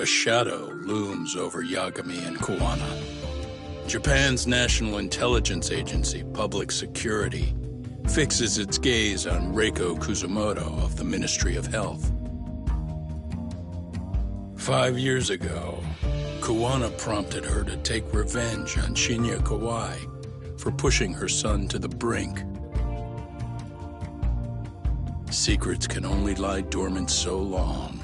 A shadow looms over Yagami and Kuwana. Japan's National Intelligence Agency, Public Security, fixes its gaze on Reiko Kuzumoto of the Ministry of Health. 5 years ago, Kuwana prompted her to take revenge on Shinya Kawai for pushing her son to the brink. Secrets can only lie dormant so long,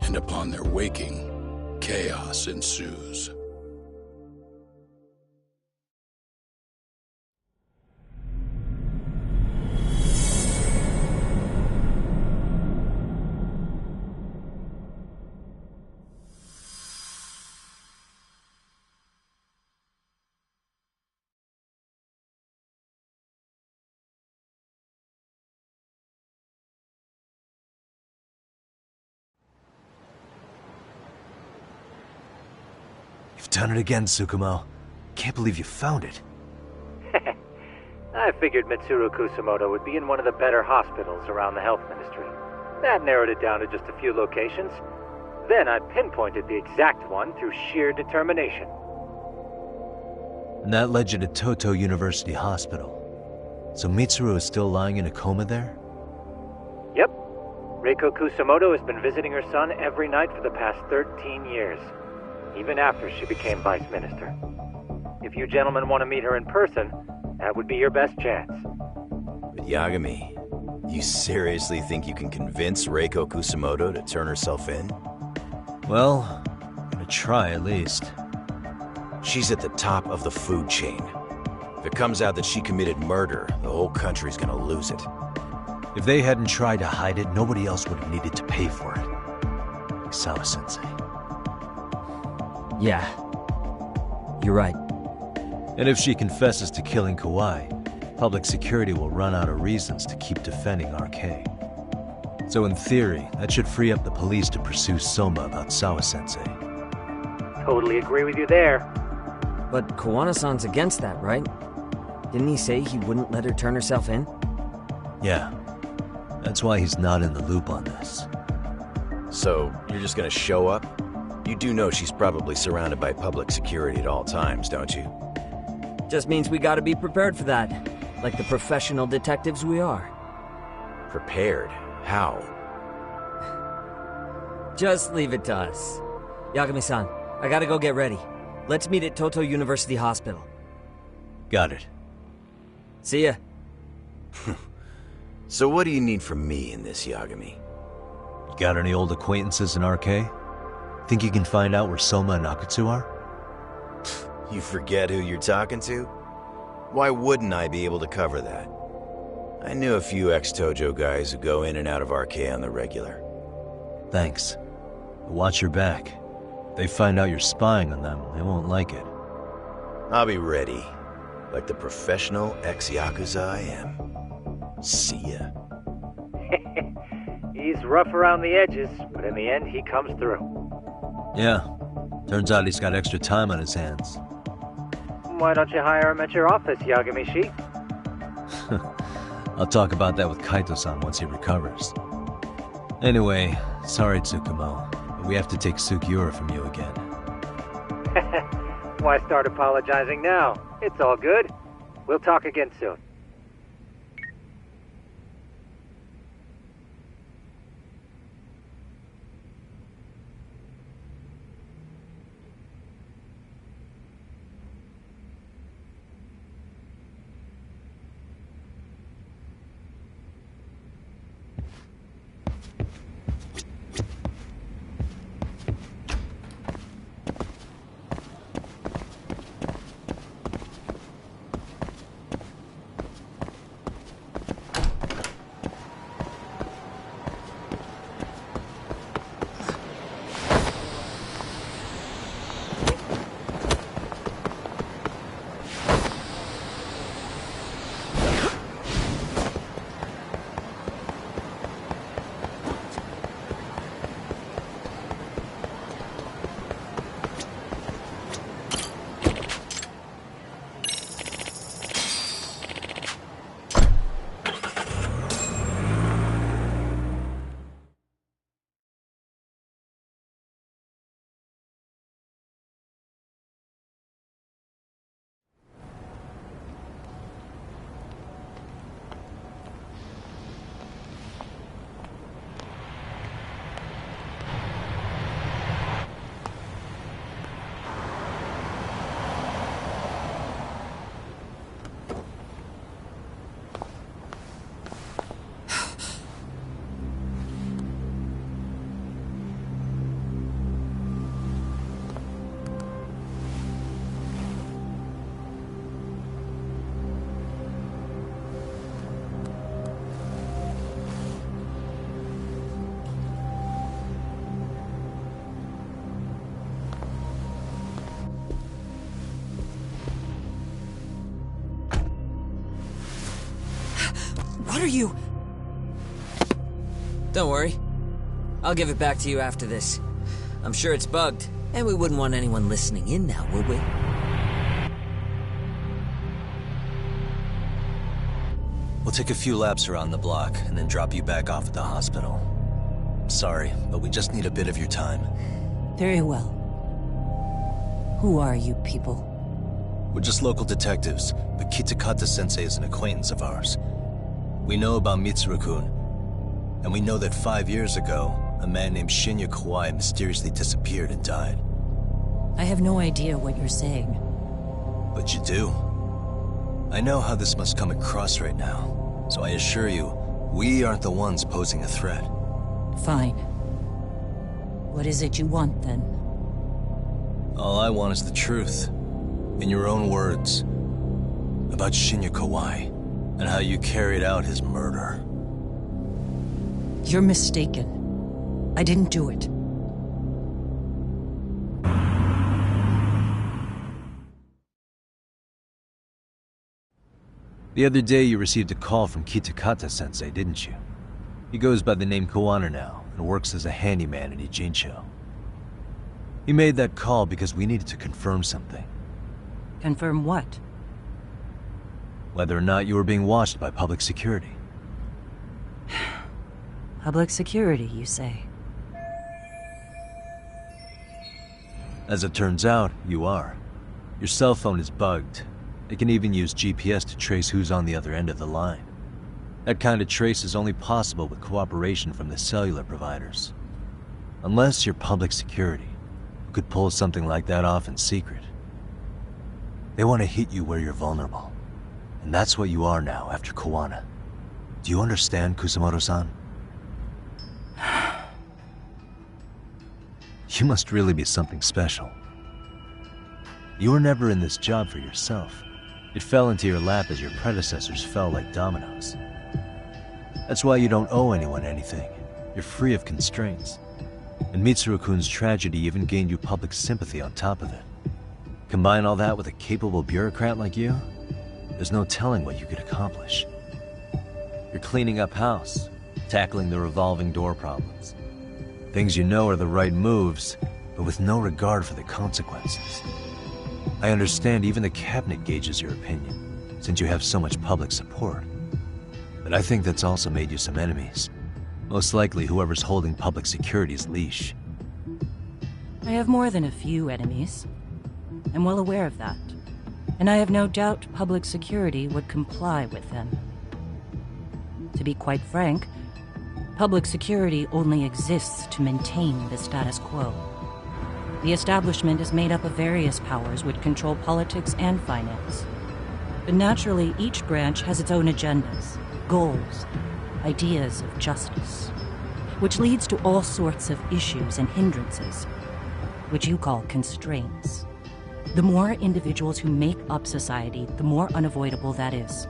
and upon their waking, chaos ensues. You've done it again, Tsukumo. Can't believe you found it. I figured Mitsuru Kusumoto would be in one of the better hospitals around the health ministry. That narrowed it down to just a few locations. Then I pinpointed the exact one through sheer determination. And that led you to Toto University Hospital. So Mitsuru is still lying in a coma there? Yep. Reiko Kusumoto has been visiting her son every night for the past 13 years. Even after she became vice minister. If you gentlemen want to meet her in person, that would be your best chance. But Yagami, you seriously think you can convince Reiko Kusumoto to turn herself in? Well, I'm gonna try at least. She's at the top of the food chain. If it comes out that she committed murder, the whole country's gonna lose it. If they hadn't tried to hide it, nobody else would have needed to pay for it. Like Sawa-sensei. Yeah. You're right. And if she confesses to killing Kawai, public security will run out of reasons to keep defending RK. So in theory, that should free up the police to pursue Soma about Sawa-sensei. Totally agree with you there. But Kuwana-san's against that, right? Didn't he say he wouldn't let her turn herself in? Yeah. That's why he's not in the loop on this. So, you're just gonna show up? You do know she's probably surrounded by public security at all times, don't you? Just means we gotta be prepared for that. Like the professional detectives we are. Prepared? How? Just leave it to us. Yagami-san, I gotta go get ready. Let's meet at Toto University Hospital. Got it. See ya. So what do you need from me in this, Yagami? Got any old acquaintances in RK? Think you can find out where Soma and Akutsu are? You forget who you're talking to? Why wouldn't I be able to cover that? I knew a few ex-Tojo guys who go in and out of RK on the regular. Thanks. But watch your back. If they find out you're spying on them, they won't like it. I'll be ready, like the professional ex-Yakuza I am. See ya. He's rough around the edges, but in the end he comes through. Yeah. Turns out he's got extra time on his hands. Why don't you hire him at your office, Yagami-shi? I'll talk about that with Kaito-san once he recovers. Anyway, sorry Tsukumo, but we have to take Sugiura from you again. Why start apologizing now? It's all good. We'll talk again soon. What are you... Don't worry. I'll give it back to you after this. I'm sure it's bugged, and we wouldn't want anyone listening in now, would we? We'll take a few laps around the block, and then drop you back off at the hospital. Sorry, but we just need a bit of your time. Very well. Who are you people? We're just local detectives, but Kitakata-sensei is an acquaintance of ours. We know about Mitsuru-kun, and we know that 5 years ago, a man named Shinya Kawai mysteriously disappeared and died. I have no idea what you're saying. But you do. I know how this must come across right now, so I assure you, we aren't the ones posing a threat. Fine. What is it you want, then? All I want is the truth. In your own words. About Shinya Kawai, and how you carried out his murder. You're mistaken. I didn't do it. The other day you received a call from Kitakata-sensei, didn't you? He goes by the name Kuwana now, and works as a handyman in Ijincho. He made that call because we needed to confirm something. Confirm what? Whether or not you were being watched by public security. Public security, you say? As it turns out, you are. Your cell phone is bugged. It can even use GPS to trace who's on the other end of the line. That kind of trace is only possible with cooperation from the cellular providers. Unless you're public security, who could pull something like that off in secret. They want to hit you where you're vulnerable. And that's what you are now after Kuwana. Do you understand, Kusamoto-san? You must really be something special. You were never in this job for yourself. It fell into your lap as your predecessors fell like dominoes. That's why you don't owe anyone anything. You're free of constraints. And Mitsuru-kun's tragedy even gained you public sympathy on top of it. Combine all that with a capable bureaucrat like you, there's no telling what you could accomplish. You're cleaning up house, tackling the revolving door problems. Things you know are the right moves, but with no regard for the consequences. I understand even the cabinet gauges your opinion, since you have so much public support. But I think that's also made you some enemies. Most likely whoever's holding public security's leash. I have more than a few enemies. I'm well aware of that. And I have no doubt public security would comply with them. To be quite frank, public security only exists to maintain the status quo. The establishment is made up of various powers which control politics and finance. But naturally, each branch has its own agendas, goals, ideas of justice, which leads to all sorts of issues and hindrances, which you call constraints. The more individuals who make up society, the more unavoidable that is.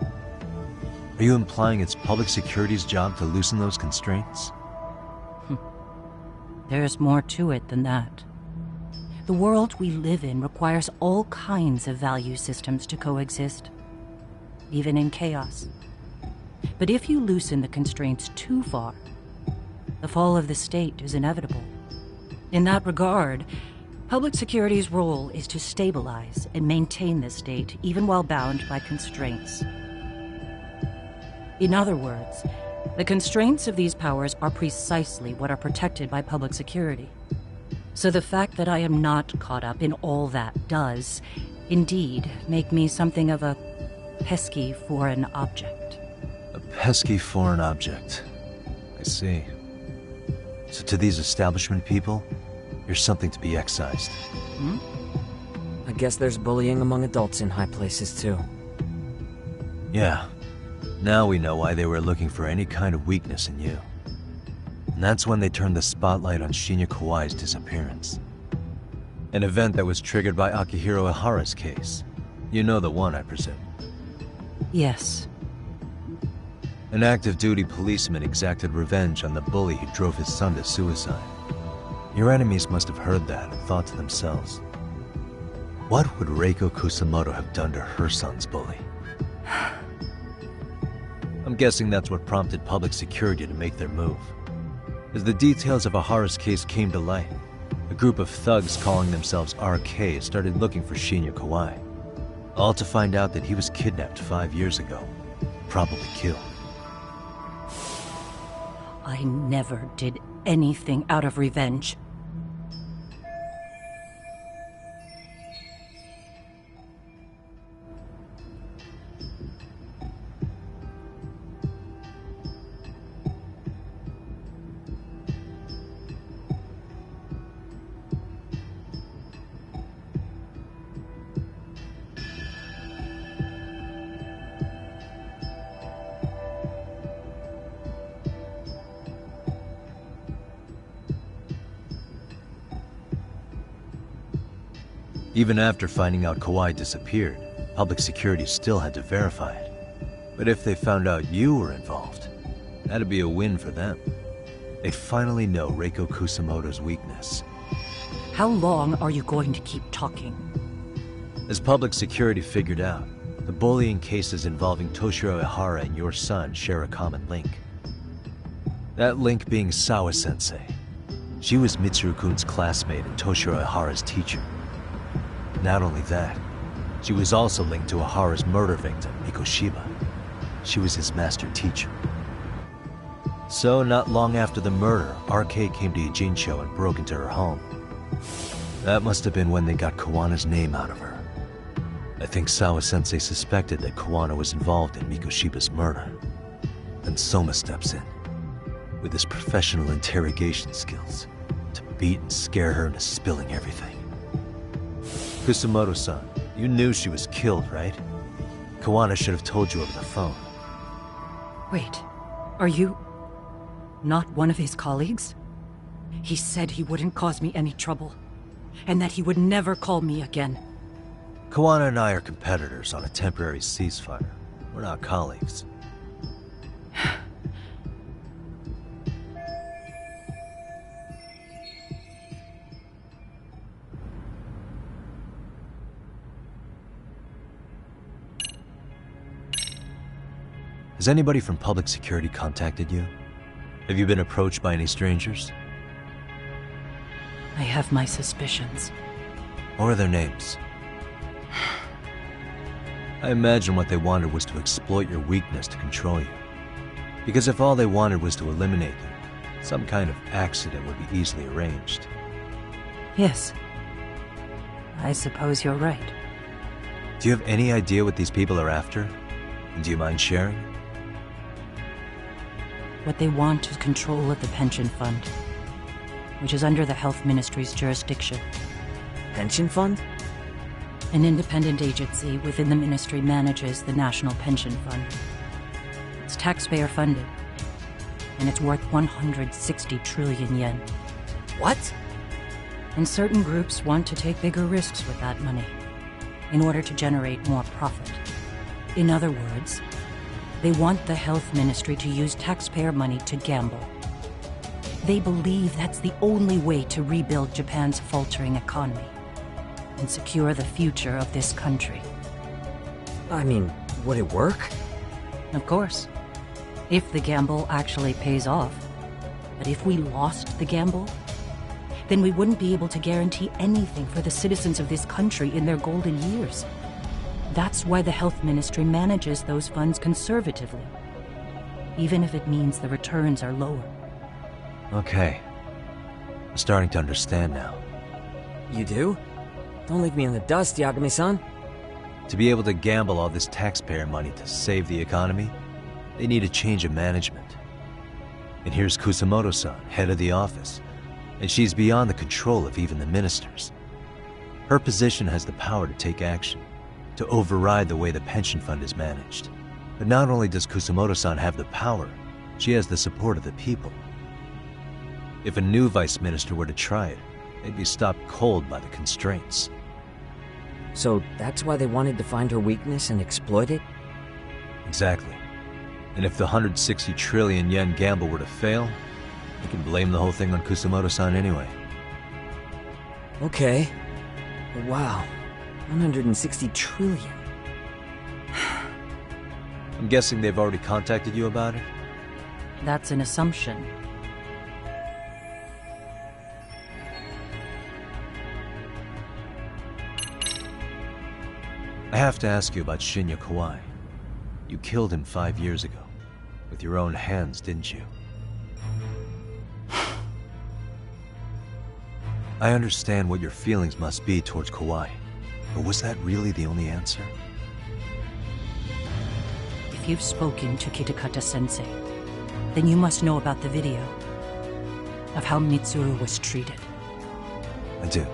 Are you implying it's public security's job to loosen those constraints? There's more to it than that. The world we live in requires all kinds of value systems to coexist, even in chaos. But if you loosen the constraints too far, the fall of the state is inevitable. In that regard, public security's role is to stabilize and maintain the state, even while bound by constraints. In other words, the constraints of these powers are precisely what are protected by public security. So the fact that I am not caught up in all that does, indeed, make me something of a pesky foreign object. A pesky foreign object. I see. So to these establishment people, you're something to be excised. I guess there's bullying among adults in high places, too. Yeah. Now we know why they were looking for any kind of weakness in you. And that's when they turned the spotlight on Shinya Kawai's disappearance. An event that was triggered by Akihiro Ihara's case. You know the one, I presume. Yes. An active-duty policeman exacted revenge on the bully who drove his son to suicide. Your enemies must have heard that and thought to themselves, what would Reiko Kusamoto have done to her son's bully? I'm guessing that's what prompted public security to make their move. As the details of Ahara's case came to light, a group of thugs calling themselves RK started looking for Shinya Kawai, all to find out that he was kidnapped 5 years ago, probably killed. I never did anything out of revenge. Even after finding out Kawai disappeared, public security still had to verify it. But if they found out you were involved, that'd be a win for them. They'd finally know Reiko Kusamoto's weakness. How long are you going to keep talking? As public security figured out, the bullying cases involving Toshiro Ihara and your son share a common link. That link being Sawa-sensei. She was Mitsuru-kun's classmate and Toshiro Ihara's teacher. Not only that, she was also linked to Ihara's murder victim, Mikoshiba. She was his master teacher. So, not long after the murder, RK came to Ijincho and broke into her home. That must have been when they got Kuwana's name out of her. I think Sawa-sensei suspected that Kuwana was involved in Mikoshiba's murder. Then Soma steps in, with his professional interrogation skills, to beat and scare her into spilling everything. Kusamoto-san, you knew she was killed, right? Kuwana should have told you over the phone. Wait, are you not one of his colleagues? He said he wouldn't cause me any trouble, and that he would never call me again. Kuwana and I are competitors on a temporary ceasefire. We're not colleagues. Has anybody from public security contacted you? Have you been approached by any strangers? I have my suspicions. What are their names? I imagine what they wanted was to exploit your weakness to control you. Because if all they wanted was to eliminate you, some kind of accident would be easily arranged. Yes. I suppose you're right. Do you have any idea what these people are after? And do you mind sharing? What they want is control of the pension fund, which is under the Health Ministry's jurisdiction. Pension fund? An independent agency within the ministry manages the National Pension Fund. It's taxpayer funded, and it's worth 160 trillion yen. What? And certain groups want to take bigger risks with that money in order to generate more profit. In other words, they want the health ministry to use taxpayer money to gamble. They believe that's the only way to rebuild Japan's faltering economy and secure the future of this country. I mean, would it work? Of course, if the gamble actually pays off. But if we lost the gamble, then we wouldn't be able to guarantee anything for the citizens of this country in their golden years. That's why the health ministry manages those funds conservatively, even if it means the returns are lower. Okay. I'm starting to understand now. You do? Don't leave me in the dust, Yagami-san. To be able to gamble all this taxpayer money to save the economy, they need a change of management. And here's Kusamoto-san, head of the office, and she's beyond the control of even the ministers. Her position has the power to take action, to override the way the pension fund is managed. But not only does Kusamoto-san have the power, she has the support of the people. If a new vice minister were to try it, they'd be stopped cold by the constraints. So that's why they wanted to find her weakness and exploit it? Exactly. And if the 160 trillion yen gamble were to fail, they can blame the whole thing on Kusamoto-san anyway. Okay. But wow. 160 trillion. I'm guessing they've already contacted you about it? That's an assumption. I have to ask you about Shinya Kawai. You killed him 5 years ago. With your own hands, didn't you? I understand what your feelings must be towards Kawai, but was that really the only answer? If you've spoken to Kitakata-sensei, then you must know about the video of how Mitsuru was treated. I do.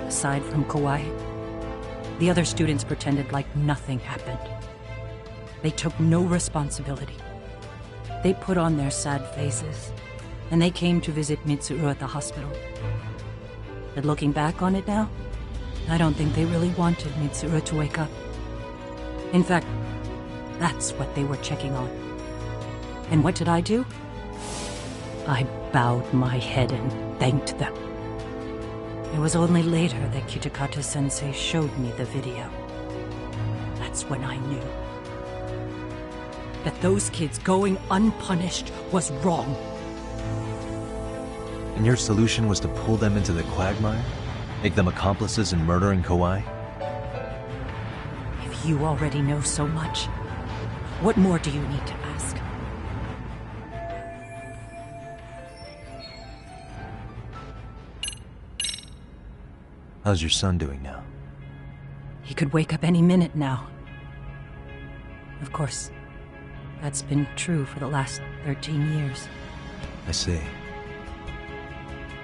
Aside from Kawai, the other students pretended like nothing happened. They took no responsibility. They put on their sad faces, and they came to visit Mitsuru at the hospital. But looking back on it now, I don't think they really wanted Mitsuru to wake up. In fact, that's what they were checking on. And what did I do? I bowed my head and thanked them. It was only later that Kitakata-sensei showed me the video. That's when I knew that those kids going unpunished was wrong. And your solution was to pull them into the quagmire? Make them accomplices in murdering Kawai? If you already know so much, what more do you need to ask? How's your son doing now? He could wake up any minute now. Of course, that's been true for the last 13 years. I see.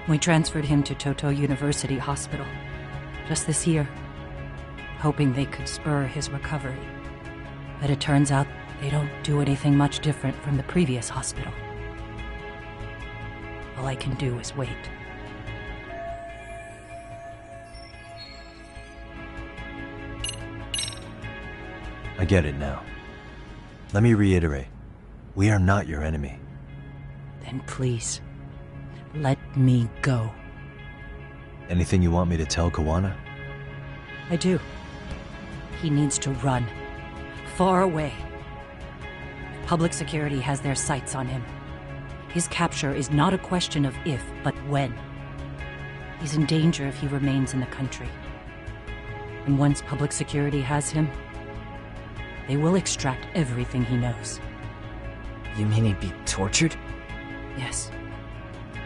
We transferred him to Toto University Hospital just this year, hoping they could spur his recovery. But it turns out they don't do anything much different from the previous hospital. All I can do is wait. I get it now. Let me reiterate. We are not your enemy. Then please, let me go. Anything you want me to tell Kuwana? I do. He needs to run. Far away. Public security has their sights on him. His capture is not a question of if, but when. He's in danger if he remains in the country. And once public security has him, they will extract everything he knows. You mean he'd be tortured? Yes.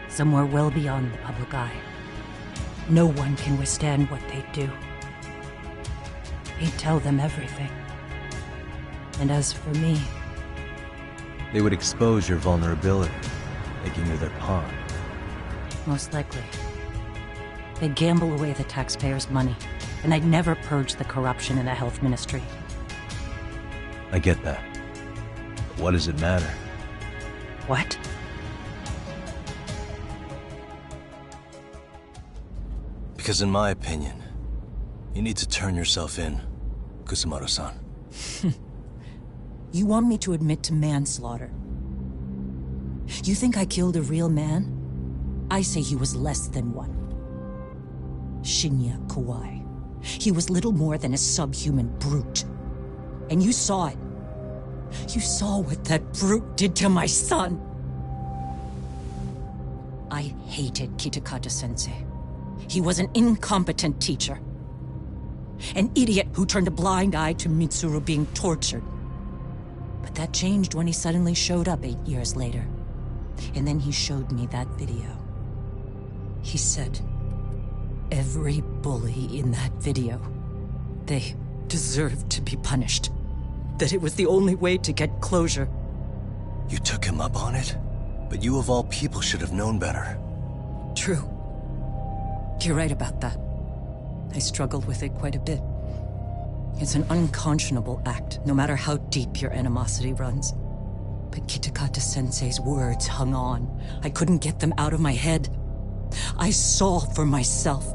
Somewhere well beyond the public eye. No one can withstand what they do. He'd tell them everything. And as for me... They would expose your vulnerability, making you their pawn. Most likely. They'd gamble away the taxpayers' money, and I'd never purge the corruption in the health ministry. I get that. But what does it matter? What? Because in my opinion, you need to turn yourself in, Kusumoto-san. You want me to admit to manslaughter? You think I killed a real man? I say he was less than one. Shinya Kawai. He was little more than a subhuman brute. And you saw it. You saw what that brute did to my son. I hated Kitakata-sensei. He was an incompetent teacher. An idiot who turned a blind eye to Mitsuru being tortured. But that changed when he suddenly showed up 8 years later. And then he showed me that video. He said, every bully in that video, they deserved to be punished. That it was the only way to get closure. You took him up on it? But you of all people should have known better. True. You're right about that. I struggled with it quite a bit. It's an unconscionable act, no matter how deep your animosity runs. But Kitakata-sensei's words hung on. I couldn't get them out of my head. I saw for myself.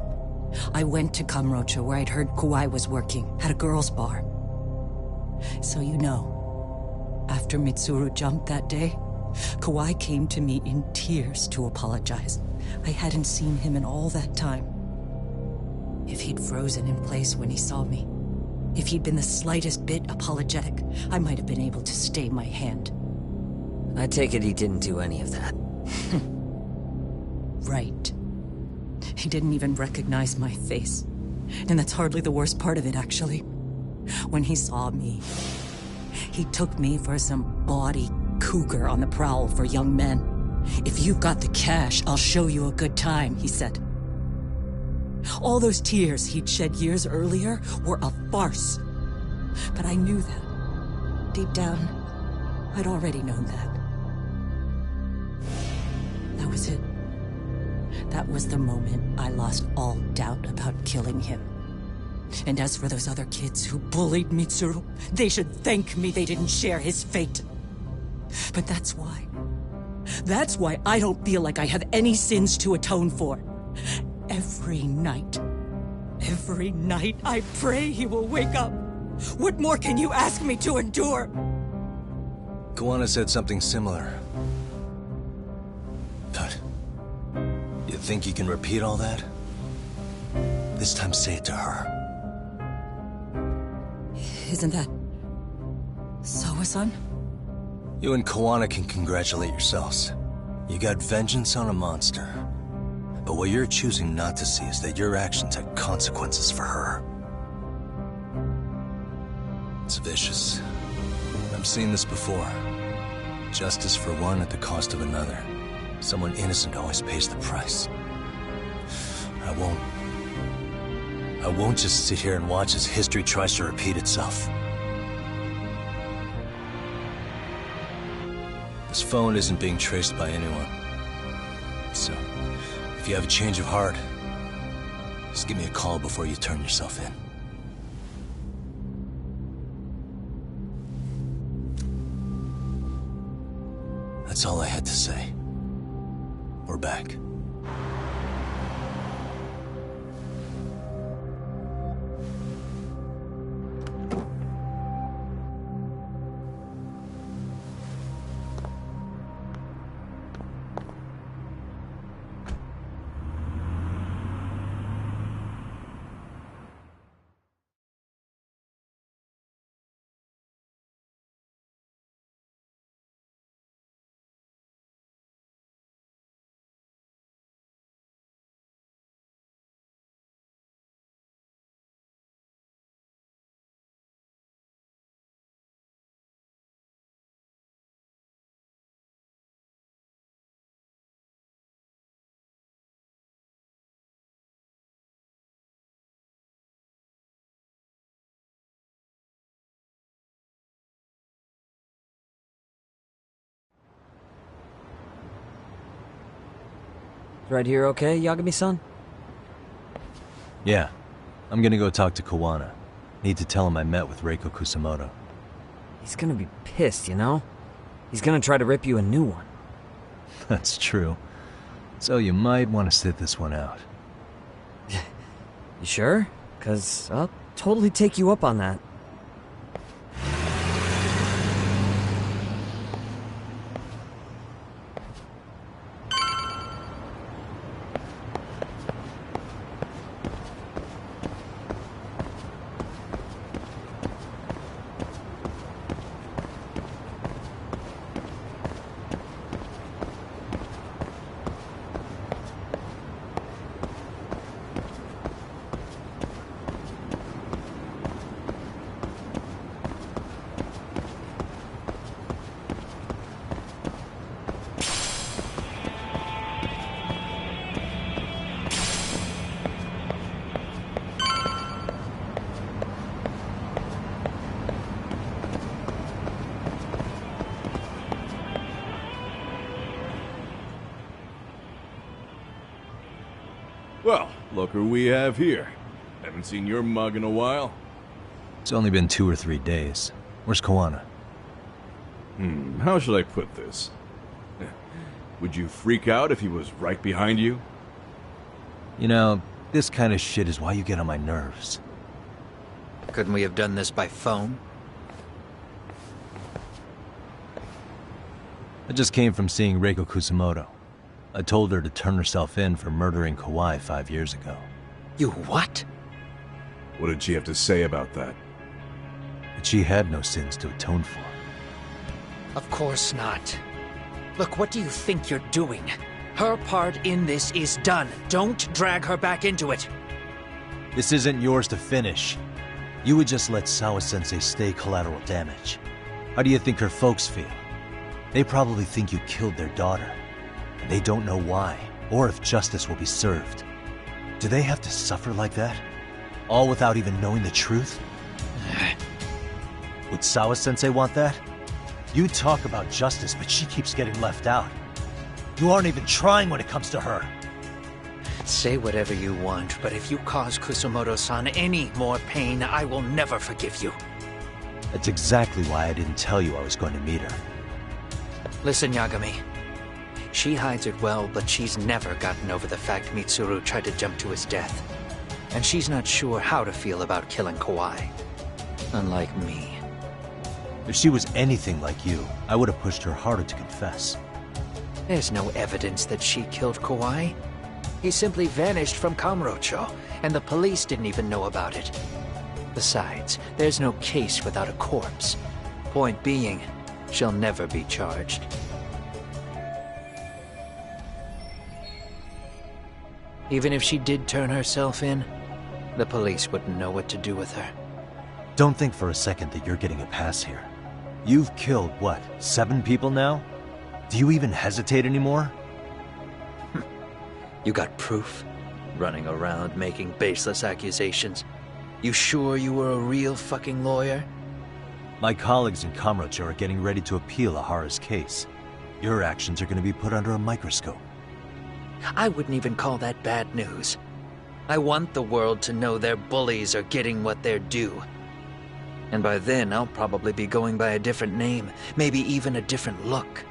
I went to Kamurocho, where I'd heard Kawai was working, at a girls' bar. So you know, after Mitsuru jumped that day, Kawai came to me in tears to apologize. I hadn't seen him in all that time. If he'd frozen in place when he saw me, If he'd been the slightest bit apologetic, I might have been able to stay my hand. I take it he didn't do any of that. Right. He didn't even recognize my face. And that's hardly the worst part of it, actually. When he saw me, he took me for some bawdy cougar on the prowl for young men. "If you've got the cash, I'll show you a good time," he said. All those tears he'd shed years earlier were a farce. But I knew that. Deep down, I'd already known that. That was it. That was the moment I lost all doubt about killing him. And as for those other kids who bullied Mitsuru, they should thank me they didn't share his fate. But that's why I don't feel like I have any sins to atone for. Every night I pray he will wake up. What more can you ask me to endure? Kuwana said something similar. But you think you can repeat all that? This time say it to her. Isn't that Soa-san? You and Kuwana can congratulate yourselves. You got vengeance on a monster. But what you're choosing not to see is that your actions had consequences for her. It's vicious. I've seen this before. Justice for one at the cost of another. Someone innocent always pays the price. I won't just sit here and watch as history tries to repeat itself. This phone isn't being traced by anyone. So, if you have a change of heart, just give me a call before you turn yourself in. That's all I had to say. We're back. Right here okay, Yagami-san? Yeah. I'm gonna go talk to Kuwana. Need to tell him I met with Reiko Kusamoto. He's gonna be pissed, you know? He's gonna try to rip you a new one. That's true. So you might want to sit this one out. You sure? 'Cause I'll totally take you up on that. Well, look who we have here. Haven't seen your mug in a while. It's only been 2 or 3 days. Where's Kuwana? How should I put this? Would you freak out if he was right behind you? You know, this kind of shit is why you get on my nerves. Couldn't we have done this by phone? I just came from seeing Reiko Kusamoto. I told her to turn herself in for murdering Kawai 5 years ago. You what? What did she have to say about that? But she had no sins to atone for. Of course not. Look, what do you think you're doing? Her part in this is done. Don't drag her back into it. This isn't yours to finish. You would just let Sawa-sensei stay collateral damage. How do you think her folks feel? They probably think you killed their daughter. And they don't know why, or if justice will be served. Do they have to suffer like that? All without even knowing the truth? Would Sawa-sensei want that? You talk about justice, but she keeps getting left out. You aren't even trying when it comes to her. Say whatever you want, but if you cause Kusumoto-san any more pain, I will never forgive you. That's exactly why I didn't tell you I was going to meet her. Listen, Yagami. She hides it well, but she's never gotten over the fact Mitsuru tried to jump to his death. And she's not sure how to feel about killing Kawai. Unlike me. If she was anything like you, I would have pushed her harder to confess. There's no evidence that she killed Kawai. He simply vanished from Kamurocho, and the police didn't even know about it. Besides, there's no case without a corpse. Point being, she'll never be charged. Even if she did turn herself in, the police wouldn't know what to do with her. Don't think for a second that you're getting a pass here. You've killed, what, 7 people now? Do you even hesitate anymore? You got proof? Running around making baseless accusations. You sure you were a real fucking lawyer? My colleagues in Kamurocho are getting ready to appeal Ahara's case. Your actions are going to be put under a microscope. I wouldn't even call that bad news. I want the world to know their bullies are getting what they're due. And by then, I'll probably be going by a different name, maybe even a different look.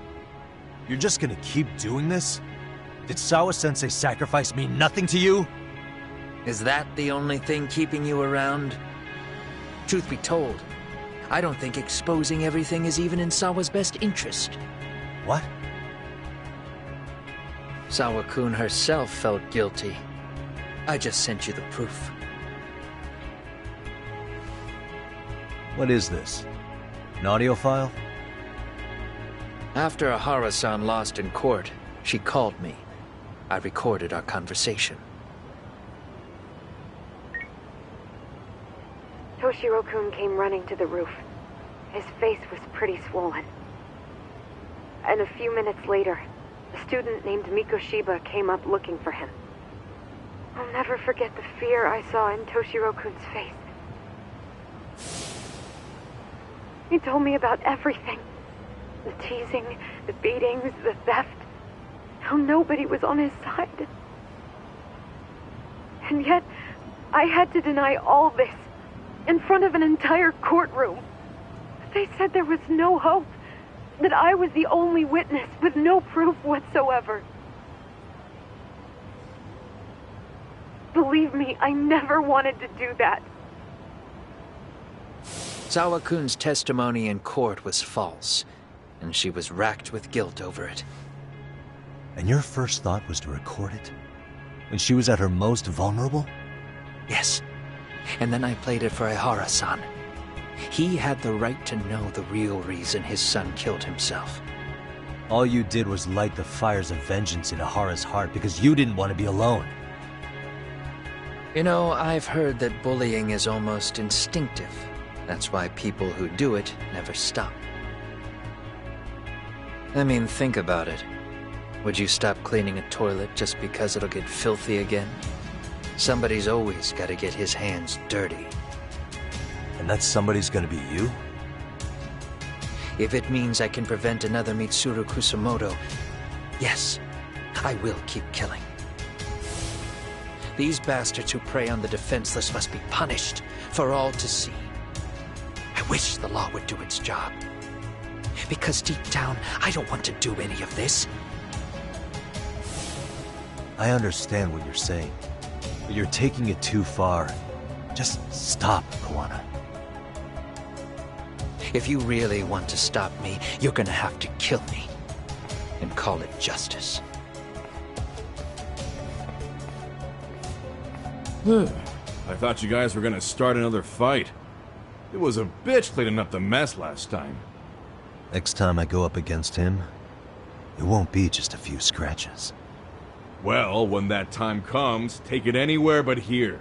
You're just gonna keep doing this? Did Sawa-sensei sacrifice mean nothing to you? Is that the only thing keeping you around? Truth be told, I don't think exposing everything is even in Sawa's best interest. What? Sawa-kun herself felt guilty. I just sent you the proof. What is this? An audio file? After Ahara-san lost in court, she called me. I recorded our conversation. Toshiro-kun came running to the roof. His face was pretty swollen. And a few minutes later, a student named Mikoshiba came up looking for him. I'll never forget the fear I saw in Toshiro-kun's face. He told me about everything. The teasing, the beatings, the theft. How nobody was on his side. And yet, I had to deny all this in front of an entire courtroom. They said there was no hope, that I was the only witness with no proof whatsoever. Believe me, I never wanted to do that. Sawa-kun's testimony in court was false, and she was racked with guilt over it. And your first thought was to record it? When she was at her most vulnerable? Yes. And then I played it for Ihara-san. He had the right to know the real reason his son killed himself. All you did was light the fires of vengeance in Ahara's heart because you didn't want to be alone. You know, I've heard that bullying is almost instinctive. That's why people who do it never stop. I mean, think about it. Would you stop cleaning a toilet just because it'll get filthy again? Somebody's always got to get his hands dirty. And that somebody's gonna be you? If it means I can prevent another Mitsuru Kusumoto, yes, I will keep killing. These bastards who prey on the defenseless must be punished for all to see. I wish the law would do its job. Because deep down, I don't want to do any of this. I understand what you're saying, but you're taking it too far. Just stop, Kuwana. If you really want to stop me, you're gonna have to kill me. And call it justice. I thought you guys were gonna start another fight. It was a bitch cleaning up the mess last time. Next time I go up against him, it won't be just a few scratches. Well, when that time comes, take it anywhere but here.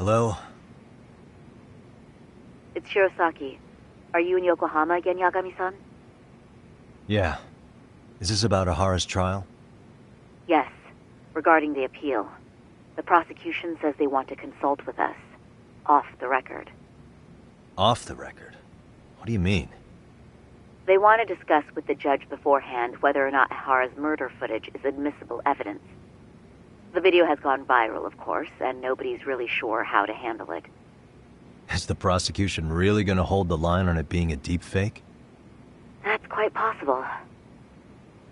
Hello? It's Shirosaki. Are you in Yokohama again, Yagami-san? Yeah. Is this about Ahara's trial? Yes, regarding the appeal. The prosecution says they want to consult with us. Off the record. Off the record? What do you mean? They want to discuss with the judge beforehand whether or not Ihara's murder footage is admissible evidence. The video has gone viral, of course, and nobody's really sure how to handle it. Is the prosecution really gonna hold the line on it being a deepfake? That's quite possible.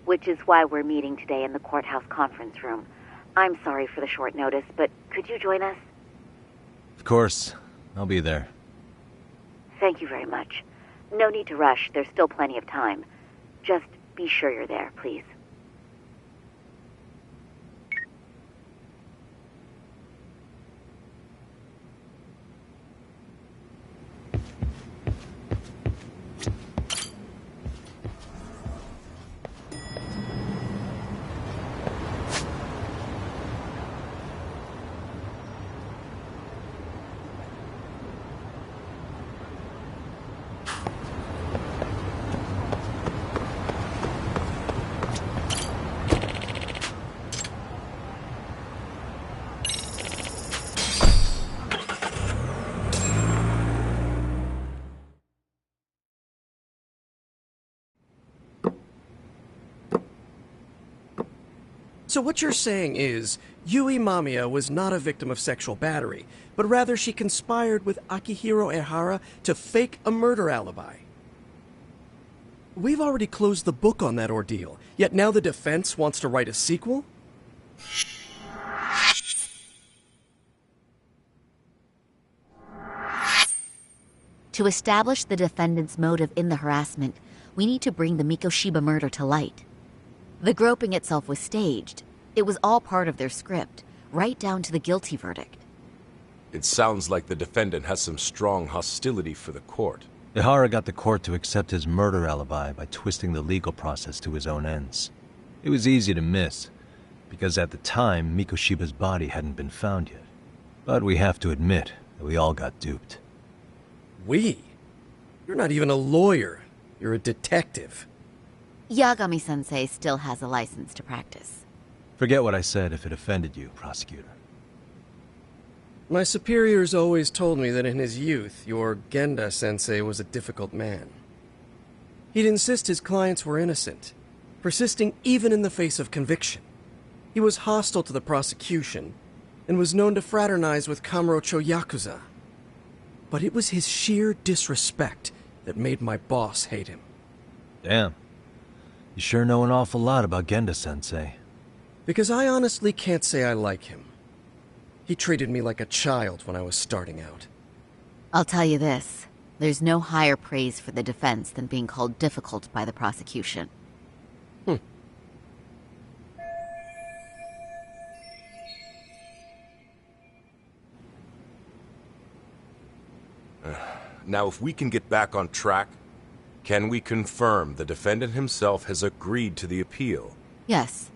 Which is why we're meeting today in the courthouse conference room. I'm sorry for the short notice, but could you join us? Of course. I'll be there. Thank you very much. No need to rush. There's still plenty of time. Just be sure you're there, please. So what you're saying is, Yui Mamiya was not a victim of sexual battery, but rather she conspired with Akihiro Ihara to fake a murder alibi. We've already closed the book on that ordeal, yet now the defense wants to write a sequel? To establish the defendant's motive in the harassment, we need to bring the Mikoshiba murder to light. The groping itself was staged. It was all part of their script, right down to the guilty verdict. It sounds like the defendant has some strong hostility for the court. Ihara got the court to accept his murder alibi by twisting the legal process to his own ends. It was easy to miss, because at the time, Mikoshiba's body hadn't been found yet. But we have to admit that we all got duped. We? You're not even a lawyer. You're a detective. Yagami-sensei still has a license to practice. Forget what I said if it offended you, prosecutor. My superiors always told me that in his youth, your Genda-sensei was a difficult man. He'd insist his clients were innocent, persisting even in the face of conviction. He was hostile to the prosecution, and was known to fraternize with Kamurocho Yakuza. But it was his sheer disrespect that made my boss hate him. Damn. You sure know an awful lot about Genda-sensei. Because I honestly can't say I like him. He treated me like a child when I was starting out. I'll tell you this. There's no higher praise for the defense than being called difficult by the prosecution. Now, if we can get back on track, can we confirm the defendant himself has agreed to the appeal? Yes.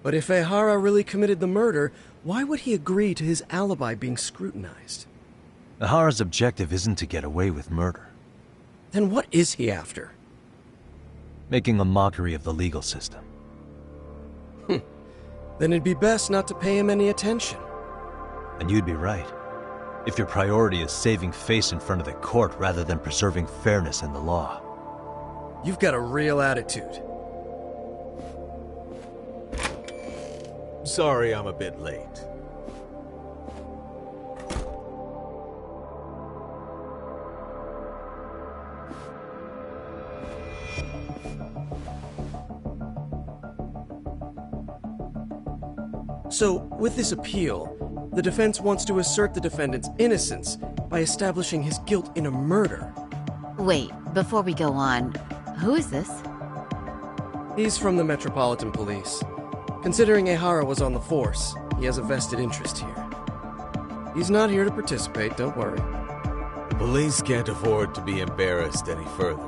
But if Ihara really committed the murder, why would he agree to his alibi being scrutinized? Ihara's objective isn't to get away with murder. Then what is he after? Making a mockery of the legal system. Then it'd be best not to pay him any attention. And you'd be right. If your priority is saving face in front of the court rather than preserving fairness in the law. You've got a real attitude. Sorry I'm a bit late. So, with this appeal, the defense wants to assert the defendant's innocence by establishing his guilt in a murder. Wait, before we go on, who is this? He's from the Metropolitan Police. Considering Ihara was on the force, he has a vested interest here. He's not here to participate, don't worry. The police can't afford to be embarrassed any further.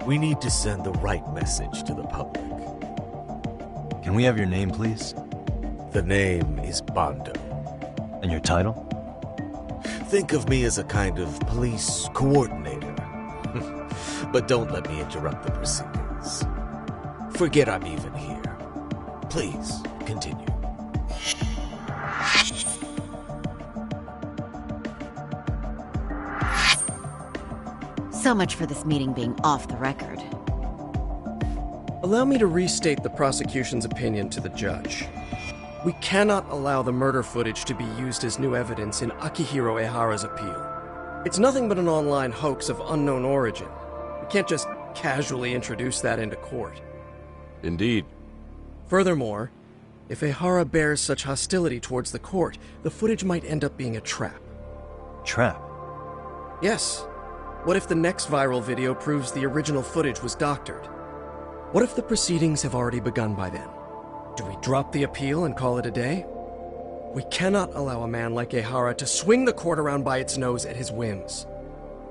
We need to send the right message to the public. Can we have your name, please? The name is Bando. And your title? Think of me as a kind of police coordinator. But don't let me interrupt the proceedings. Forget I'm even here. Please, continue. So much for this meeting being off the record. Allow me to restate the prosecution's opinion to the judge. We cannot allow the murder footage to be used as new evidence in Akihiro Ehara's appeal. It's nothing but an online hoax of unknown origin. We can't just casually introduce that into court. Indeed. Furthermore, if Ehara bears such hostility towards the court, the footage might end up being a trap. Trap? Yes. What if the next viral video proves the original footage was doctored? What if the proceedings have already begun by then? Do we drop the appeal and call it a day? We cannot allow a man like Ehara to swing the court around by its nose at his whims.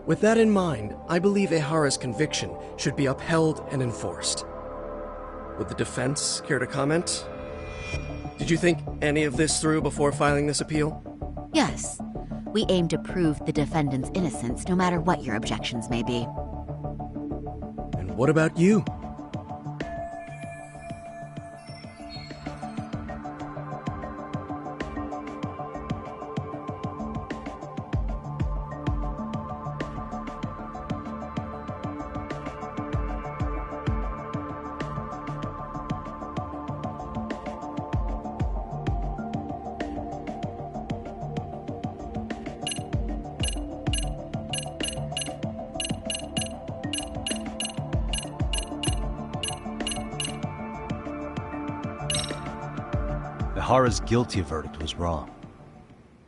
With that in mind, I believe Ehara's conviction should be upheld and enforced. Would the defense care to comment? Did you think any of this through before filing this appeal? Yes. We aim to prove the defendant's innocence no matter what your objections may be. And what about you? Ehara's guilty verdict was wrong.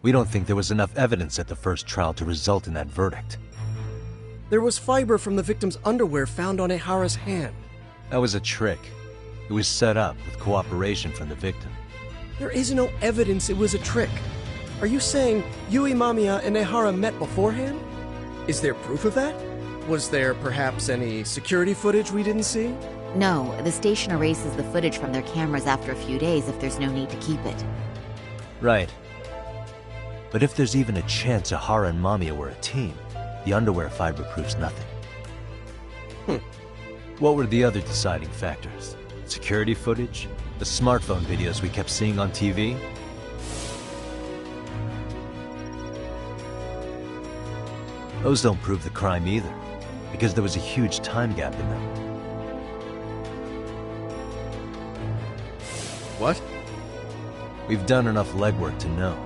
We don't think there was enough evidence at the first trial to result in that verdict. There was fiber from the victim's underwear found on Ehara's hand. That was a trick. It was set up with cooperation from the victim. There is no evidence it was a trick. Are you saying Yui Mamiya and Ehara met beforehand? Is there proof of that? Was there perhaps any security footage we didn't see? No, the station erases the footage from their cameras after a few days if there's no need to keep it. Right. But if there's even a chance Ehara and Mamiya were a team, the underwear fiber proves nothing. What were the other deciding factors? Security footage? The smartphone videos we kept seeing on TV? Those don't prove the crime either, because there was a huge time gap in them. What? We've done enough legwork to know.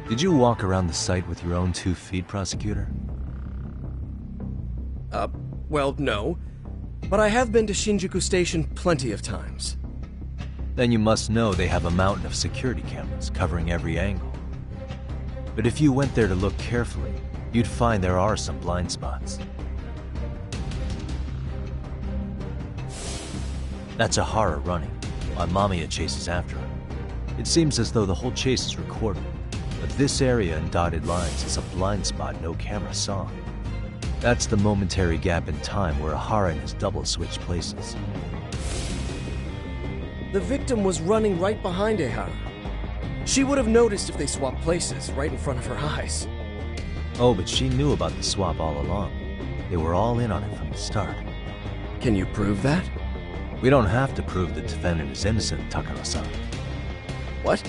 Did you walk around the site with your own 2 feet, prosecutor? Well, no. But I have been to Shinjuku Station plenty of times. Then you must know they have a mountain of security cameras covering every angle. But if you went there to look carefully, you'd find there are some blind spots. That's Ehara running, while Mamiya chases after him. It seems as though the whole chase is recorded, but this area in dotted lines is a blind spot no camera saw. That's the momentary gap in time where Ehara and his double switched places. The victim was running right behind Ehara. She would have noticed if they swapped places right in front of her eyes. Oh, but she knew about the swap all along. They were all in on it from the start. Can you prove that? We don't have to prove the defendant is innocent, Takano-san. What?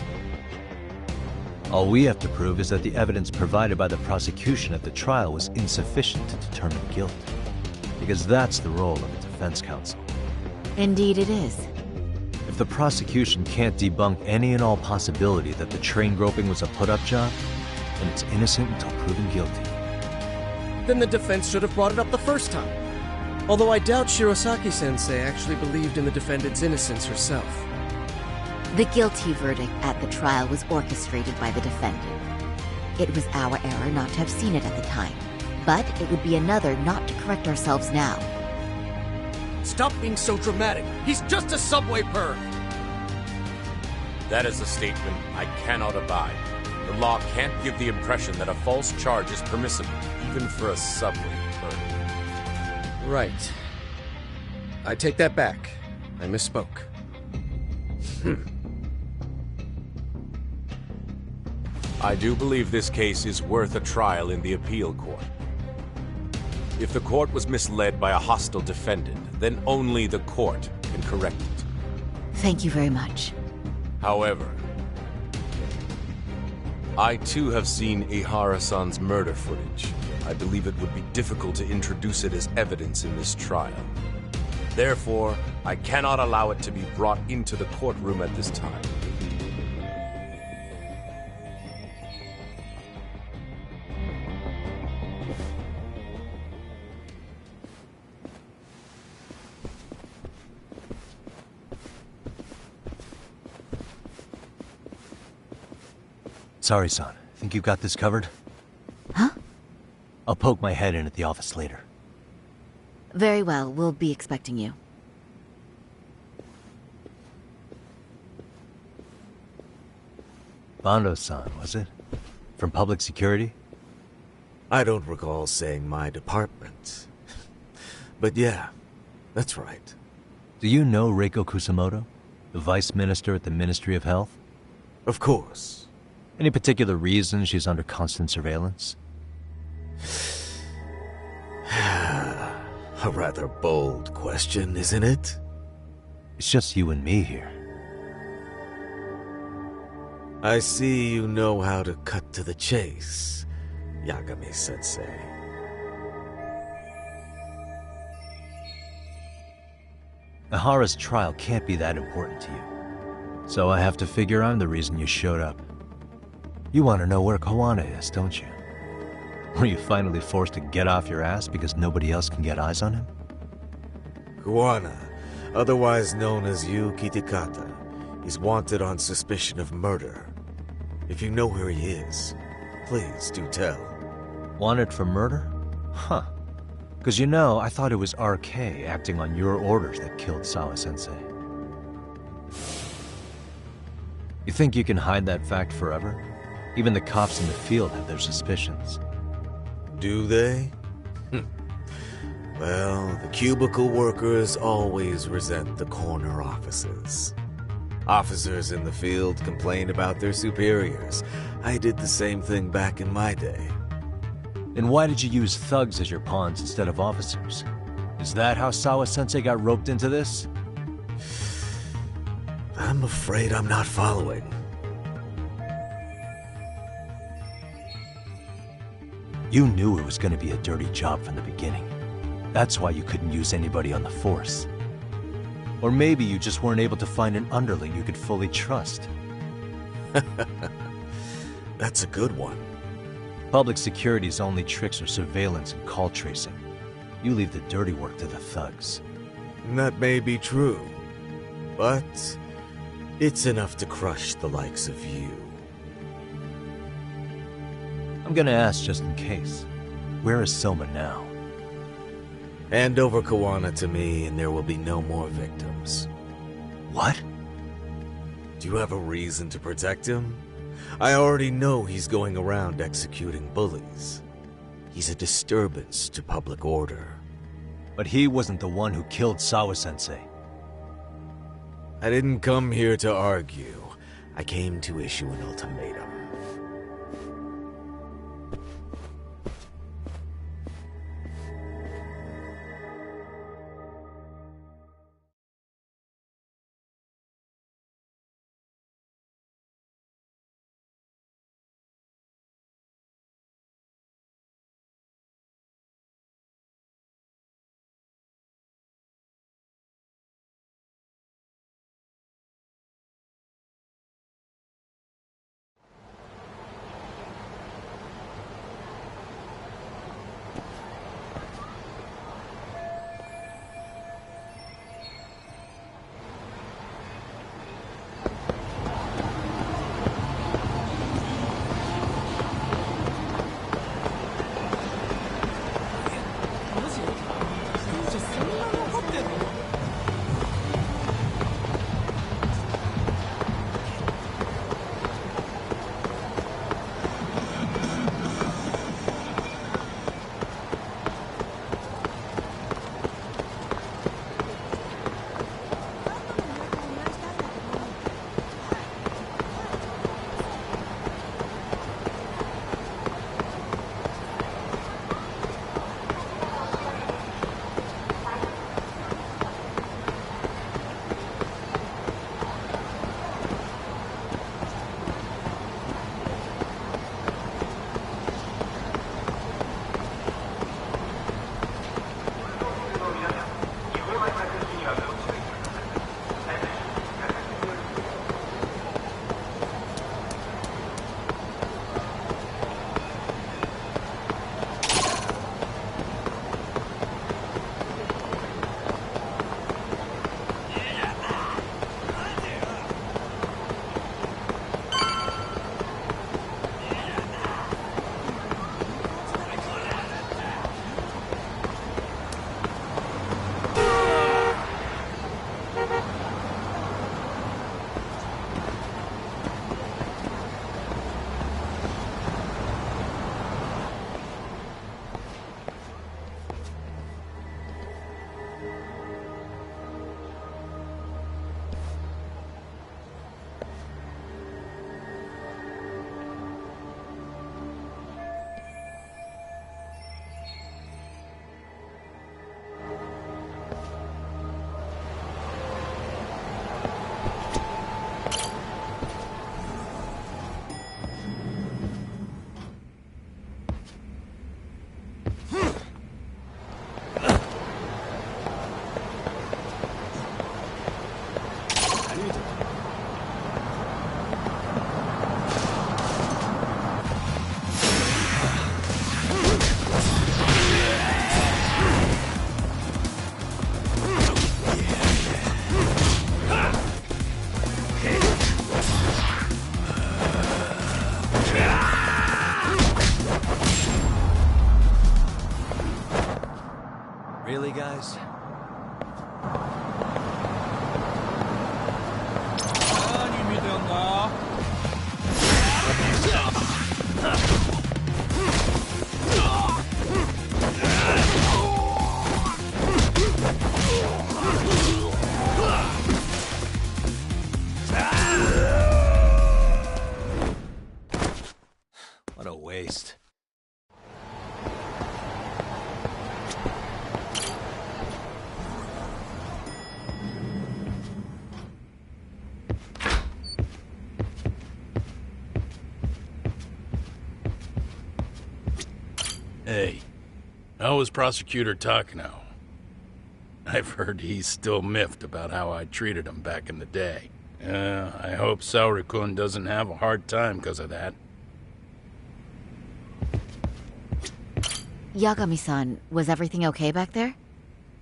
All we have to prove is that the evidence provided by the prosecution at the trial was insufficient to determine guilt. Because that's the role of a defense counsel. Indeed it is. If the prosecution can't debunk any and all possibility that the train groping was a put-up job, then it's innocent until proven guilty. Then the defense should have brought it up the first time. Although I doubt Shirosaki-sensei actually believed in the defendant's innocence herself. The guilty verdict at the trial was orchestrated by the defendant. It was our error not to have seen it at the time, but it would be another not to correct ourselves now. Stop being so dramatic. He's just a subway perv. That is a statement I cannot abide. The law can't give the impression that a false charge is permissible, even for a subway perv. Right. I take that back. I misspoke. I do believe this case is worth a trial in the appeal court. If the court was misled by a hostile defendant, then only the court can correct it. Thank you very much. However, I too have seen Ihara-san's murder footage. I believe it would be difficult to introduce it as evidence in this trial. Therefore, I cannot allow it to be brought into the courtroom at this time. Sorry, son. Think you've got this covered? Huh? I'll poke my head in at the office later. Very well, we'll be expecting you. Bando-san, was it? From public security? I don't recall saying my department. But yeah, that's right. Do you know Reiko Kusamoto? The vice minister at the Ministry of Health? Of course. Any particular reason she's under constant surveillance? A rather bold question, isn't it? It's just you and me here. I see you know how to cut to the chase, Yagami-sensei. Ihara's trial can't be that important to you. So I have to figure I'm the reason you showed up. You want to know where Kuwana is, don't you? Were you finally forced to get off your ass because nobody else can get eyes on him? Kuwana, otherwise known as Yu Kitakata, is wanted on suspicion of murder. If you know where he is, please do tell. Wanted for murder? Huh. Because you know, I thought it was RK acting on your orders that killed Sawa-sensei. You think you can hide that fact forever? Even the cops in the field have their suspicions. Do they? Well, the cubicle workers always resent the corner offices. Officers in the field complain about their superiors. I did the same thing back in my day. Then why did you use thugs as your pawns instead of officers? Is that how Sawa-sensei got roped into this? I'm afraid I'm not following. You knew it was going to be a dirty job from the beginning. That's why you couldn't use anybody on the force. Or maybe you just weren't able to find an underling you could fully trust. That's a good one. Public security's only tricks are surveillance and call tracing. You leave the dirty work to the thugs. That may be true, but it's enough to crush the likes of you. I'm gonna ask just in case. Where is Soma now? Hand over Kuwana to me and there will be no more victims. What? Do you have a reason to protect him? I already know he's going around executing bullies. He's a disturbance to public order. But he wasn't the one who killed Sawa-sensei. I didn't come here to argue. I came to issue an ultimatum. Really, guys? What a waste. Hey, how was Prosecutor Takano? I've heard he's still miffed about how I treated him back in the day. I hope Saori-kun doesn't have a hard time because of that. Yagami-san, was everything okay back there?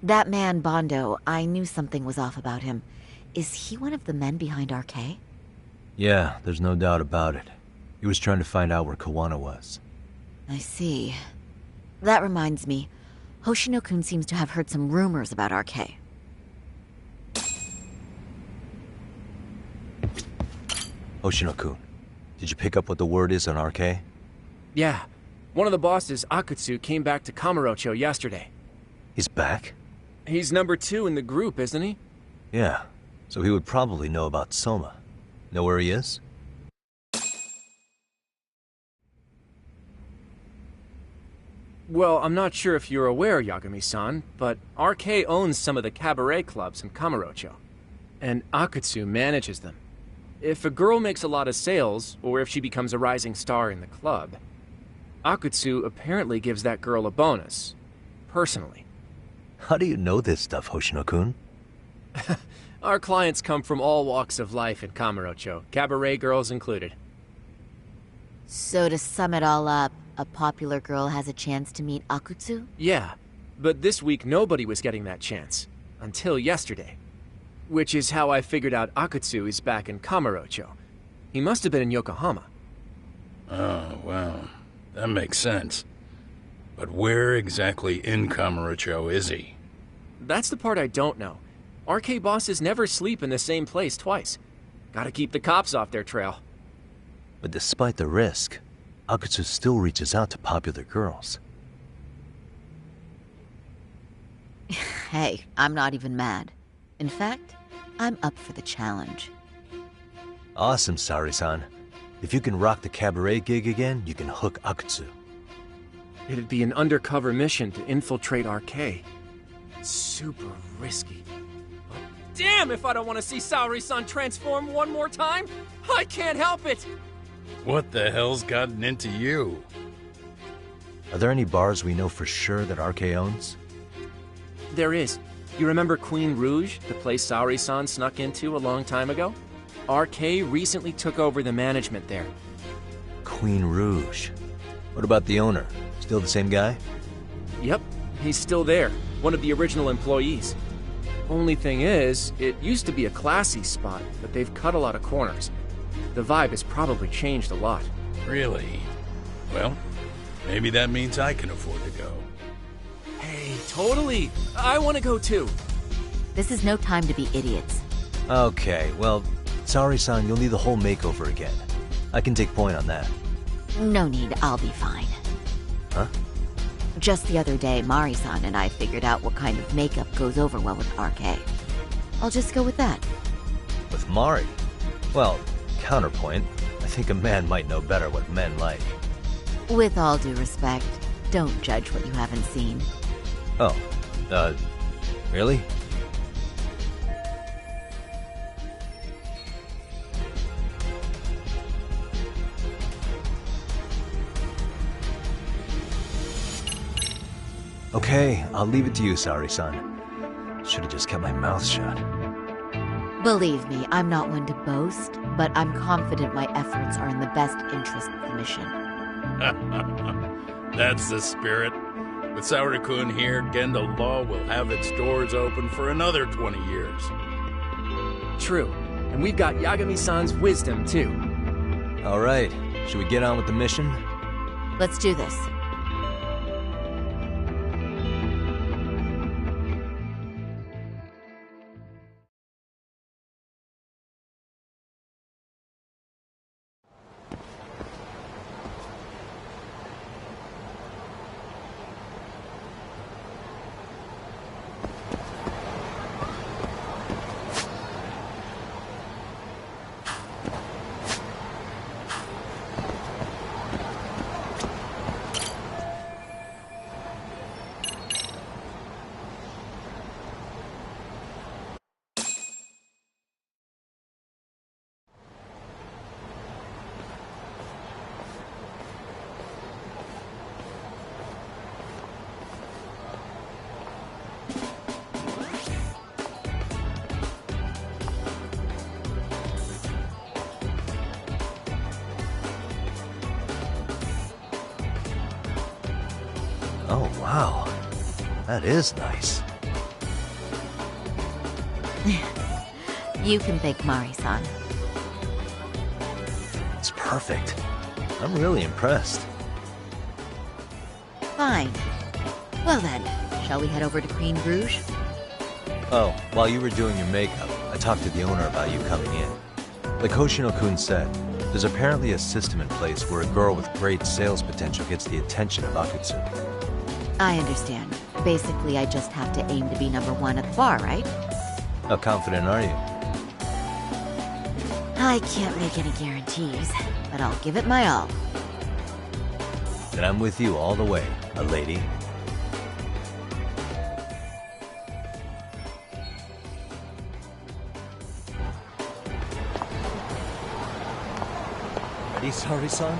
That man, Bondo, I knew something was off about him. Is he one of the men behind RK? Yeah, there's no doubt about it. He was trying to find out where Kuwana was. I see. That reminds me, Hoshino-kun seems to have heard some rumors about RK. Hoshino-kun, did you pick up what the word is on RK? Yeah. One of the bosses, Akutsu, came back to Kamurocho yesterday. He's back? He's number 2 in the group, isn't he? Yeah, so he would probably know about Soma. Know where he is? Well, I'm not sure if you're aware, Yagami-san, but RK owns some of the cabaret clubs in Kamurocho, and Akutsu manages them. If a girl makes a lot of sales, or if she becomes a rising star in the club, Akutsu apparently gives that girl a bonus, personally. How do you know this stuff, Hoshino-kun? Our clients come from all walks of life in Kamurocho, cabaret girls included. So to sum it all up, a popular girl has a chance to meet Akutsu? Yeah, but this week nobody was getting that chance. Until yesterday. Which is how I figured out Akutsu is back in Kamurocho. He must have been in Yokohama. Oh, wow. That makes sense. But where exactly in Kamurocho is he? That's the part I don't know. RK bosses never sleep in the same place twice. Gotta keep the cops off their trail. But despite the risk, Akutsu still reaches out to popular girls. Hey, I'm not even mad. In fact, I'm up for the challenge. Awesome, Saori-san. If you can rock the cabaret gig again, you can hook Akutsu. It'd be an undercover mission to infiltrate RK. Super risky. But damn if I don't want to see Saori-san transform one more time! I can't help it! What the hell's gotten into you? Are there any bars we know for sure that RK owns? There is. You remember Queen Rouge, the place Saori-san snuck into a long time ago? RK recently took over the management there. Queen Rouge. What about the owner? Still the same guy? Yep, he's still there. One of the original employees. Only thing is, it used to be a classy spot, but they've cut a lot of corners. The vibe has probably changed a lot. Really? Well, maybe that means I can afford to go. Hey, totally! I want to go too! This is no time to be idiots. Okay, well, Saori-san, you'll need the whole makeover again. I can take point on that. No need, I'll be fine. Huh? Just the other day, Mari-san and I figured out what kind of makeup goes over well with RK. I'll just go with that. With Mari? Well, counterpoint, I think a man might know better what men like. With all due respect, don't judge what you haven't seen. Oh, really? Okay, I'll leave it to you, Saori-san. Should've just kept my mouth shut. Believe me, I'm not one to boast, but I'm confident my efforts are in the best interest of the mission. That's the spirit. With Saori-kun here, Genda Law will have its doors open for another 20 years. True. And we've got Yagami-san's wisdom, too. Alright, should we get on with the mission? Let's do this. Oh, wow. That is nice. You can thank Mari-san. It's perfect. I'm really impressed. Fine. Well then, shall we head over to Queen Bruges? Oh, while you were doing your makeup, I talked to the owner about you coming in. Like Hoshino-kun said, there's apparently a system in place where a girl with great sales potential gets the attention of Akutsu. I understand. Basically, I just have to aim to be #1 at the bar, right? How confident are you? I can't make any guarantees, but I'll give it my all. Then I'm with you all the way, a lady. Ready, Sari-san?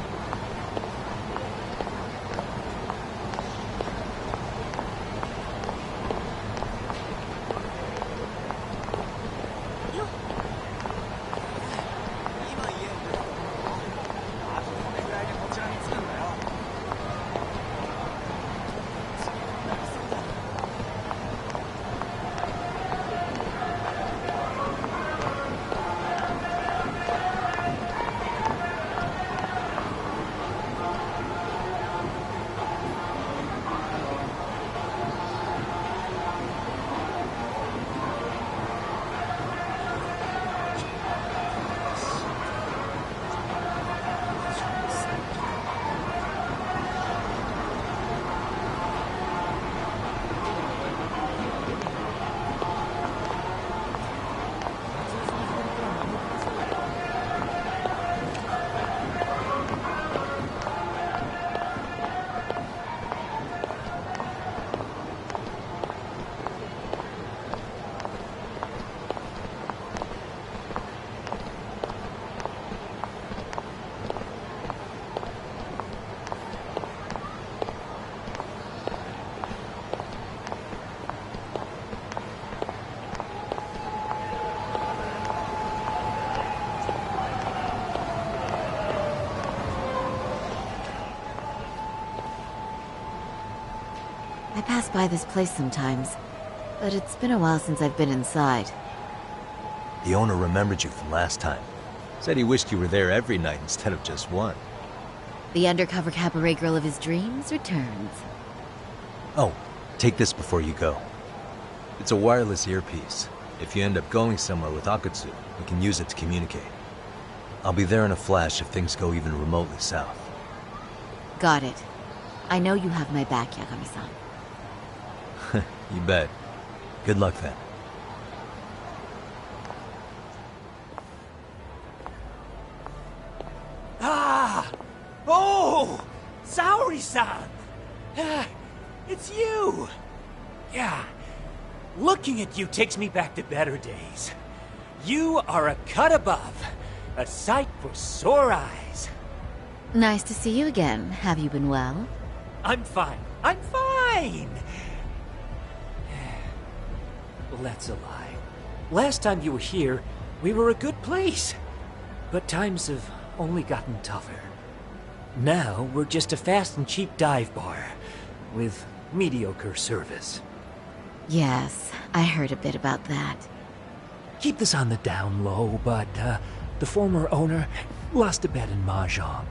I pass by this place sometimes, but it's been a while since I've been inside. The owner remembered you from last time. Said he wished you were there every night instead of just one. The undercover cabaret girl of his dreams returns. Oh, take this before you go. It's a wireless earpiece. If you end up going somewhere with Akutsu, we can use it to communicate. I'll be there in a flash if things go even remotely south. Got it. I know you have my back, Yagami-san. You bet. Good luck then. Ah! Oh! Saori-san! It's you! Yeah. Looking at you takes me back to better days. You are a cut above. A sight for sore eyes. Nice to see you again. Have you been well? I'm fine. I'm fine! Well, that's a lie. Last time you were here, we were a good place. But times have only gotten tougher. Now, we're just a fast and cheap dive bar with mediocre service. Yes, I heard a bit about that. Keep this on the down low, but the former owner lost a bet in Mahjong.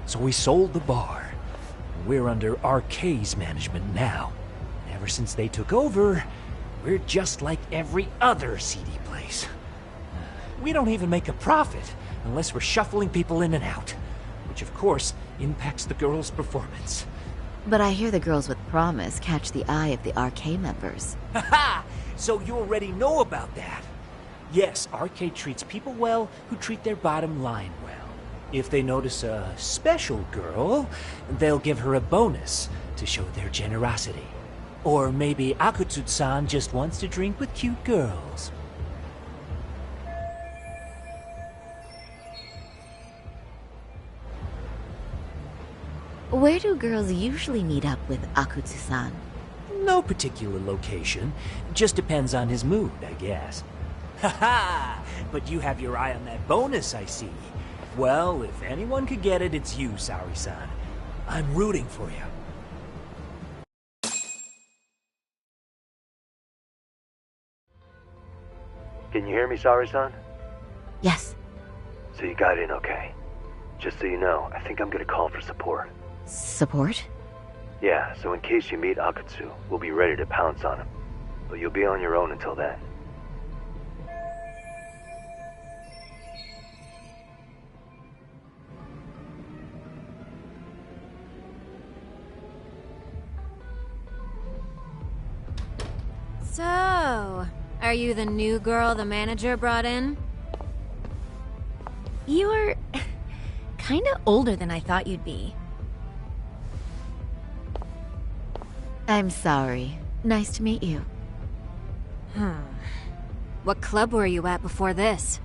So we sold the bar. We're under RK's management now. And ever since they took over, we're just like every other seedy place. We don't even make a profit unless we're shuffling people in and out, which of course impacts the girls' performance. But I hear the girls with promise catch the eye of the RK members. Haha! So you already know about that. Yes, RK treats people well who treat their bottom line well. If they notice a special girl, they'll give her a bonus to show their generosity. Or maybe Akutsu-san just wants to drink with cute girls. Where do girls usually meet up with Akutsu-san? No particular location. Just depends on his mood, I guess. Haha! But you have your eye on that bonus, I see. Well, if anyone could get it, it's you, Saori-san. I'm rooting for you. Can you hear me, Saori-san? Yes. So you got in okay. Just so you know, I think I'm gonna call for support. Support? Yeah, so in case you meet Akutsu, we'll be ready to pounce on him. But you'll be on your own until then. So, are you the new girl the manager brought in? You're kinda older than I thought you'd be. I'm sorry. Nice to meet you. What club were you at before this?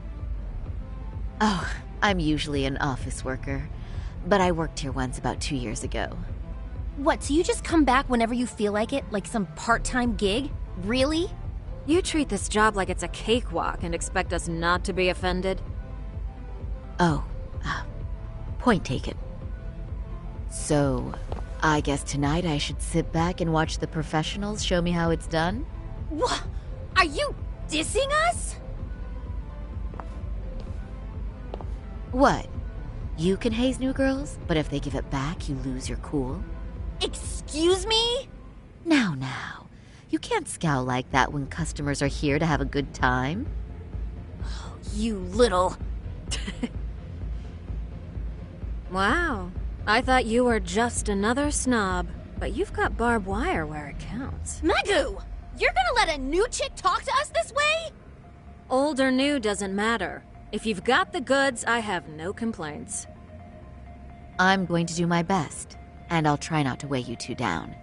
Oh, I'm usually an office worker, but I worked here once about 2 years ago. What, so you just come back whenever you feel like it? Like some part-time gig? Really? You treat this job like it's a cakewalk and expect us not to be offended? Oh, point taken. So, I guess tonight I should sit back and watch the professionals show me how it's done? What? Are you dissing us? What? You can haze new girls, but if they give it back, you lose your cool? Excuse me? Now. You can't scowl like that when customers are here to have a good time. Oh, you little... Wow. I thought you were just another snob, but you've got barbed wire where it counts. Megu! You're gonna let a new chick talk to us this way? Old or new doesn't matter. If you've got the goods, I have no complaints. I'm going to do my best, and I'll try not to weigh you two down.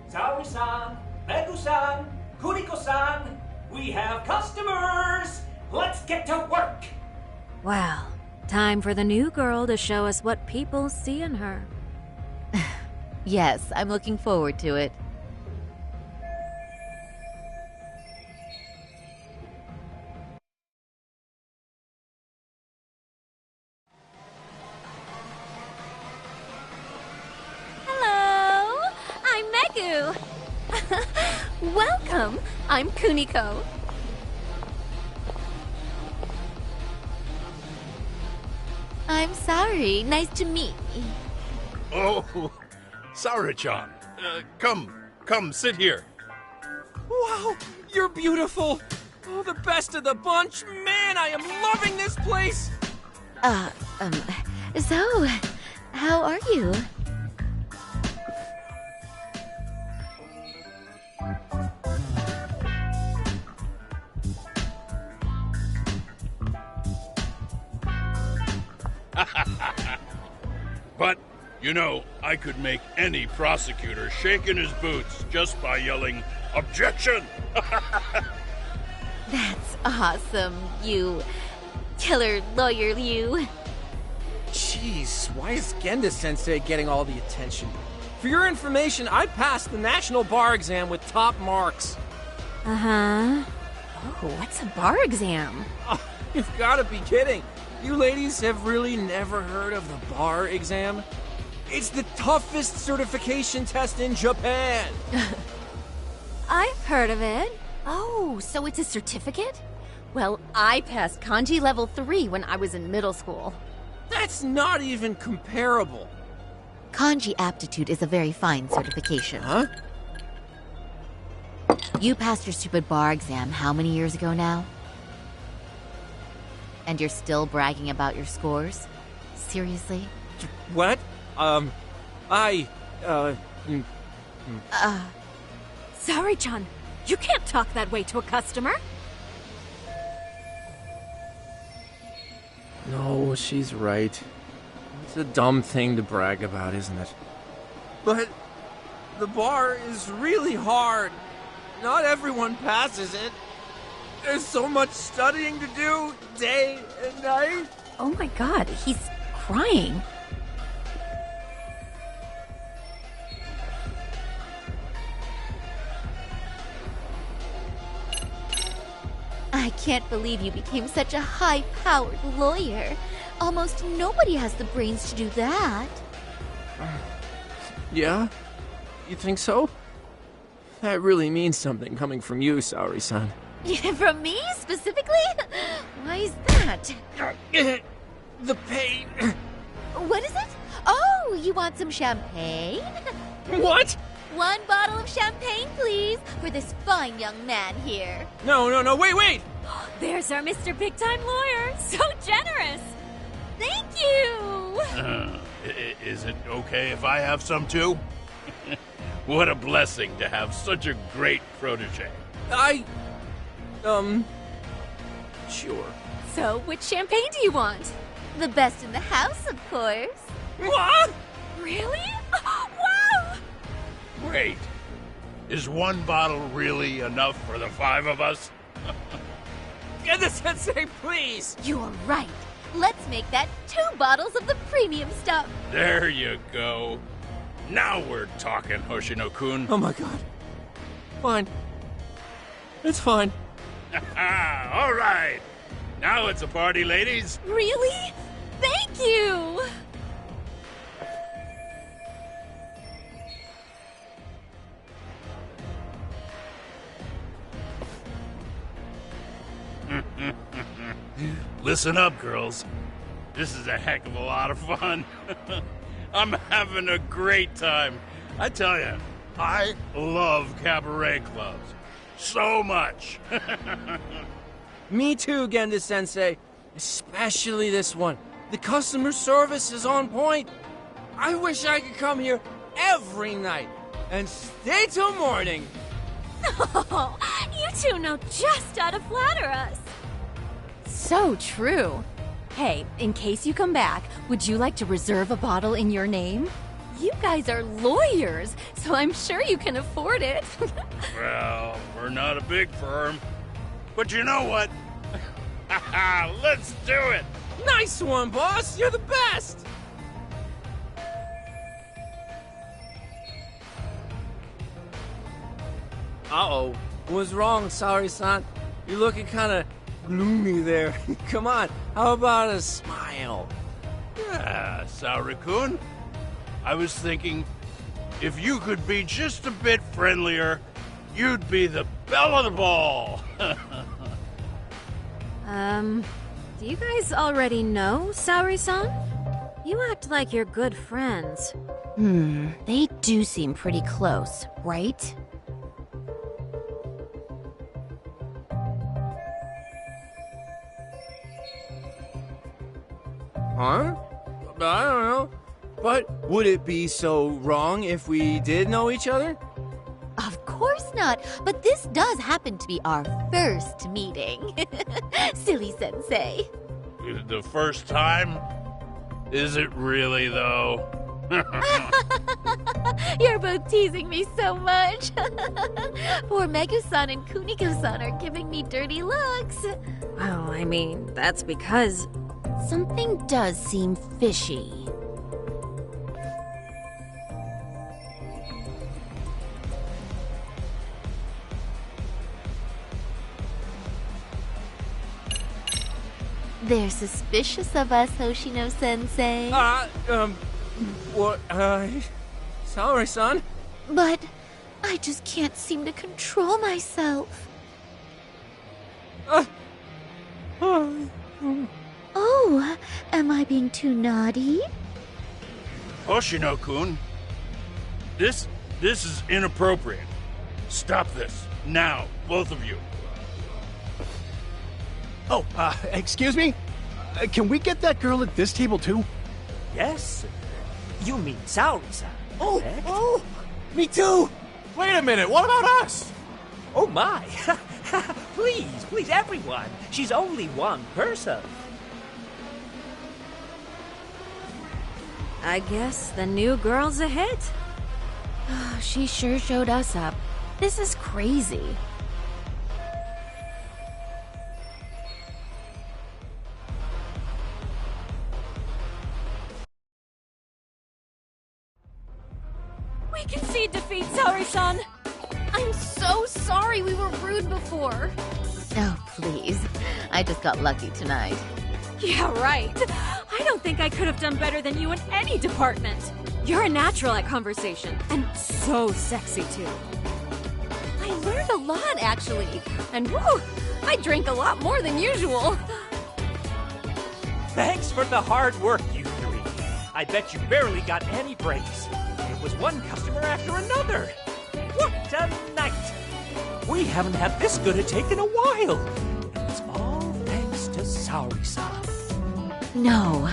Saori-san, Megu-san, Kuriko-san, we have customers! Let's get to work! Well, time for the new girl to show us what people see in her. Yes, I'm looking forward to it. Hello! I'm Megu! Welcome! I'm Kuniko. I'm sorry. Nice to meet you. Oh, Saori-chan. Come, sit here. Wow, you're beautiful. Oh, the best of the bunch. Man, I am loving this place. So, how are you? But, you know, I could make any prosecutor shake in his boots just by yelling, "Objection!" That's awesome, you killer lawyer, you. Jeez, why is Genda-sensei getting all the attention? For your information, I passed the national bar exam with top marks. Uh-huh. Oh, what's a bar exam? Oh, you've got to be kidding. You ladies have really never heard of the bar exam? It's the toughest certification test in Japan. I've heard of it. Oh, so it's a certificate? Well, I passed kanji level 3 when I was in middle school. That's not even comparable. Kanji aptitude is a very fine certification. Huh? You passed your stupid bar exam how many years ago now? And you're still bragging about your scores? Seriously? What? Saori-chan, you can't talk that way to a customer. No, she's right. It's a dumb thing to brag about, isn't it? But the bar is really hard. Not everyone passes it. There's so much studying to do, day and night. Oh my god, he's crying. I can't believe you became such a high-powered lawyer. Almost nobody has the brains to do that. Yeah? You think so? That really means something coming from you, Saori-san. From me, specifically? Why is that? The pain. What is it? Oh, you want some champagne? What? 1 bottle of champagne, please, for this fine young man here. No, wait! There's our Mr. Big Time lawyer. So generous. Thank you. Is it okay if I have some too? What a blessing to have such a great protege. Sure. So, which champagne do you want? The best in the house, of course. What? Really? Wow! Wait, is 1 bottle really enough for the 5 of us? Genda-sensei, please! You're right. Let's make that 2 bottles of the premium stuff. There you go. Now we're talking, Hoshino-kun. Oh my god. Fine. It's fine. All right. Now it's a party, ladies. Really? Thank you! Listen up, girls. This is a heck of a lot of fun. I'm having a great time. I tell you, I love cabaret clubs. So much. Me too, Genda-sensei. Especially this one. The customer service is on point. I wish I could come here every night and stay till morning. Oh, you two know just how to flatter us. So true. Hey, in case you come back, would you like to reserve a bottle in your name? You guys are lawyers, so I'm sure you can afford it. Well, we're not a big firm. But you know what? Let's do it! Nice one, boss! You're the best! Uh-oh. What's wrong, Saori-san? You're looking kinda gloomy there. Come on, how about a smile? Yeah, Saori-kun. I was thinking, if you could be just a bit friendlier, you'd be the belle of the ball. Do you guys already know Saori-san? You act like you're good friends. They do seem pretty close, right? Huh? I don't know. But would it be so wrong if we did know each other? Of course not, but this does happen to be our first meeting. Silly sensei. The first time? Is it really, though? You're both teasing me so much. Poor Megu-san and Kuniko-san are giving me dirty looks. Well, I mean, that's because... Something does seem fishy. They're suspicious of us, Hoshino-sensei. What, Saori-san? But I just can't seem to control myself. Oh, am I being too naughty? Hoshino-kun, this is inappropriate. Stop this, now, both of you. Oh, excuse me? Can we get that girl at this table too? Yes? You mean Saori-san? Oh, me too! Wait a minute, what about us? Oh my! Please, everyone! She's only one person. I guess the new girl's a hit. She sure showed us up. This is crazy. We concede defeat, Saori-san! I'm so sorry we were rude before. Oh, please. I just got lucky tonight. Yeah, right. I don't think I could have done better than you in any department. You're a natural at conversation, and so sexy, too. I I learned a lot, actually. And whew, I drank a lot more than usual. Thanks for the hard work, you three. I bet you barely got any breaks. It was one customer after another. What a night! We haven't had this good a take in a while. And it's all thanks to Saori-san. No,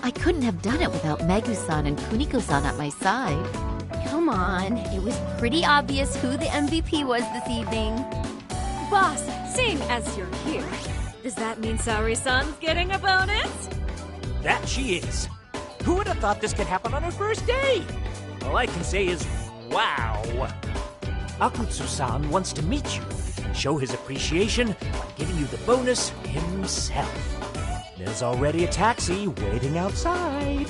I couldn't have done it without Megu-san and Kuniko-san at my side. Come on, it was pretty obvious who the MVP was this evening. Boss, seeing as you're here, does that mean Saori-san's getting a bonus? That she is. Who would have thought this could happen on her first day? All I can say is, wow. Akutsu-san wants to meet you and show his appreciation by giving you the bonus himself. There's already a taxi waiting outside.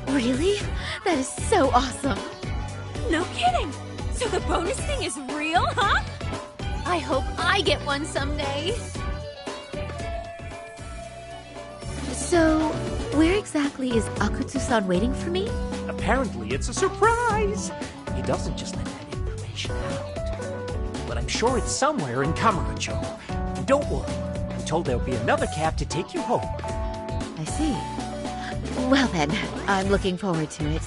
Really? That is so awesome. No kidding. So the bonus thing is real, huh? I hope I get one someday. So, where exactly is Akutsu-san waiting for me? Apparently it's a surprise. He doesn't just let that information out. But I'm sure it's somewhere in Kamurocho. And don't worry, I'm told there'll be another cab to take you home. I see. Well then, I'm looking forward to it.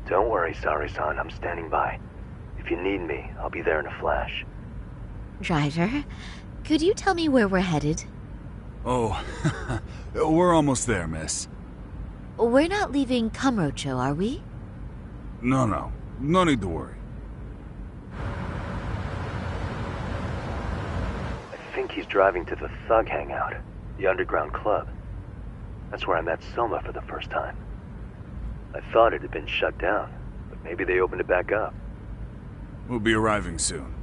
Don't worry, Saori-san. I'm standing by. If you need me, I'll be there in a flash. Driver, could you tell me where we're headed? Oh, we're almost there, miss. We're not leaving Kamurocho, are we? No. No need to worry. I think he's driving to the Thug Hangout, the underground club. That's where I met Soma for the first time. I thought it had been shut down, but maybe they opened it back up. We'll be arriving soon.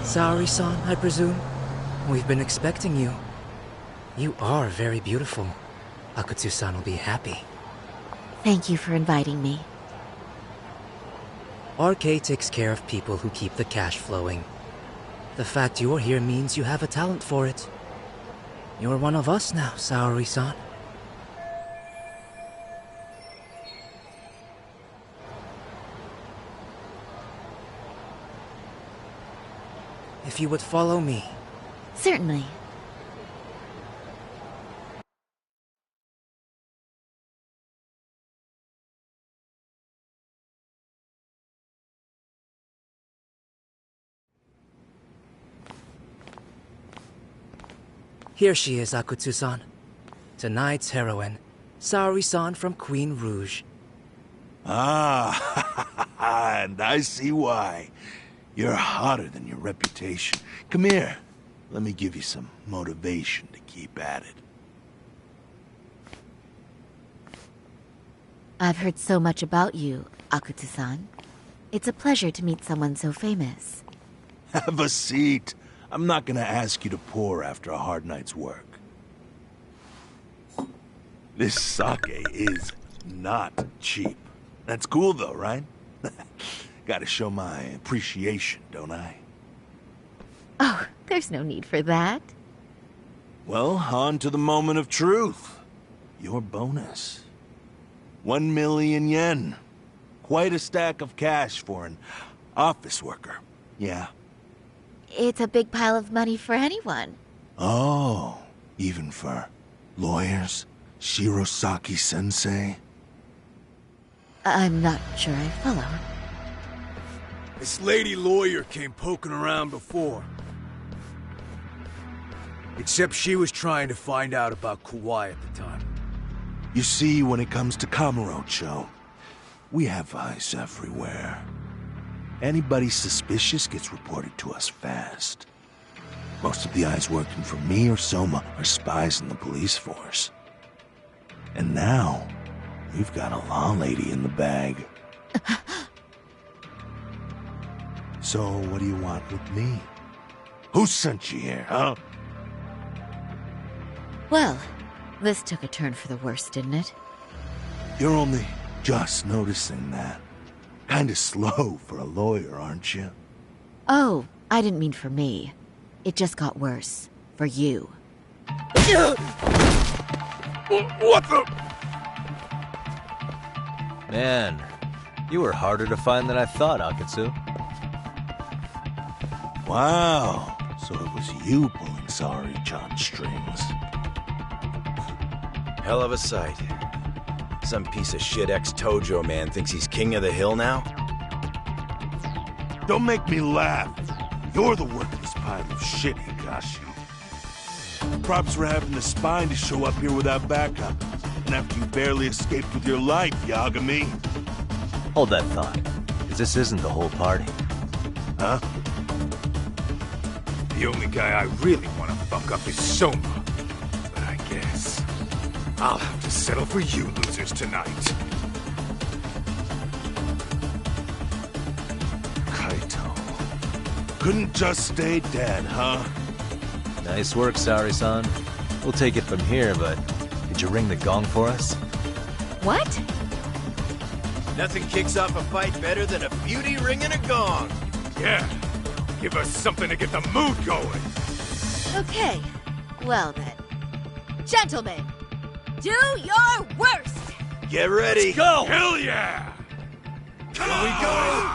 Saori-san, I presume? We've been expecting you. You are very beautiful. Akutsu-san will be happy. Thank you for inviting me. RK takes care of people who keep the cash flowing. The fact you're here means you have a talent for it. You're one of us now, Saori-san. If you would follow me. Certainly. Here she is, Akutsu-san. Tonight's heroine, Saori-san from Queen Rouge. Ah, and I see why. You're hotter than your reputation. Come here. Let me give you some motivation to keep at it. I've heard so much about you, Akutsu-san. It's a pleasure to meet someone so famous. Have a seat. I'm not gonna ask you to pour after a hard night's work. This sake is not cheap. That's cool though, right? Gotta show my appreciation, don't I? Oh, there's no need for that. Well, on to the moment of truth. Your bonus. 1 million yen. Quite a stack of cash for an office worker. Yeah. It's a big pile of money for anyone. Oh, even for lawyers? Shirosaki-sensei? I'm not sure I follow. This lady lawyer came poking around before. Except she was trying to find out about Kuwana at the time. You see, when it comes to Kamurocho, we have eyes everywhere. Anybody suspicious gets reported to us fast. Most of the eyes working for me or Soma are spies in the police force. And now, we've got a law lady in the bag. So, what do you want with me? Who sent you here, huh? Well, this took a turn for the worse, didn't it? You're only just noticing that. Kinda slow for a lawyer, aren't you? Oh, I didn't mean for me. It just got worse. For you. What the? Man, you were harder to find than I thought, Akatsu. Wow, so it was you pulling Sari-chan's strings. Hell of a sight. Some piece of shit ex-Tojo man thinks he's king of the hill now? Don't make me laugh. You're the worthless pile of shit, Higashi. Props for having the spine to show up here without backup. And after you barely escaped with your life, Yagami. Hold that thought, because this isn't the whole party. Huh? The only guy I really want to fuck up is Soma. But I guess I'll have to settle for you losers tonight. Kaito. Couldn't just stay dead, huh? Nice work, Sari-san. We'll take it from here, but did you ring the gong for us? What? Nothing kicks off a fight better than a beauty ringing a gong. Yeah, give us something to get the mood going. Okay, well then. Gentlemen, do your worst! Get ready. Let's go! Hell yeah! Here we go!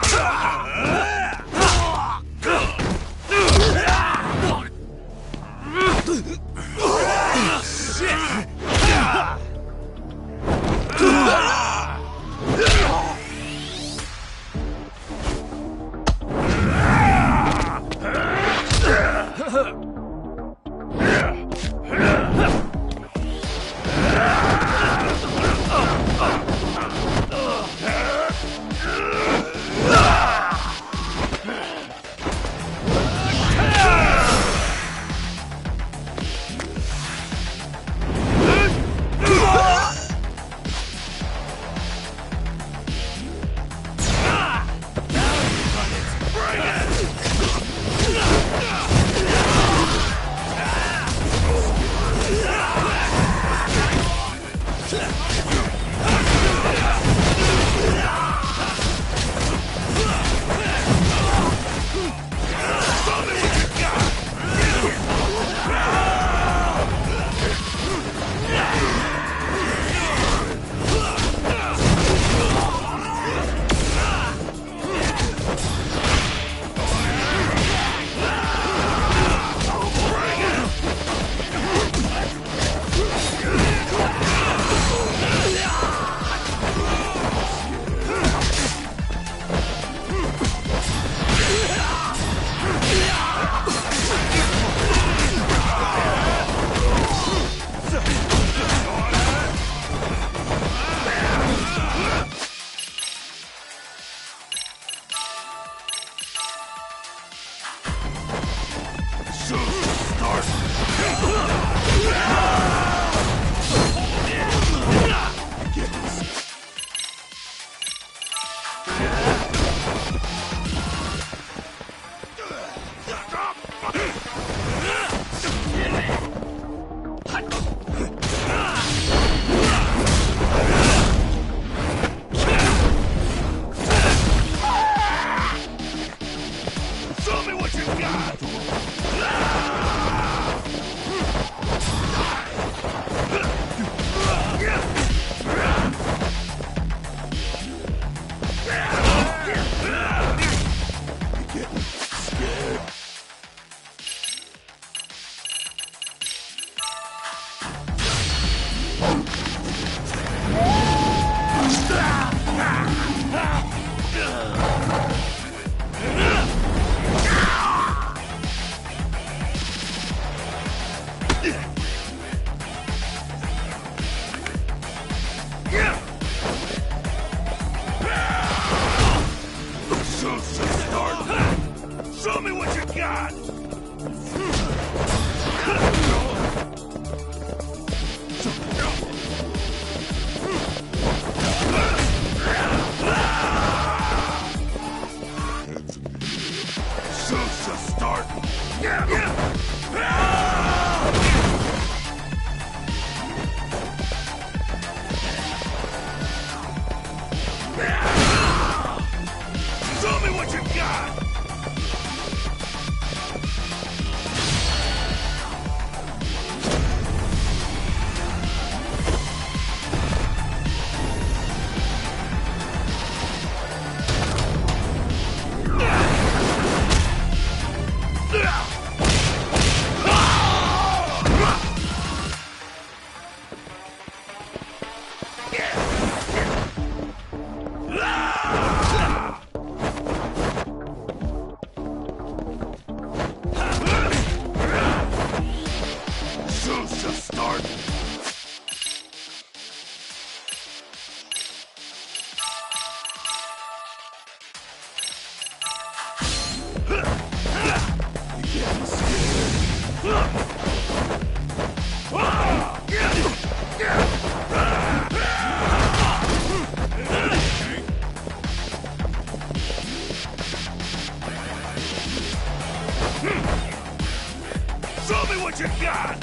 what you got!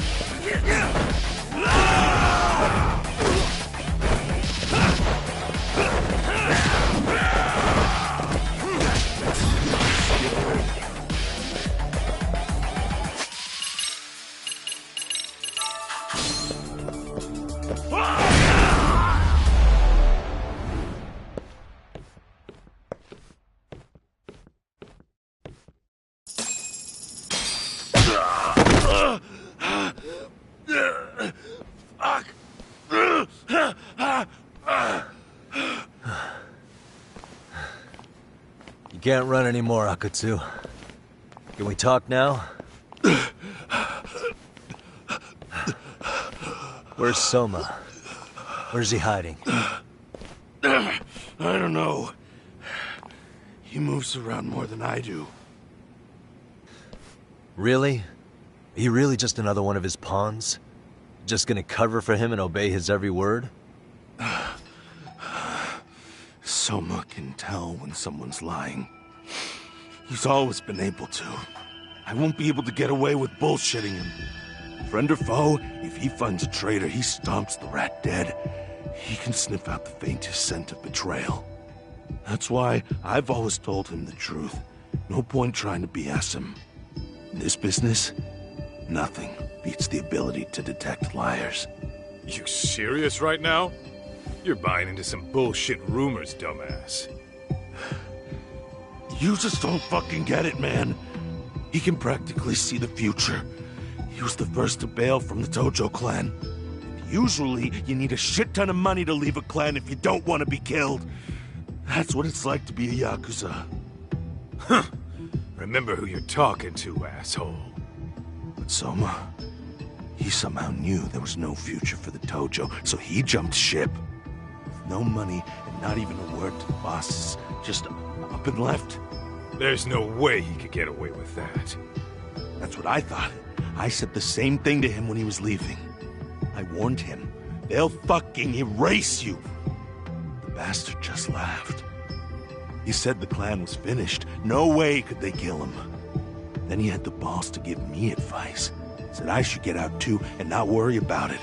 You can't run anymore, Akutsu. Can we talk now? Where's Soma? Where's he hiding? I don't know. He moves around more than I do. Really? Are you really just another one of his pawns? Just gonna cover for him and obey his every word? Soma can tell when someone's lying. He's always been able to. I won't be able to get away with bullshitting him. Friend or foe, if he finds a traitor, he stomps the rat dead. He can sniff out the faintest scent of betrayal. That's why I've always told him the truth. No point trying to BS him. In this business, nothing beats the ability to detect liars. You serious right now? You're buying into some bullshit rumors, dumbass. You just don't fucking get it, man. He can practically see the future. He was the first to bail from the Tojo clan. Usually, you need a shit ton of money to leave a clan if you don't want to be killed. That's what it's like to be a Yakuza. Huh. Remember who you're talking to, asshole. But Soma, he somehow knew there was no future for the Tojo, so he jumped ship. With no money and not even a word to the bosses, just up and left. There's no way he could get away with that. That's what I thought. I said the same thing to him when he was leaving. I warned him. They'll fucking erase you. The bastard just laughed. He said the clan was finished. No way could they kill him. Then he had the balls to give me advice. Said I should get out too and not worry about it.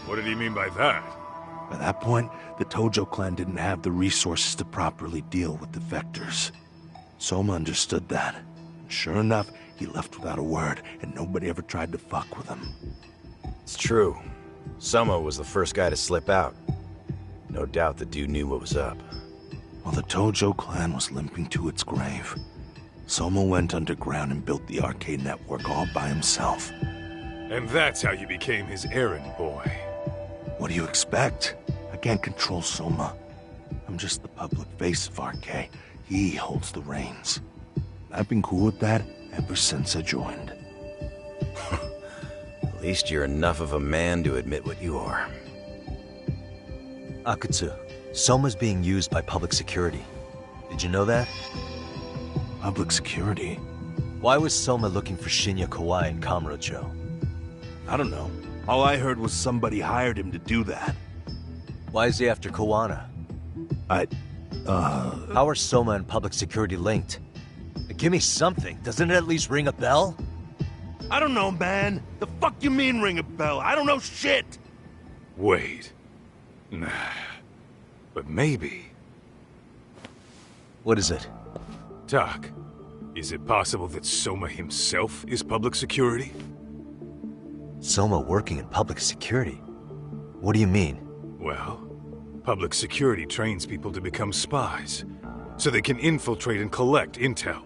What did he mean by that? By that point, the Tojo clan didn't have the resources to properly deal with defectors. Soma understood that. Sure enough, he left without a word, and nobody ever tried to fuck with him. It's true. Soma was the first guy to slip out. No doubt the dude knew what was up. While the Tojo clan was limping to its grave, Soma went underground and built the arcade network all by himself. And that's how you became his errand boy. What do you expect? I can't control Soma. I'm just the public face of RK. He holds the reins. I've been cool with that ever since I joined. At least you're enough of a man to admit what you are. Akutsu, Soma's being used by public security. Did you know that? Public security? Why was Soma looking for Shinya Kawai in Kamurocho? I don't know. All I heard was somebody hired him to do that. Why is he after Kuwana? How are Soma and public security linked? Give me something. Doesn't it at least ring a bell? I don't know, man. The fuck you mean ring a bell? I don't know shit! Wait. Nah. But maybe. What is it? Doc, is it possible that Soma himself is public security? Soma working in public security? What do you mean? Well, public security trains people to become spies, so they can infiltrate and collect intel.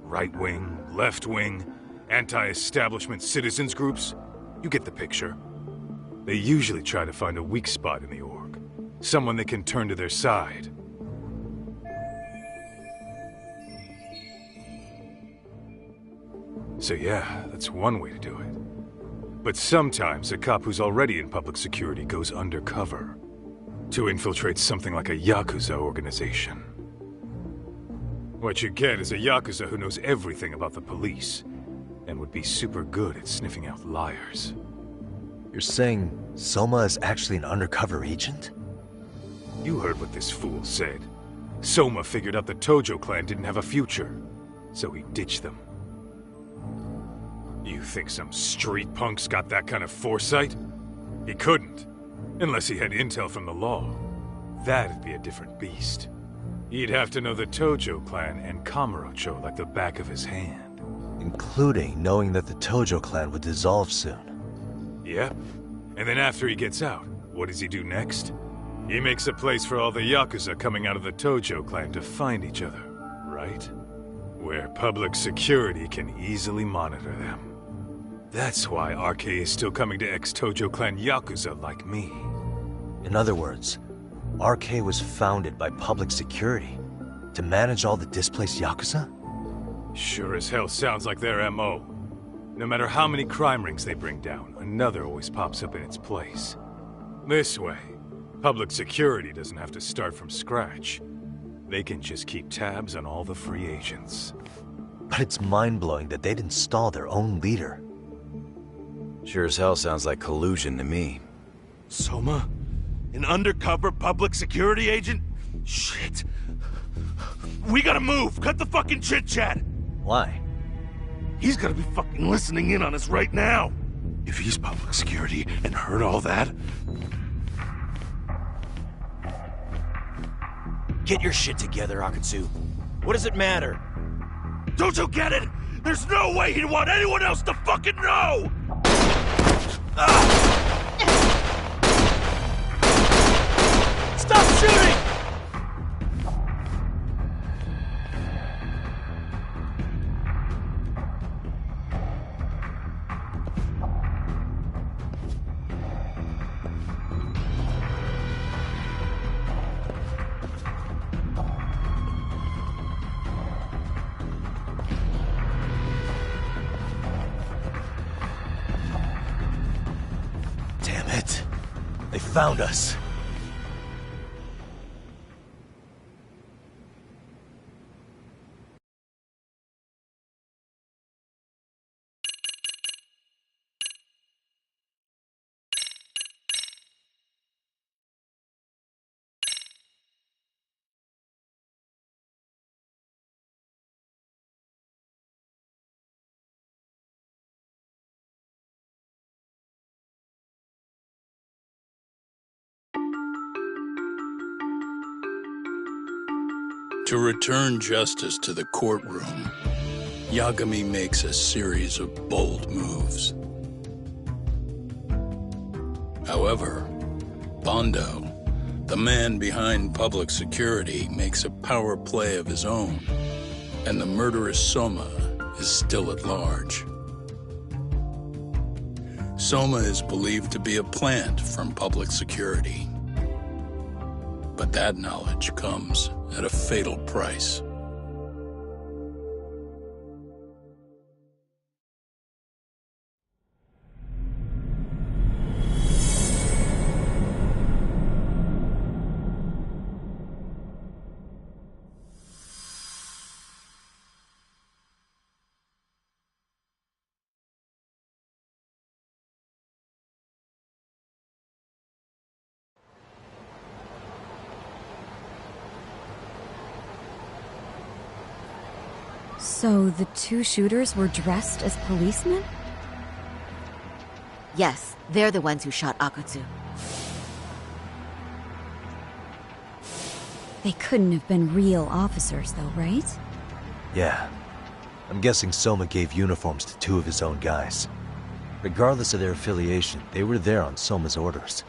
Right-wing, left-wing, anti-establishment citizens groups. You get the picture. They usually try to find a weak spot in the org. Someone they can turn to their side. So yeah, that's one way to do it. But sometimes a cop who's already in public security goes undercover to infiltrate something like a Yakuza organization. What you get is a Yakuza who knows everything about the police and would be super good at sniffing out liars. You're saying Soma is actually an undercover agent? You heard what this fool said. Soma figured out the Tojo clan didn't have a future, so he ditched them. You think some street punk's got that kind of foresight? He couldn't. Unless he had intel from the law. That'd be a different beast. He'd have to know the Tojo clan and Kamurocho like the back of his hand. Including knowing that the Tojo clan would dissolve soon. Yep. And then after he gets out, what does he do next? He makes a place for all the Yakuza coming out of the Tojo clan to find each other, right? Where public security can easily monitor them. That's why RK is still coming to ex-Tojo clan Yakuza like me. In other words, RK was founded by public security to manage all the displaced Yakuza? Sure as hell sounds like their MO. No matter how many crime rings they bring down, another always pops up in its place. This way, public security doesn't have to start from scratch. They can just keep tabs on all the free agents. But it's mind-blowing that they'd install their own leader. Sure as hell sounds like collusion to me. Soma? An undercover public security agent? Shit. We gotta move! Cut the fucking chit-chat! Why? He's gotta be fucking listening in on us right now! If he's public security and heard all that... Get your shit together, Akatsu. What does it matter? Don't you get it? There's no way he'd want anyone else to fucking know! Stop shooting! Damn it. They found us. To return justice to the courtroom, Yagami makes a series of bold moves. However, Bondo, the man behind public security, makes a power play of his own, and the murderous Soma is still at large. Soma is believed to be a plant from public security. But that knowledge comes at a fatal price. So the two shooters were dressed as policemen? Yes, they're the ones who shot Akutsu. They couldn't have been real officers, though, right? Yeah. I'm guessing Soma gave uniforms to two of his own guys. Regardless of their affiliation, they were there on Soma's orders.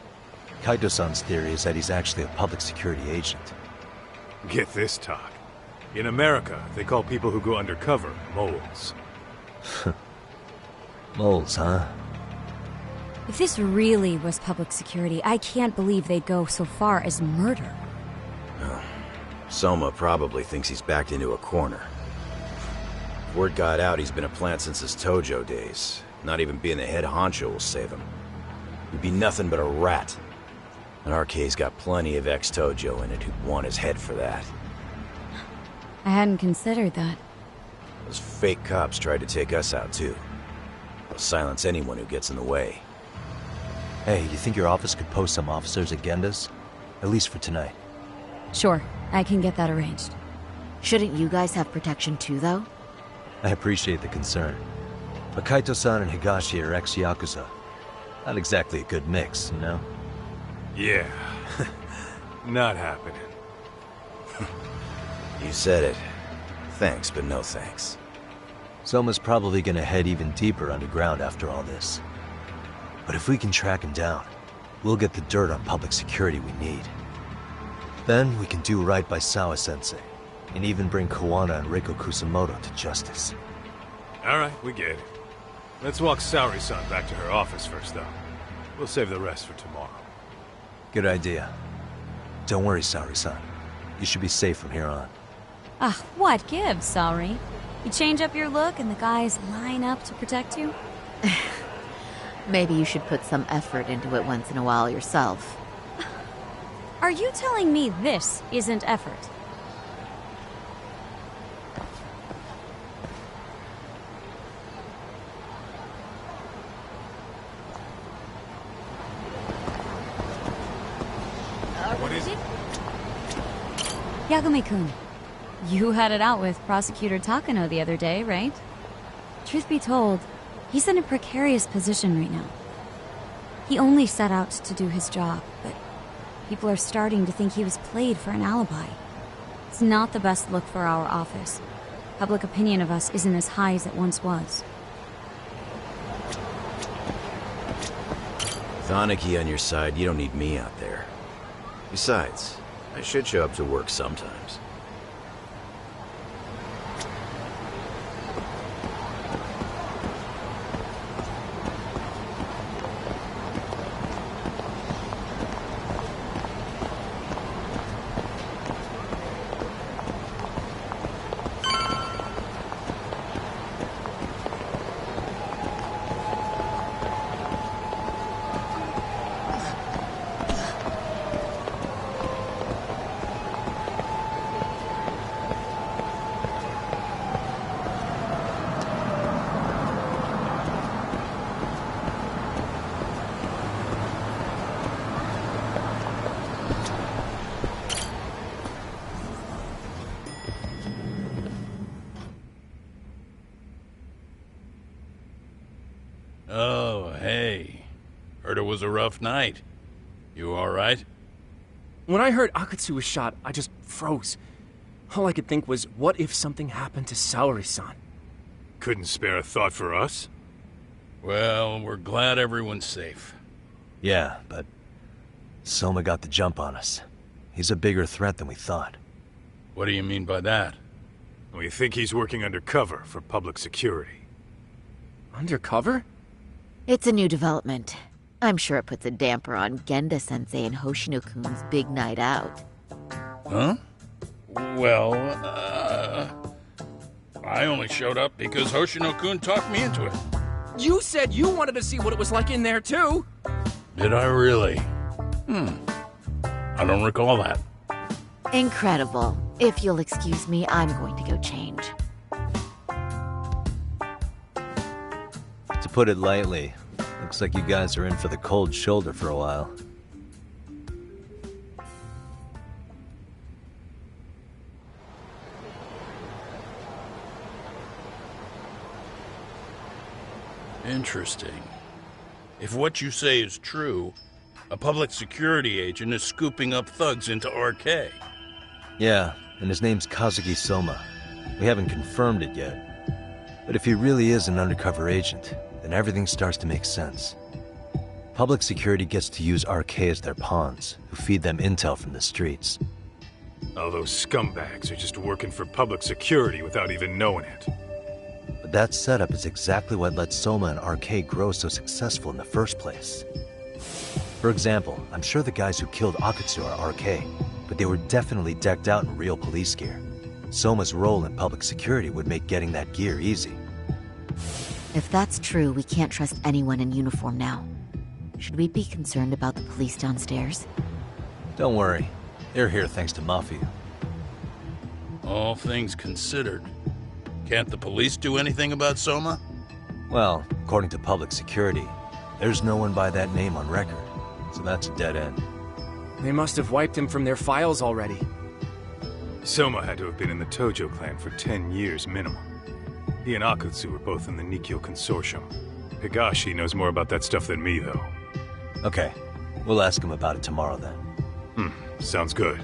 Kaito-san's theory is that he's actually a public security agent. Get this, talk. In America, they call people who go undercover moles. Moles, huh? If this really was public security, I can't believe they'd go so far as murder. Oh. Soma probably thinks he's backed into a corner. Word got out he's been a plant since his Tojo days. Not even being the head honcho will save him. He'd be nothing but a rat. And RK's got plenty of ex-Tojo in it who'd want his head for that. I hadn't considered that. Those fake cops tried to take us out, too. They'll silence anyone who gets in the way. Hey, you think your office could post some officers at Genda's? At least for tonight. Sure, I can get that arranged. Shouldn't you guys have protection too, though? I appreciate the concern. But Kaito-san and Higashi are ex-Yakuza. Not exactly a good mix, you know? Yeah. Not happening. You said it. Thanks, but no thanks. Soma's probably gonna head even deeper underground after all this. But if we can track him down, we'll get the dirt on public security we need. Then we can do right by Sawa-sensei, and even bring Kuwana and Reiko Kusamoto to justice. Alright, we get it. Let's walk Saori-san back to her office first, though. We'll save the rest for tomorrow. Good idea. Don't worry, Saori-san. You should be safe from here on. Ah, what gives, sorry? You change up your look and the guys line up to protect you? Maybe you should put some effort into it once in a while yourself. Are you telling me this isn't effort? What is it? Yagami-kun, you had it out with Prosecutor Takano the other day, right? Truth be told, he's in a precarious position right now. He only set out to do his job, but people are starting to think he was played for an alibi. It's not the best look for our office. Public opinion of us isn't as high as it once was. With Aniki on your side, you don't need me out there. Besides, I should show up to work sometimes. Oh, hey. Heard it was a rough night. You alright? When I heard Akatsu was shot, I just froze. All I could think was, what if something happened to Saori-san? Couldn't spare a thought for us? Well, we're glad everyone's safe. Yeah, but Soma got the jump on us. He's a bigger threat than we thought. What do you mean by that? We think he's working undercover for public security. Undercover? It's a new development. I'm sure it puts a damper on Genda-sensei and Hoshino-kun's big night out. Huh? Well, I only showed up because Hoshino-kun talked me into it. You said you wanted to see what it was like in there, too! Did I really? I don't recall that. Incredible. If you'll excuse me, I'm going to go change. To put it lightly, looks like you guys are in for the cold shoulder for a while. Interesting. If what you say is true, a public security agent is scooping up thugs into RK. Yeah, and his name's Kazuki Soma. We haven't confirmed it yet. But if he really is an undercover agent, then everything starts to make sense. Public security gets to use RK as their pawns, who feed them intel from the streets. All those scumbags are just working for public security without even knowing it. But that setup is exactly what let Soma and RK grow so successful in the first place. For example, I'm sure the guys who killed Akatsu are RK, but they were definitely decked out in real police gear. Soma's role in public security would make getting that gear easy. If that's true, we can't trust anyone in uniform now. Should we be concerned about the police downstairs? Don't worry. They're here thanks to Mafia. All things considered, can't the police do anything about Soma? Well, according to public security, there's no one by that name on record, so that's a dead end. They must have wiped him from their files already. Soma had to have been in the Tojo clan for 10 years minimum. He and Akutsu are both in the Nikkyo Consortium. Higashi knows more about that stuff than me, though. Okay. We'll ask him about it tomorrow, then. Sounds good.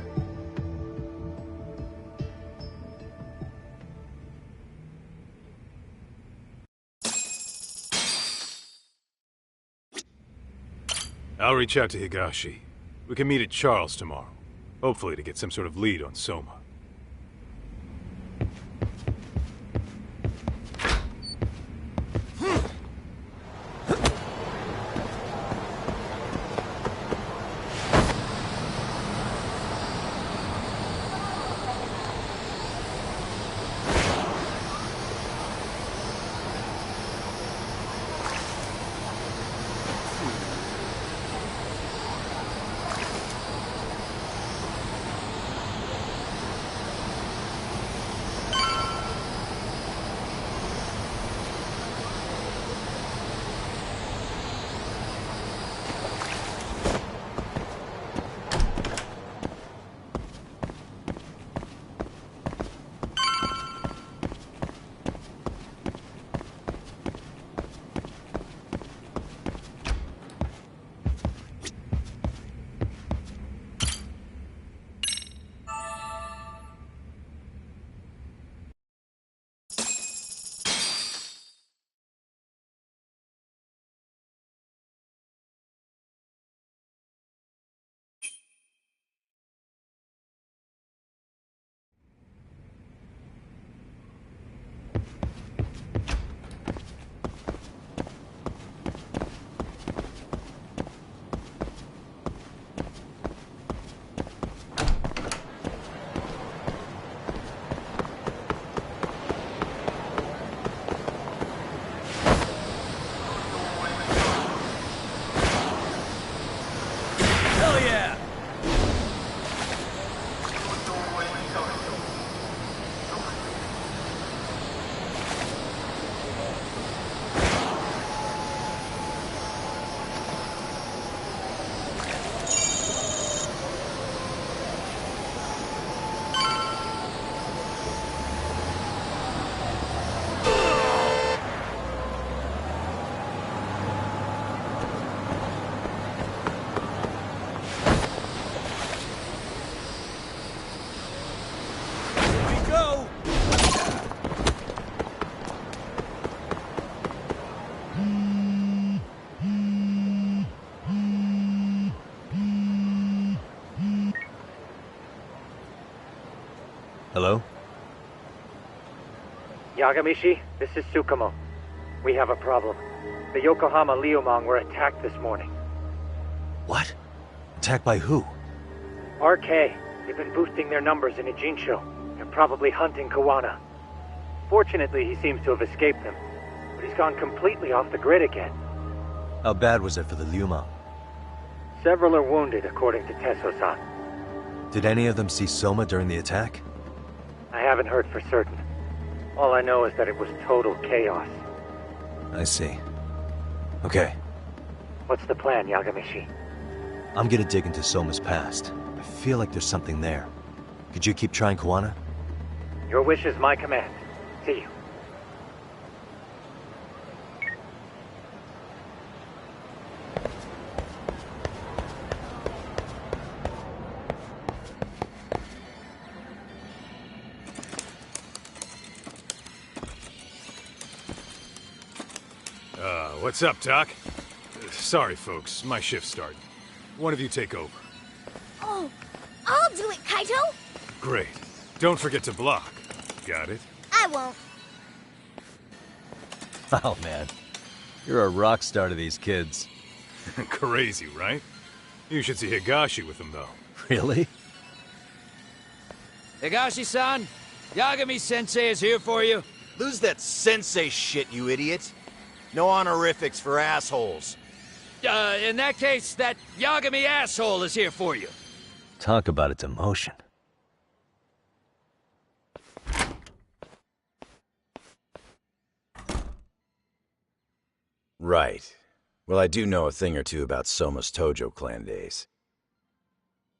I'll reach out to Higashi. We can meet at Charles tomorrow. Hopefully to get some sort of lead on Soma. Hello? Yagamishi, this is Tsukumo. We have a problem. The Yokohama Liumang were attacked this morning. What? Attacked by who? RK. They've been boosting their numbers in Ijinsho. They're probably hunting Kuwana. Fortunately, he seems to have escaped them. But he's gone completely off the grid again. How bad was it for the Liumang? Several are wounded, according to Tesso-san. Did any of them see Soma during the attack? I haven't heard for certain. All I know is that it was total chaos. I see. Okay. What's the plan, Yagamishi? I'm gonna dig into Soma's past. I feel like there's something there. Could you keep trying Kuwana? Your wish is my command. See you. What's up, Doc? Sorry, folks. My shift's starting. One of you take over. Oh, I'll do it, Kaito! Great. Don't forget to block. Got it? I won't. Oh, man. You're a rock star to these kids. Crazy, right? You should see Higashi with them, though. Really? Higashi-san, Yagami-sensei is here for you. Lose that sensei shit, you idiot. No honorifics for assholes. In that case, that Yagami asshole is here for you. Talk about its emotion. Right. Well, I do know a thing or two about Soma's Tojo clan days.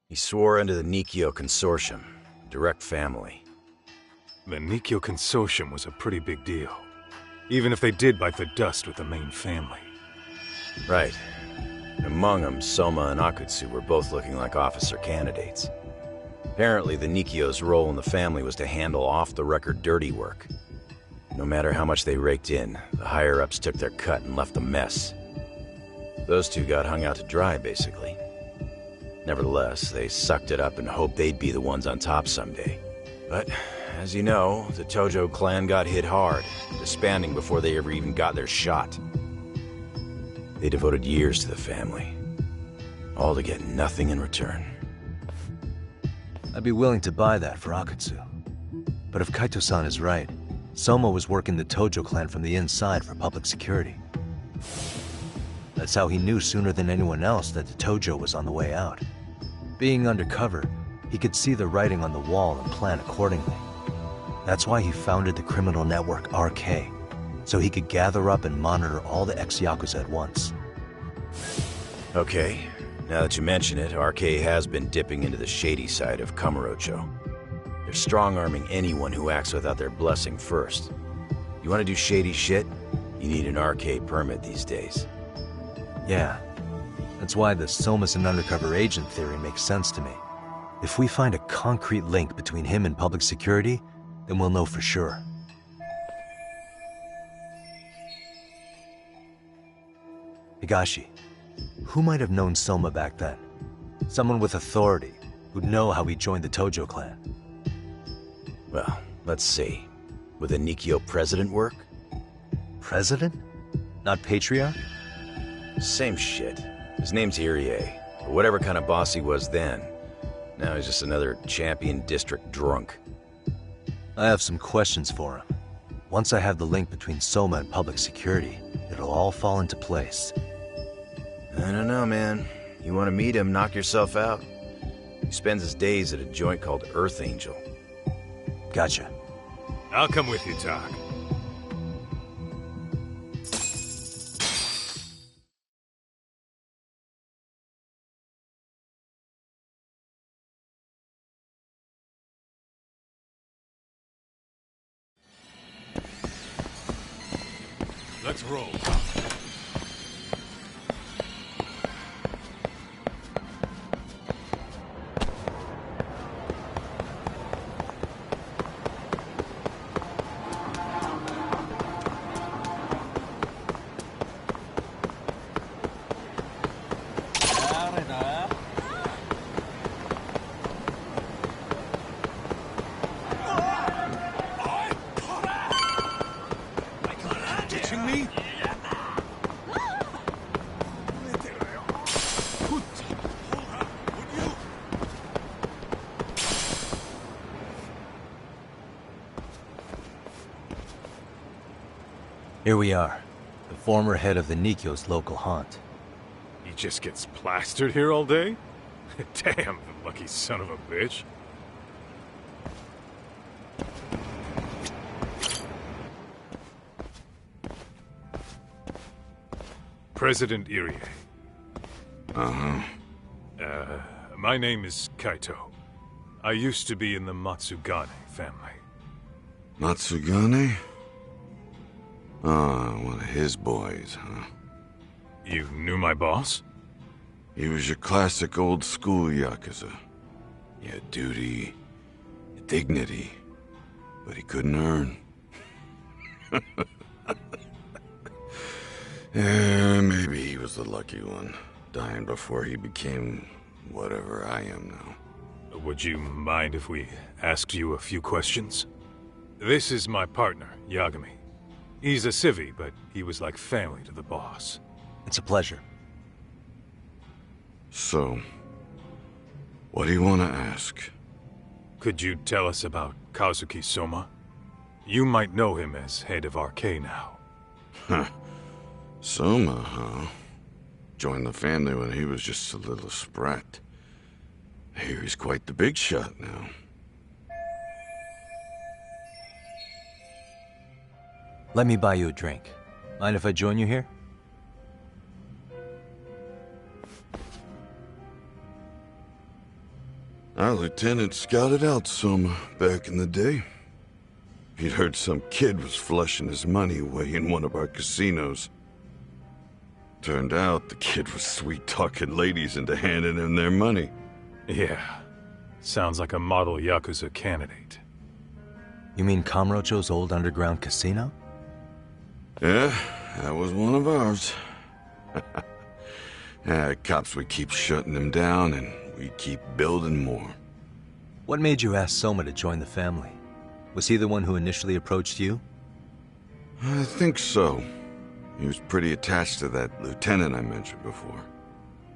He swore under the Nikkyo Consortium, direct family. The Nikkyo Consortium was a pretty big deal. even if they did bite the dust with the main family. Right. Among them, Soma and Akutsu were both looking like officer candidates. Apparently, the Nikkyo's role in the family was to handle off-the-record dirty work. No matter how much they raked in, the higher-ups took their cut and left a mess. Those two got hung out to dry, basically. Nevertheless, they sucked it up and hoped they'd be the ones on top someday. But, as you know, the Tojo clan got hit hard, disbanding before they ever even got their shot. They devoted years to the family, all to get nothing in return. I'd be willing to buy that for Akutsu. But if Kaito-san is right, Soma was working the Tojo clan from the inside for public security. That's how he knew sooner than anyone else that the Tojo was on the way out. Being undercover, he could see the writing on the wall and plan accordingly. That's why he founded the criminal network RK, so he could gather up and monitor all the ex-Yakuza at once. Okay, now that you mention it, RK has been dipping into the shady side of Kamurocho. They're strong-arming anyone who acts without their blessing first. You want to do shady shit? You need an RK permit these days. Yeah, that's why the Soma's an undercover agent theory makes sense to me. If we find a concrete link between him and public security, then we'll know for sure. Higashi, who might have known Soma back then? Someone with authority, who'd know how he joined the Tojo clan. Well, let's see. Would the Nikkyo president work? President? Not patriarch? Same shit. His name's Irie, or whatever kind of boss he was then. Now he's just another champion district drunk. I have some questions for him. Once I have the link between Soma and public security, it'll all fall into place. I don't know, man. You want to meet him, knock yourself out. He spends his days at a joint called Earth Angel. Gotcha. I'll come with you, Tak. Let's roll. Here we are, the former head of the Nikkyo's local haunt. He just gets plastered here all day? Damn, the lucky son of a bitch. President Irie. Uh-huh. My name is Kaito. I used to be in the Matsugane family. Matsugane? Ah, one of his boys, huh? You knew my boss? He was your classic old-school Yakuza. He had duty, dignity, but he couldn't earn. Yeah, maybe he was the lucky one, dying before he became whatever I am now. Would you mind if we asked you a few questions? This is my partner, Yagami. He's a civvy, but he was like family to the boss. It's a pleasure. So, what do you want to ask? Could you tell us about Kazuki Soma? You might know him as head of RK now. Huh. Soma, huh? Joined the family when he was just a little sprat. I hear he's quite the big shot now. Let me buy you a drink. Mind if I join you here? Our lieutenant scouted out Soma back in the day. He'd heard some kid was flushing his money away in one of our casinos. Turned out the kid was sweet-talking ladies into handing him their money. Yeah. Sounds like a model Yakuza candidate. You mean Kamurocho's old underground casino? Yeah, that was one of ours. Cops would keep shutting them down, and we'd keep building more. What made you ask Soma to join the family? Was he the one who initially approached you? I think so. He was pretty attached to that lieutenant I mentioned before.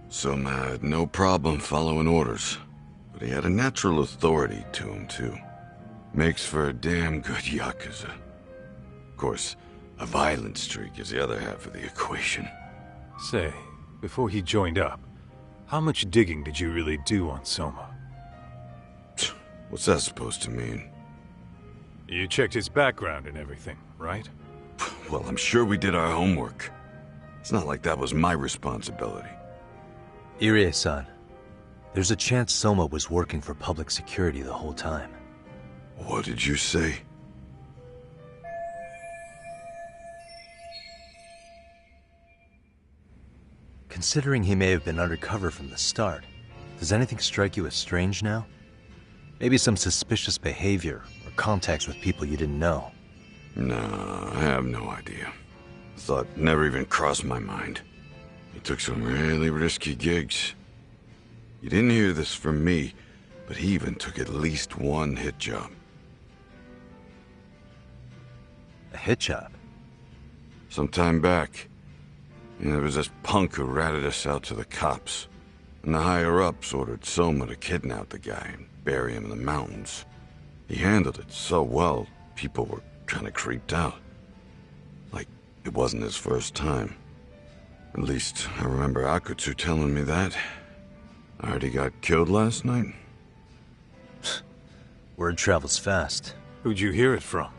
Soma had no problem following orders, but he had a natural authority to him, too. Makes for a damn good Yakuza. Of course, a violent streak is the other half of the equation. Say, before he joined up, how much digging did you really do on Soma? What's that supposed to mean? You checked his background and everything, right? Well, I'm sure we did our homework. It's not like that was my responsibility. Irie-san, there's a chance Soma was working for public security the whole time. What did you say? Considering he may have been undercover from the start, does anything strike you as strange now? Maybe some suspicious behavior or contacts with people you didn't know? No, I have no idea. Thought never even crossed my mind. He took some really risky gigs. You didn't hear this from me, but he even took at least one hit job. A hit job? Some time back, there was this punk who ratted us out to the cops. And the higher-ups ordered Soma to kidnap the guy and bury him in the mountains. He handled it so well, people were kind of creeped out. Like, it wasn't his first time. At least, I remember Akutsu telling me that. I heard he got killed last night. Word travels fast. Who'd you hear it from?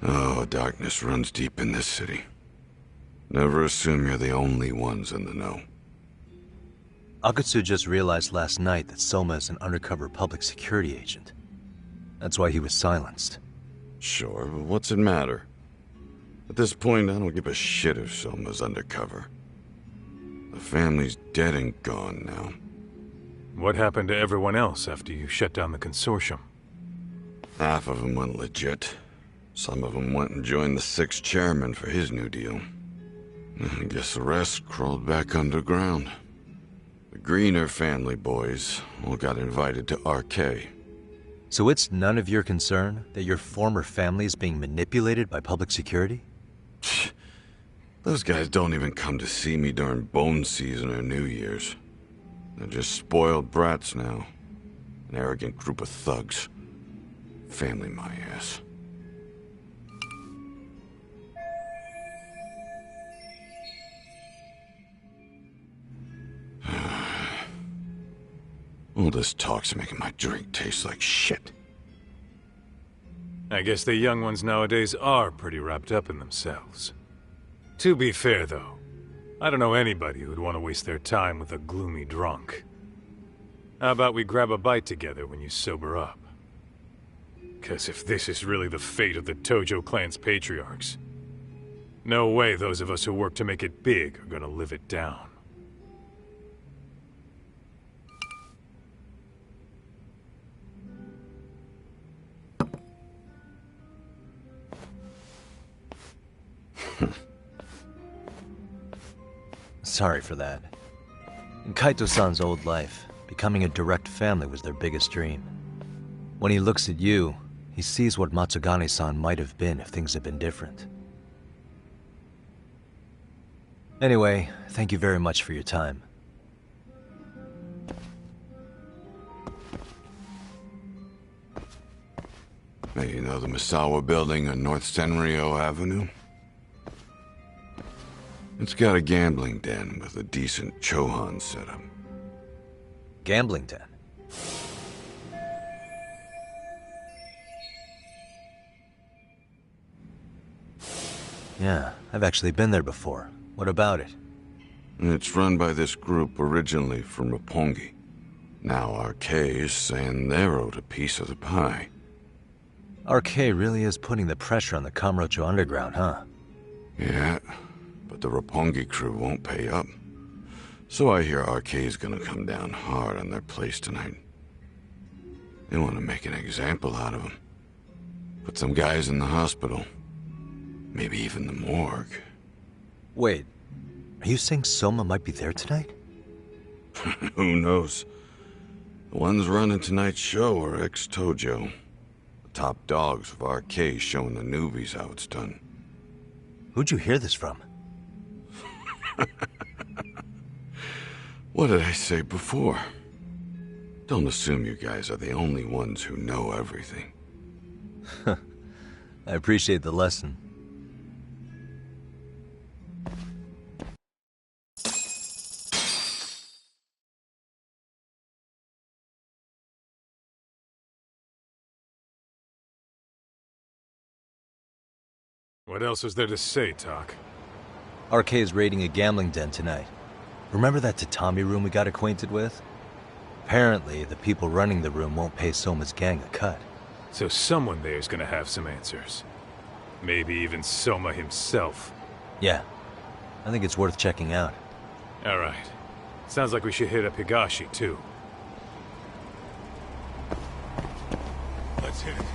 Oh, darkness runs deep in this city. Never assume you're the only ones in the know. Akutsu just realized last night that Soma is an undercover public security agent. That's why he was silenced. Sure, but what's it matter? At this point, I don't give a shit if Soma's undercover. The family's dead and gone now. What happened to everyone else after you shut down the consortium? Half of them went legit. Some of them went and joined the sixth chairman for his new deal. I guess the rest crawled back underground. The Greener family boys all got invited to RK. So it's none of your concern that your former family is being manipulated by public security? Those guys don't even come to see me during bone season or New Year's. They're just spoiled brats now. An arrogant group of thugs. Family my ass. All this talk's making my drink taste like shit. I guess the young ones nowadays are pretty wrapped up in themselves. To be fair, though, I don't know anybody who'd want to waste their time with a gloomy drunk. How about we grab a bite together when you sober up? 'Cause if this is really the fate of the Tojo clan's patriarchs, no way those of us who work to make it big are gonna live it down. Sorry for that. In Kaito-san's old life, becoming a direct family was their biggest dream. When he looks at you, he sees what Matsugane-san might have been if things had been different. Anyway, thank you very much for your time. Hey, you know the Misawa building on North Senryo Avenue? It's got a gambling den with a decent Chohan setup. Gambling den? Yeah, I've actually been there before. What about it? It's run by this group originally from Roppongi. Now RK is saying they're owed a piece of the pie. RK really is putting the pressure on the Kamurocho Underground, huh? Yeah, but the Roppongi crew won't pay up. So I hear RK is gonna come down hard on their place tonight. They want to make an example out of him. Put some guys in the hospital. Maybe even the morgue. Wait, are you saying Soma might be there tonight? Who knows? The ones running tonight's show are ex-Tojo. The top dogs of RK showing the newbies how it's done. Who'd you hear this from? What did I say before? Don't assume you guys are the only ones who know everything. I appreciate the lesson. What else is there to say, Tak? RK is raiding a gambling den tonight. Remember that tatami room we got acquainted with? Apparently, the people running the room won't pay Soma's gang a cut. So someone there's gonna have some answers. Maybe even Soma himself. Yeah, I think it's worth checking out. Alright. Sounds like we should hit up Higashi, too. Let's hit it.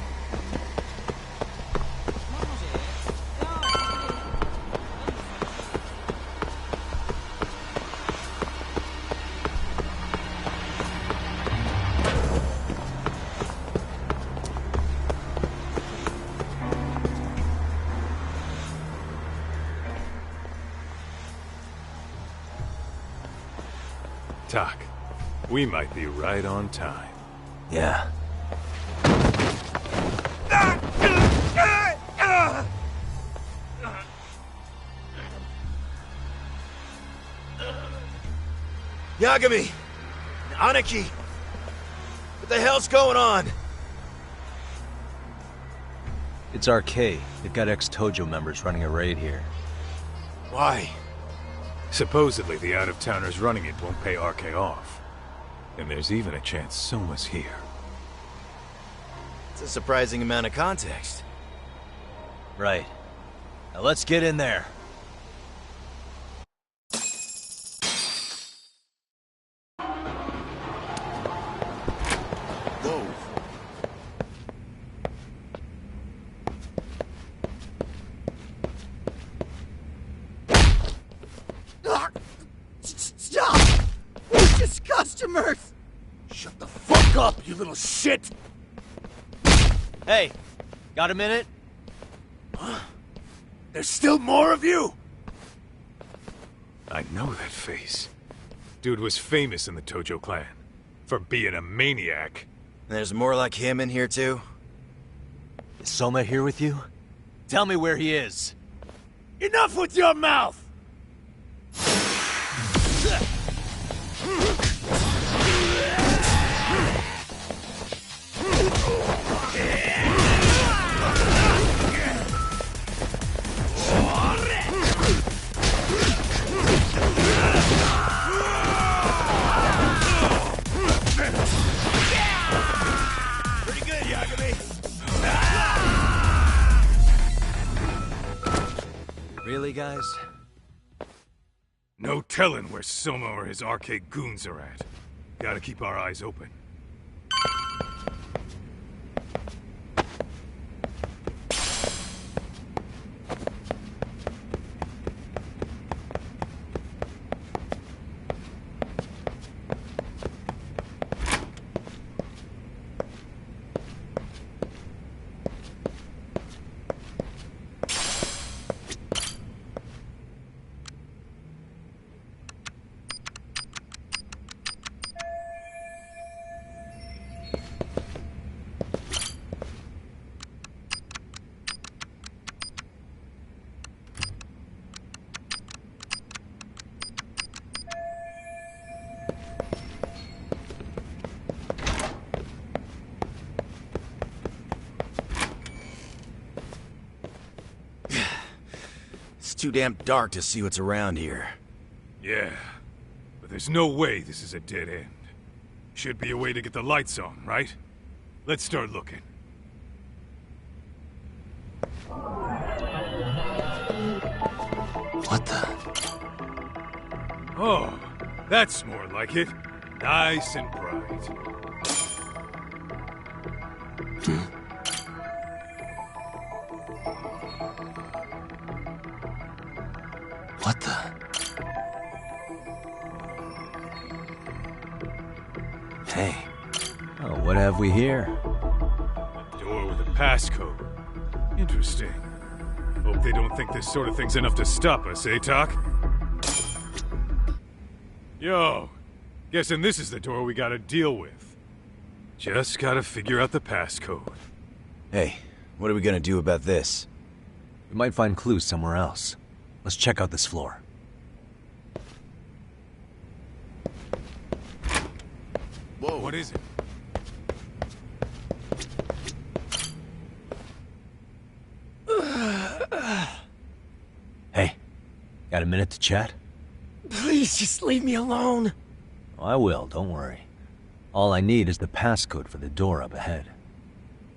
Tak, we might be right on time. Yeah. Yagami! Aniki! What the hell's going on? It's RK. They've got ex-Tojo members running a raid here. Why? Supposedly the out-of-towners running it won't pay RK off. And there's even a chance Soma's here. It's a surprising amount of context. Right. Now let's get in there. Whoa. Stop! We're just customers! Shut the fuck up, you little shit! Hey, got a minute? Huh? There's still more of you? I know that face. Dude was famous in the Tojo clan. For being a maniac. There's more like him in here, too? Is Soma here with you? Tell me where he is. Enough with your mouth! Pretty good, Yagami. Really, guys? No telling where Soma or his RK goons are at. Gotta keep our eyes open. It's too damn dark to see what's around here. Yeah, but there's no way this is a dead end. Should be a way to get the lights on, right? Let's start looking. What the? Oh, that's more like it. Nice and bright. What the? Hey. Oh, what have we here? A door with a passcode. Interesting. Hope they don't think this sort of thing's enough to stop us, eh, Talk? Yo, guessing this is the door we gotta deal with. Just gotta figure out the passcode. Hey, what are we gonna do about this? We might find clues somewhere else. Let's check out this floor. Whoa, what is it? Hey, got a minute to chat? Please, just leave me alone. I will, don't worry. All I need is the passcode for the door up ahead.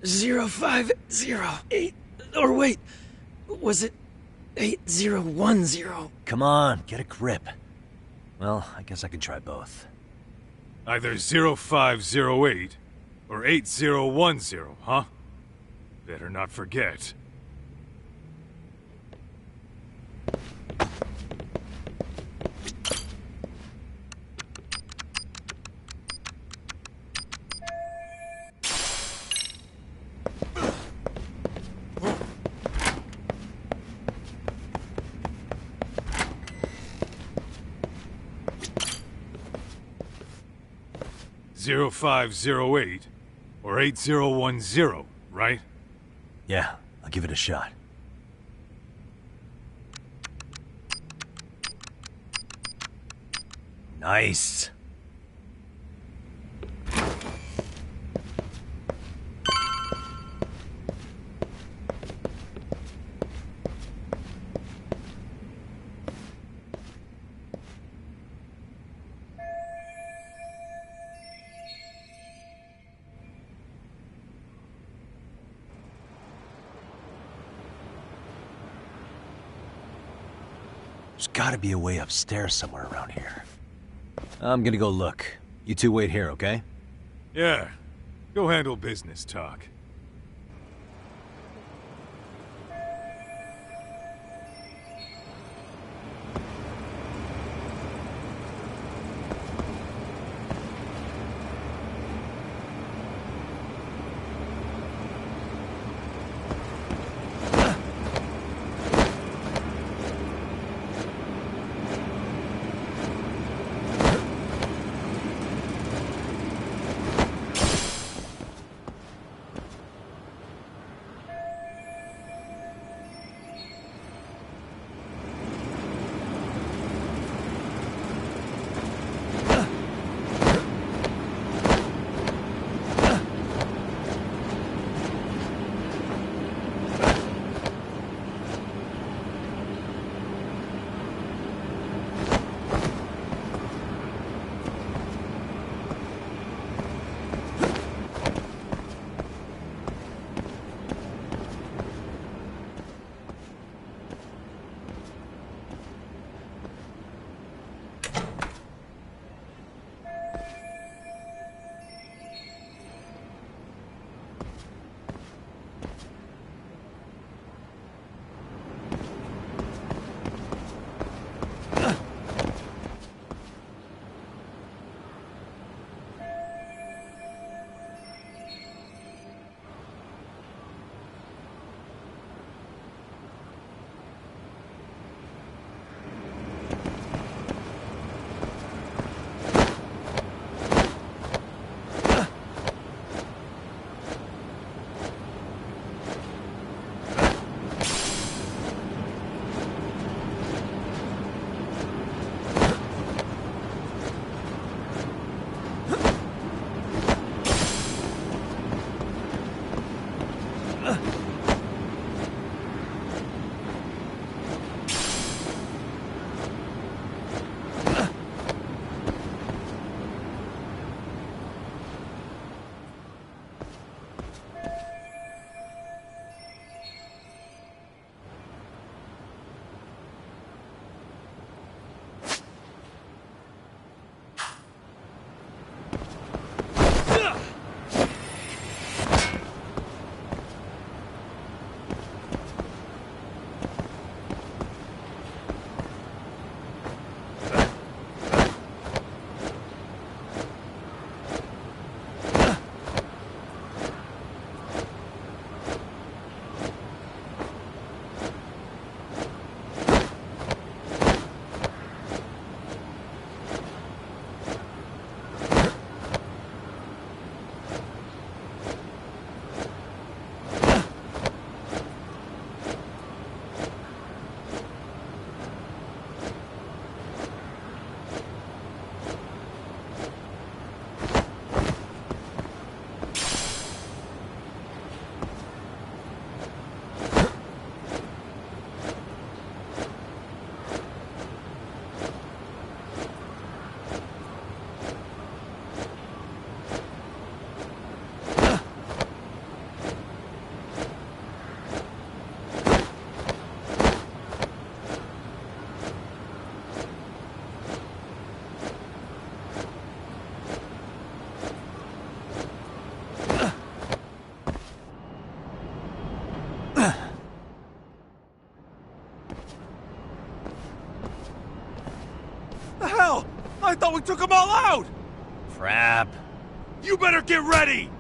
0508... Or wait, was it 8010? Come on, get a grip. Well, I guess I can try both. Either 0508 or 8010, huh? Better not forget. Zero 0508 or 8010, right? Yeah, I'll give it a shot. Nice. There's gotta be a way upstairs somewhere around here. I'm gonna go look. You two wait here, okay? Yeah. Go handle business, Talk. I thought we took them all out! Crap. You better get ready!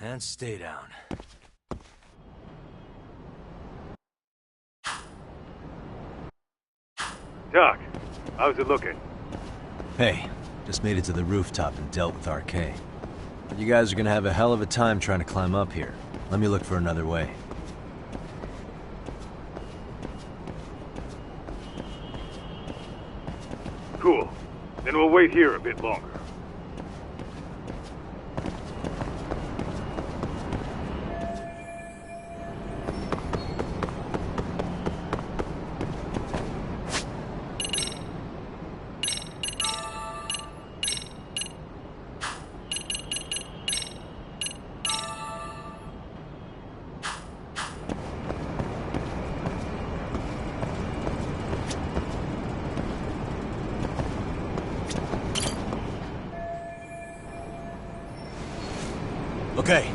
And stay down. Doc, how's it looking? Hey, just made it to the rooftop and dealt with RK. But you guys are gonna have a hell of a time trying to climb up here. Let me look for another way. Cool. Then we'll wait here a bit longer. Okay.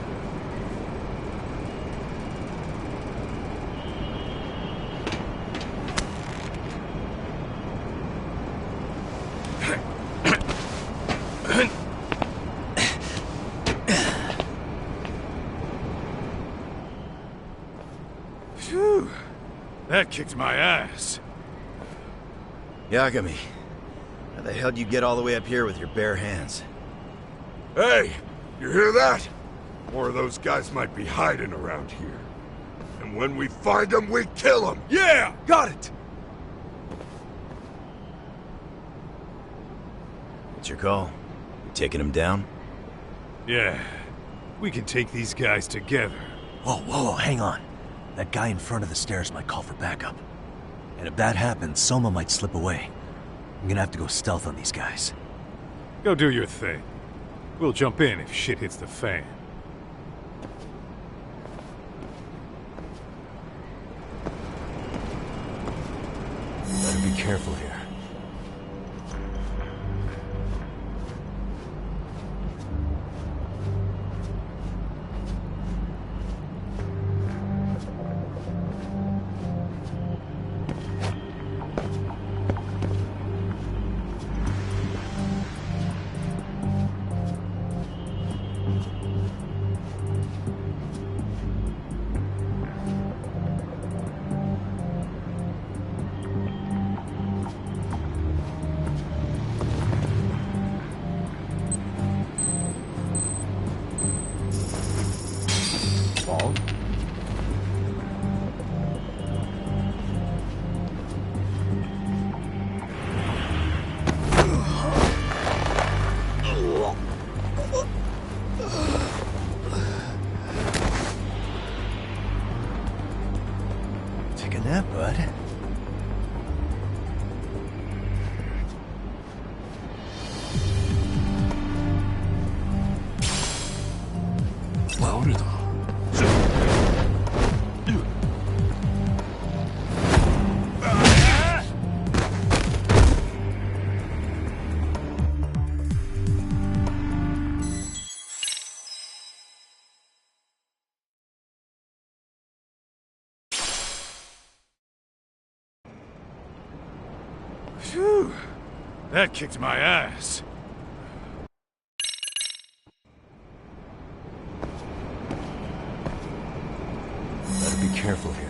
Phew. That kicked my ass. Yagami, how the hell do you get all the way up here with your bare hands? Hey, you hear that? More of those guys might be hiding around here. And when we find them, we kill them! Yeah! Got it! What's your call? You taking them down? Yeah. We can take these guys together. Whoa, hang on. That guy in front of the stairs might call for backup. And if that happens, Soma might slip away. I'm gonna have to go stealth on these guys. Go do your thing. We'll jump in if shit hits the fan. Better be careful here. Take a nap, bud. Phew. That kicked my ass. Better be careful here.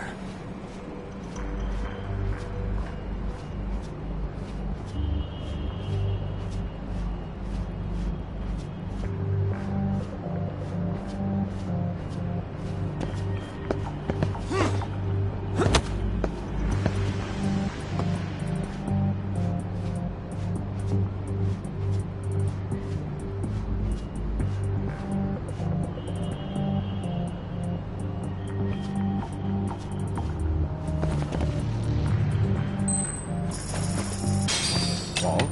Paul?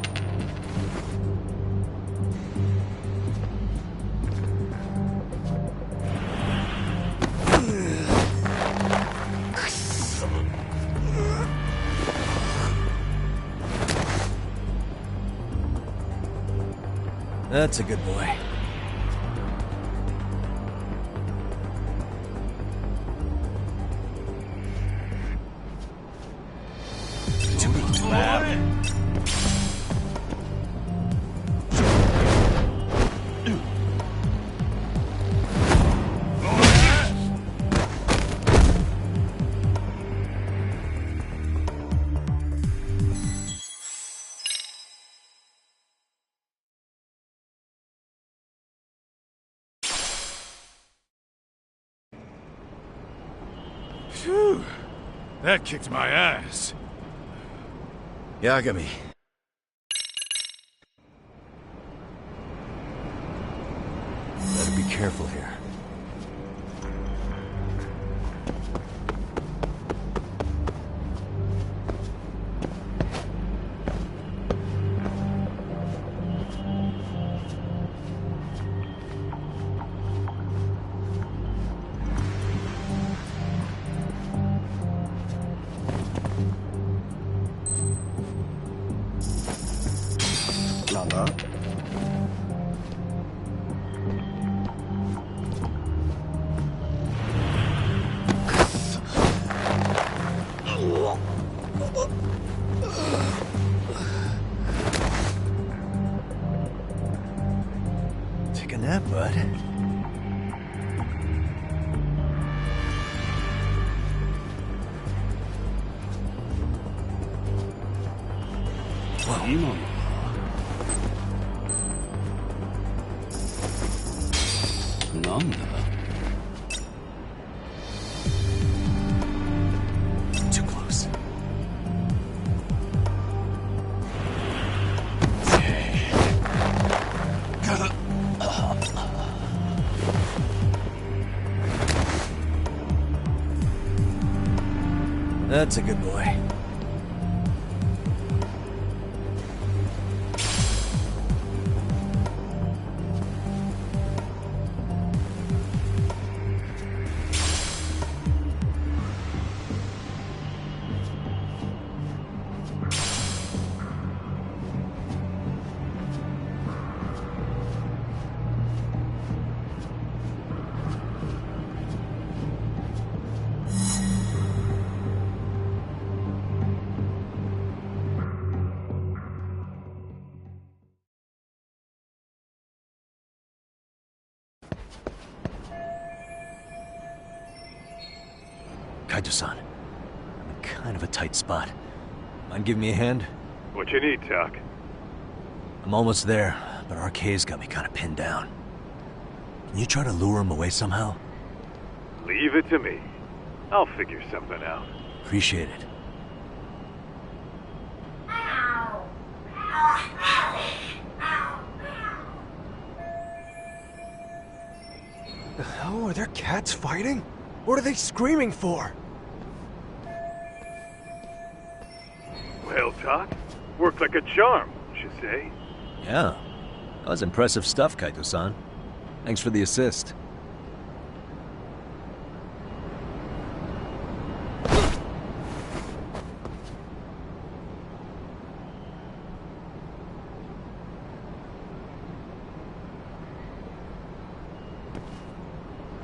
That's a good boy. Phew. That kicked my ass. Yagami. Better be careful here. Take a nap, bud. Whoa. Too close. That's a good boy. Kaito-san, I'm in kind of a tight spot. Mind giving me a hand? What you need, Doc? I'm almost there, but RK's got me kind of pinned down. Can you try to lure him away somehow? Leave it to me. I'll figure something out. Appreciate it. The hell? Are there cats fighting? What are they screaming for? Well, Doc, worked like a charm, you say? Yeah. That was impressive stuff, Kaito-san. Thanks for the assist.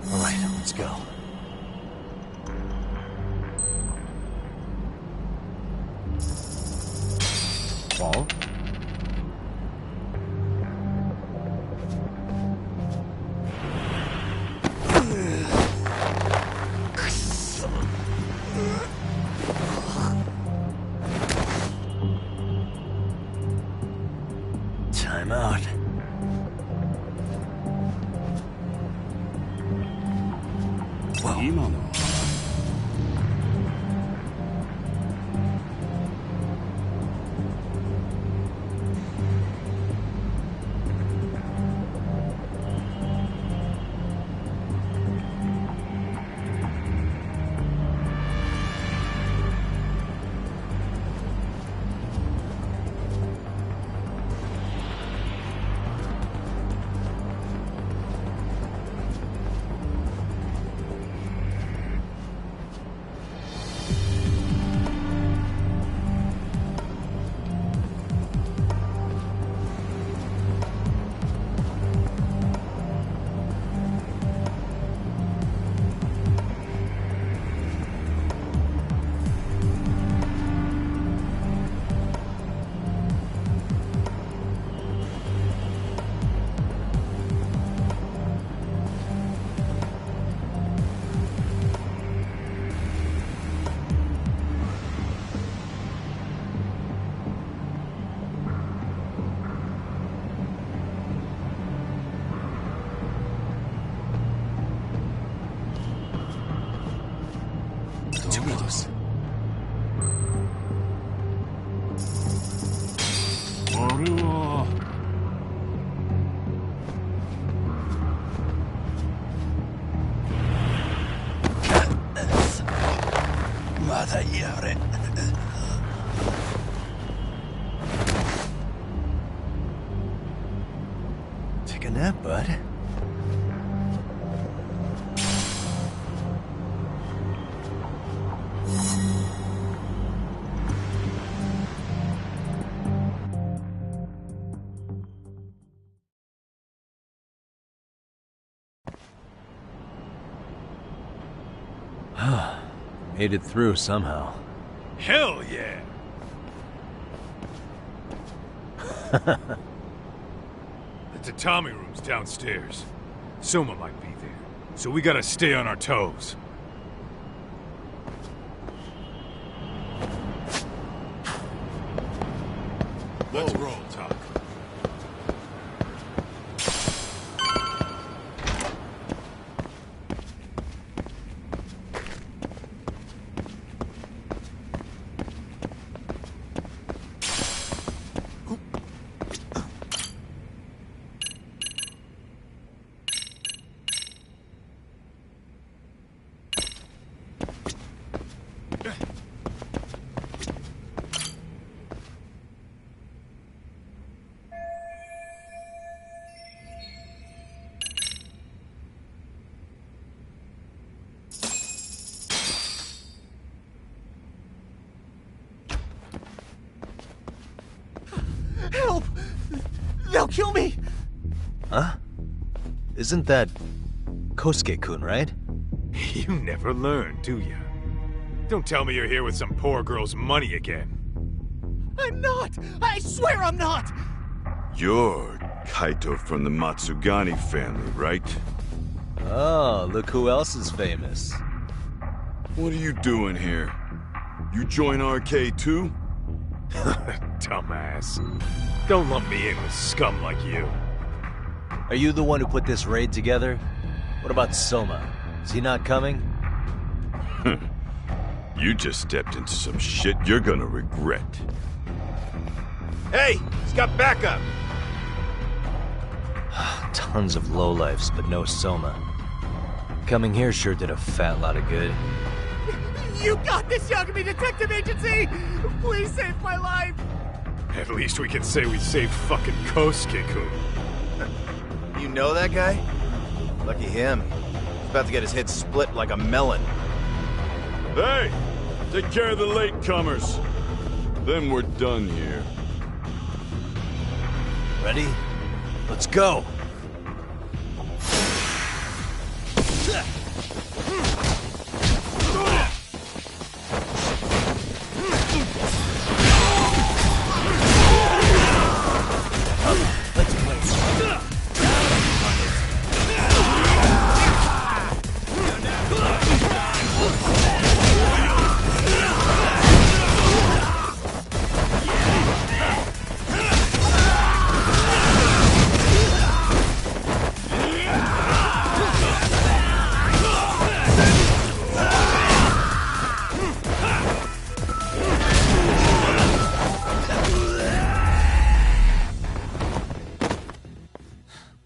All right, let's go. Paul? Time out. Whoa. Take a nap, bud. Made it through somehow. Hell yeah! The tatami room's downstairs. Soma might be there, so we gotta stay on our toes. Let's roll, Talk. Help! They'll kill me! Huh? Isn't that Kosuke-kun, right? You never learn, do you? Don't tell me you're here with some poor girl's money again. I'm not! I swear I'm not! You're Kaito from the Matsugani family, right? Oh, look who else is famous. What are you doing here? You join RK too? Dumbass. Don't lump me in with scum like you. Are you the one who put this raid together? What about Soma? Is he not coming? You just stepped into some shit you're gonna regret. Hey! He's got backup! Tons of lowlifes, but no Soma. Coming here sure did a fat lot of good. You got this, Yagami Detective Agency! Please save my life! At least we can say we saved fucking Kosuke-kun. You know that guy? Lucky him. He's about to get his head split like a melon. Hey! Take care of the latecomers. Then we're done here. Ready? Let's go!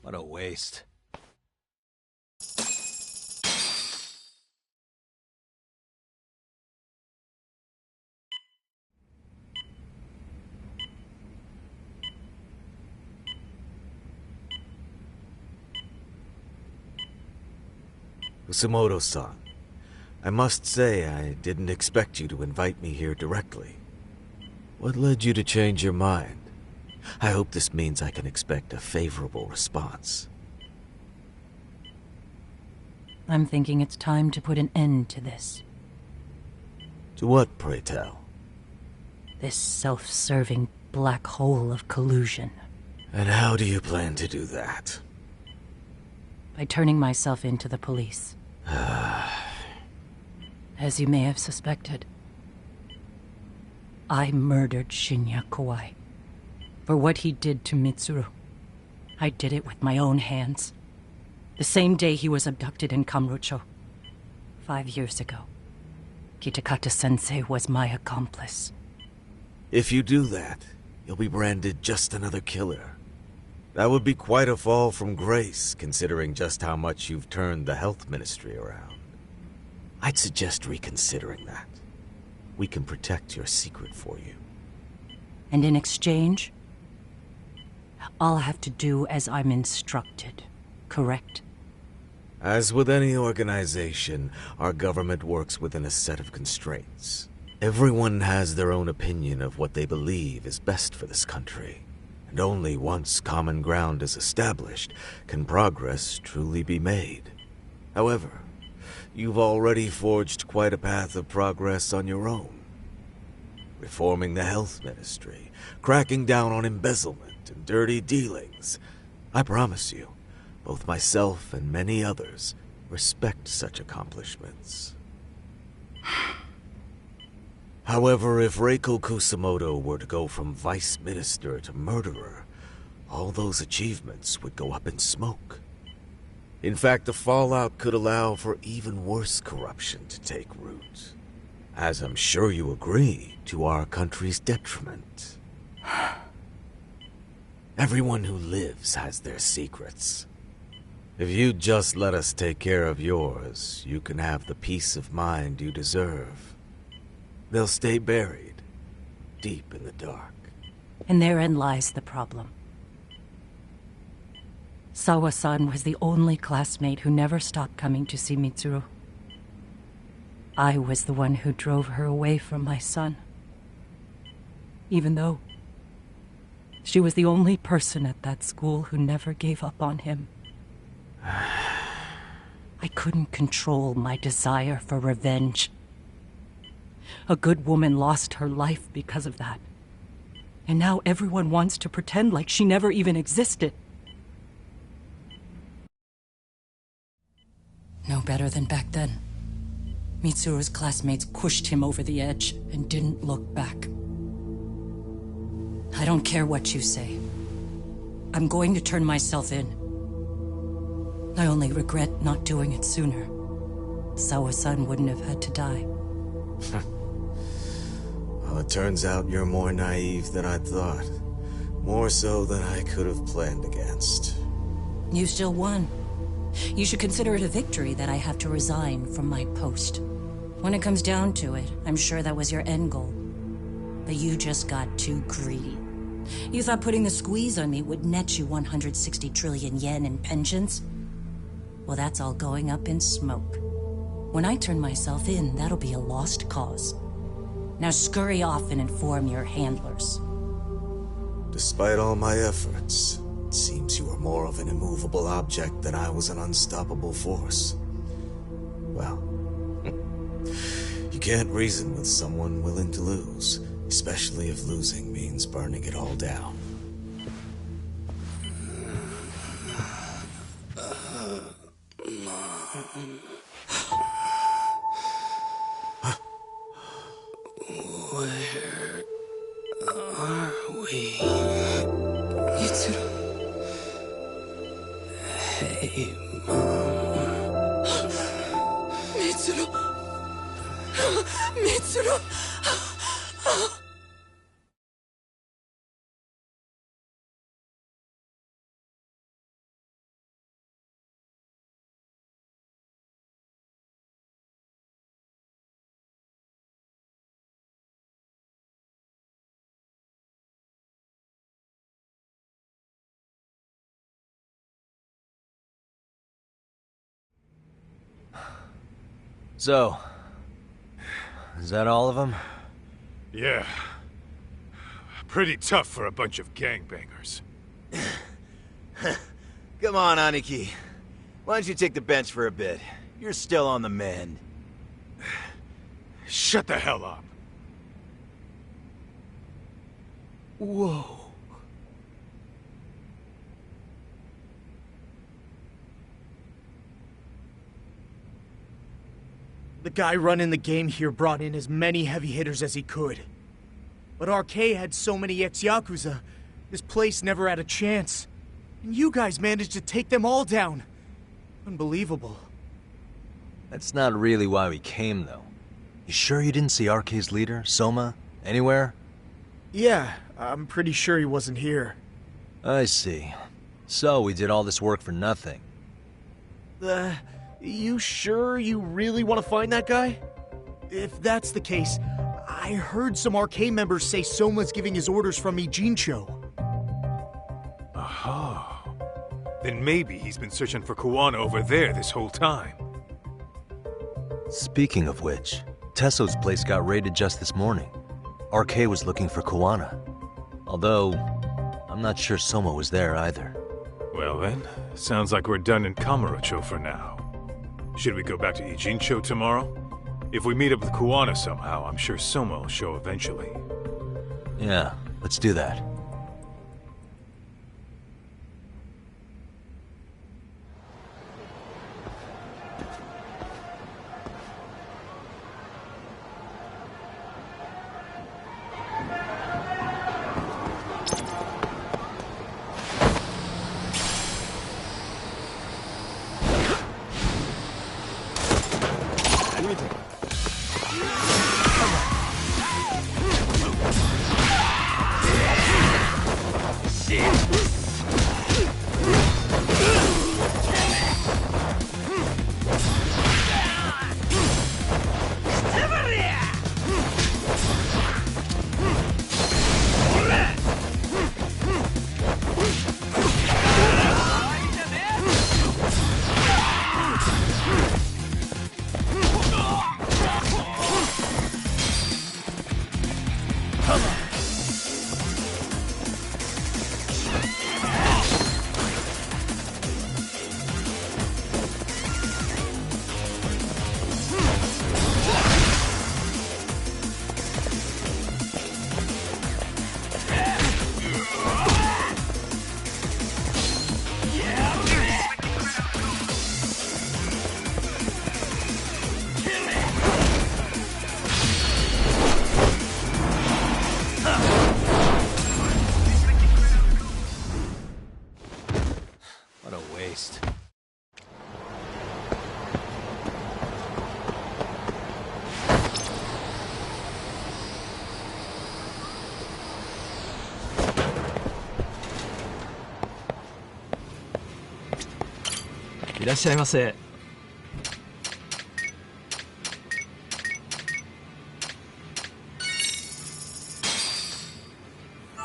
What a waste. Usamoto-san, I must say I didn't expect you to invite me here directly. What led you to change your mind? I hope this means I can expect a favorable response. I'm thinking it's time to put an end to this. To what, pray tell? This self-serving black hole of collusion. And how do you plan to do that? By turning myself in to the police. As you may have suspected, I murdered Shinya Kawai. For what he did to Mitsuru. I did it with my own hands. The same day he was abducted in Kamurocho. 5 years ago. Kitakata-sensei was my accomplice. If you do that, you'll be branded just another killer. That would be quite a fall from grace, considering just how much you've turned the health ministry around. I'd suggest reconsidering that. we can protect your secret for you. And in exchange, I'll have to do as I'm instructed, correct? As with any organization, our government works within a set of constraints. Everyone has their own opinion of what they believe is best for this country. And only once common ground is established can progress truly be made. However, you've already forged quite a path of progress on your own. Reforming the health ministry, cracking down on embezzlement and dirty dealings. I promise you, both myself and many others respect such accomplishments. However, if Reiko Kusamoto were to go from vice minister to murderer, all those achievements would go up in smoke. In fact, the fallout could allow for even worse corruption to take root. As I'm sure you agree, to our country's detriment. Everyone who lives has their secrets. If you'd just let us take care of yours, you can have the peace of mind you deserve. They'll stay buried, deep in the dark. And therein lies the problem. Sawa-san was the only classmate who never stopped coming to see Mitsuru. I was the one who drove her away from my son. Even though she was the only person at that school who never gave up on him. I couldn't control my desire for revenge. A good woman lost her life because of that. And now everyone wants to pretend like she never even existed. No better than back then. Mitsuru's classmates pushed him over the edge and didn't look back. I don't care what you say. I'm going to turn myself in. I only regret not doing it sooner. Sawa-san wouldn't have had to die. Well, it turns out you're more naive than I thought. More so than I could have planned against. You still won. You should consider it a victory that I have to resign from my post. When it comes down to it, I'm sure that was your end goal. But you just got too greedy. You thought putting the squeeze on me would net you 160 trillion yen in pensions? Well, that's all going up in smoke. When I turn myself in, that'll be a lost cause. Now scurry off and inform your handlers. Despite all my efforts, it seems you are more of an immovable object than I was an unstoppable force. Well, you can't reason with someone willing to lose, especially if losing means burning it all down. Where are we? Mitsuru. Hey, Mom. Mitsuru. Mitsuru. So, is that all of them? Yeah. Pretty tough for a bunch of gangbangers. Come on, Aniki. Why don't you take the bench for a bit? You're still on the mend. Shut the hell up. Whoa. The guy running the game here brought in as many heavy hitters as he could. But RK had so many ex-Yakuza, this place never had a chance. And you guys managed to take them all down. Unbelievable. That's not really why we came, though. You sure you didn't see RK's leader, Soma, anywhere? Yeah, I'm pretty sure he wasn't here. I see. So we did all this work for nothing. You sure you really want to find that guy? If that's the case, I heard some RK members say Soma's giving his orders from Ijincho. Aha. Then maybe he's been searching for Kuwana over there this whole time. Speaking of which, Tesso's place got raided just this morning. RK was looking for Kuwana. Although, I'm not sure Soma was there either. Well then, sounds like we're done in Kamurocho for now. Should we go back to Ijincho tomorrow? If we meet up with Kuwana somehow, I'm sure Soma will show eventually. Yeah, let's do that.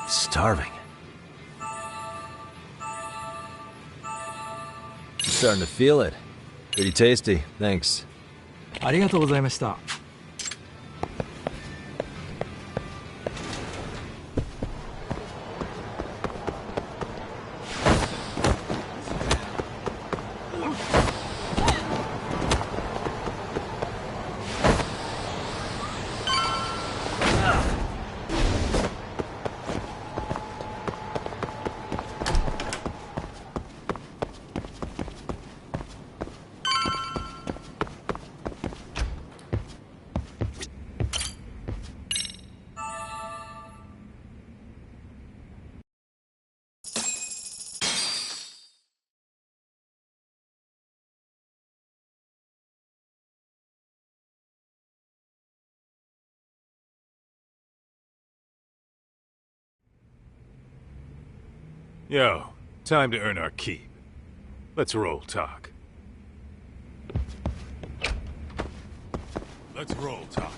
Starving. I'm starting to feel it. Pretty tasty, thanks. ありがとうございました。Yo, time to earn our keep. Let's roll, Talk. Let's roll, Talk.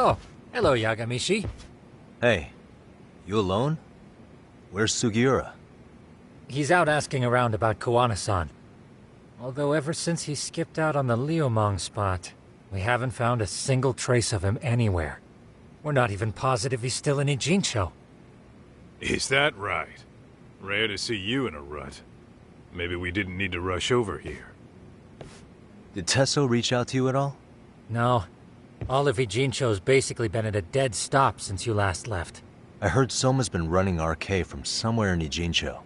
Oh, hello, Yagamishi. Hey, you alone? Where's Sugiura? He's out asking around about Kuwana-san. Although ever since he skipped out on the Liumang spot, we haven't found a single trace of him anywhere. We're not even positive he's still in Ijincho. Is that right? Rare to see you in a rut. Maybe we didn't need to rush over here. Did Tesso reach out to you at all? No. All of Ijincho's basically been at a dead stop since you last left. I heard Soma's been running RK from somewhere in Ijincho.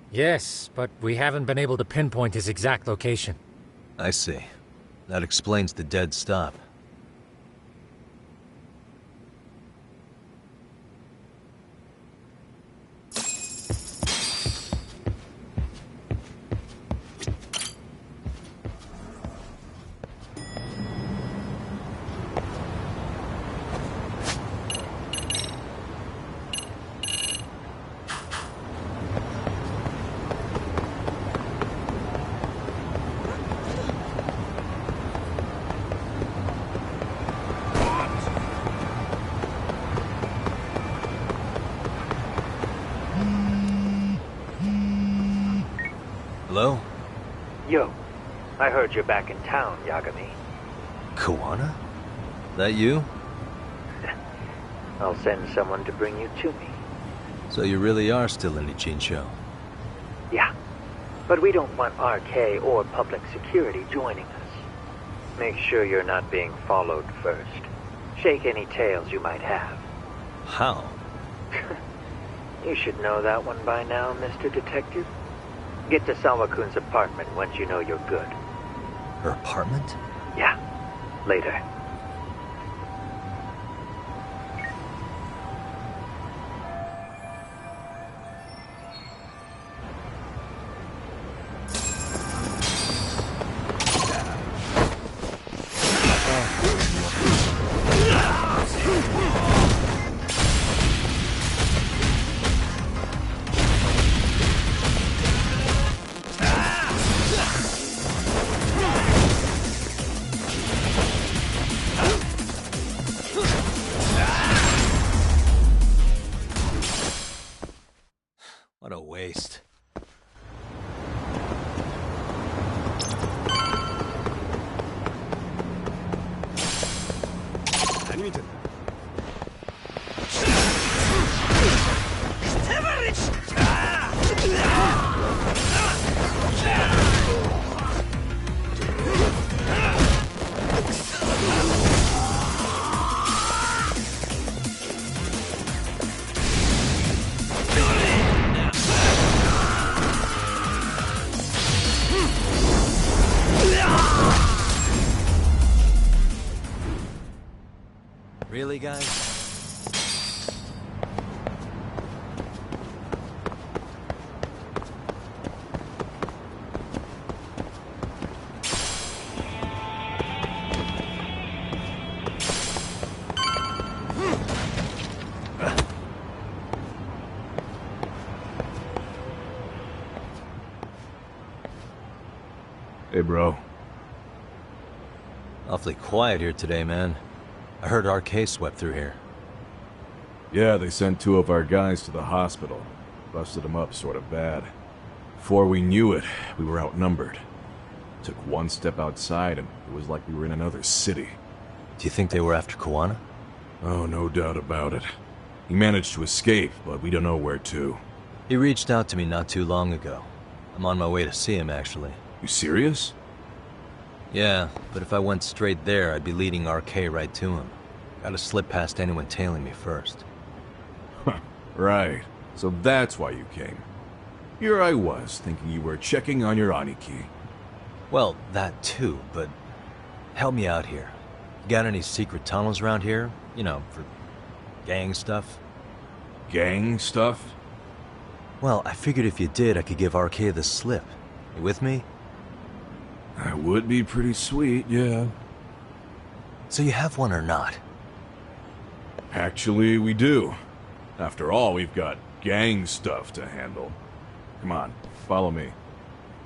Yes, but we haven't been able to pinpoint his exact location. I see. That explains the dead stop. Hello? Yo, I heard you're back in town, Yagami. Kuwana? That you? I'll send someone to bring you to me. So you really are still in Ijincho? Yeah, but we don't want RK or public security joining us. Make sure you're not being followed first. Shake any tails you might have. How? You should know that one by now, Mr. Detective. Get to Sawa-kun's apartment once you know you're good. Her apartment? Yeah, later. What a waste. Really, guys? Hey, bro. Awfully quiet here today, man. I heard RK swept through here. Yeah, they sent 2 of our guys to the hospital. Busted them up sort of bad. Before we knew it, we were outnumbered. Took one step outside and it was like we were in another city. Do you think they were after Kuwana? Oh, no doubt about it. He managed to escape, but we don't know where to. He reached out to me not too long ago. I'm on my way to see him, actually. You serious? Yeah, but if I went straight there, I'd be leading RK right to him. Gotta slip past anyone tailing me first. Right. So that's why you came. Here I was, thinking you were checking on your Aniki. Well, that too, but help me out here. Got any secret tunnels around here? You know, for gang stuff? Gang stuff? Well, I figured if you did, I could give RK the slip. You with me? That would be pretty sweet, yeah. So you have one or not? Actually, we do. After all, we've got gang stuff to handle. Come on, follow me.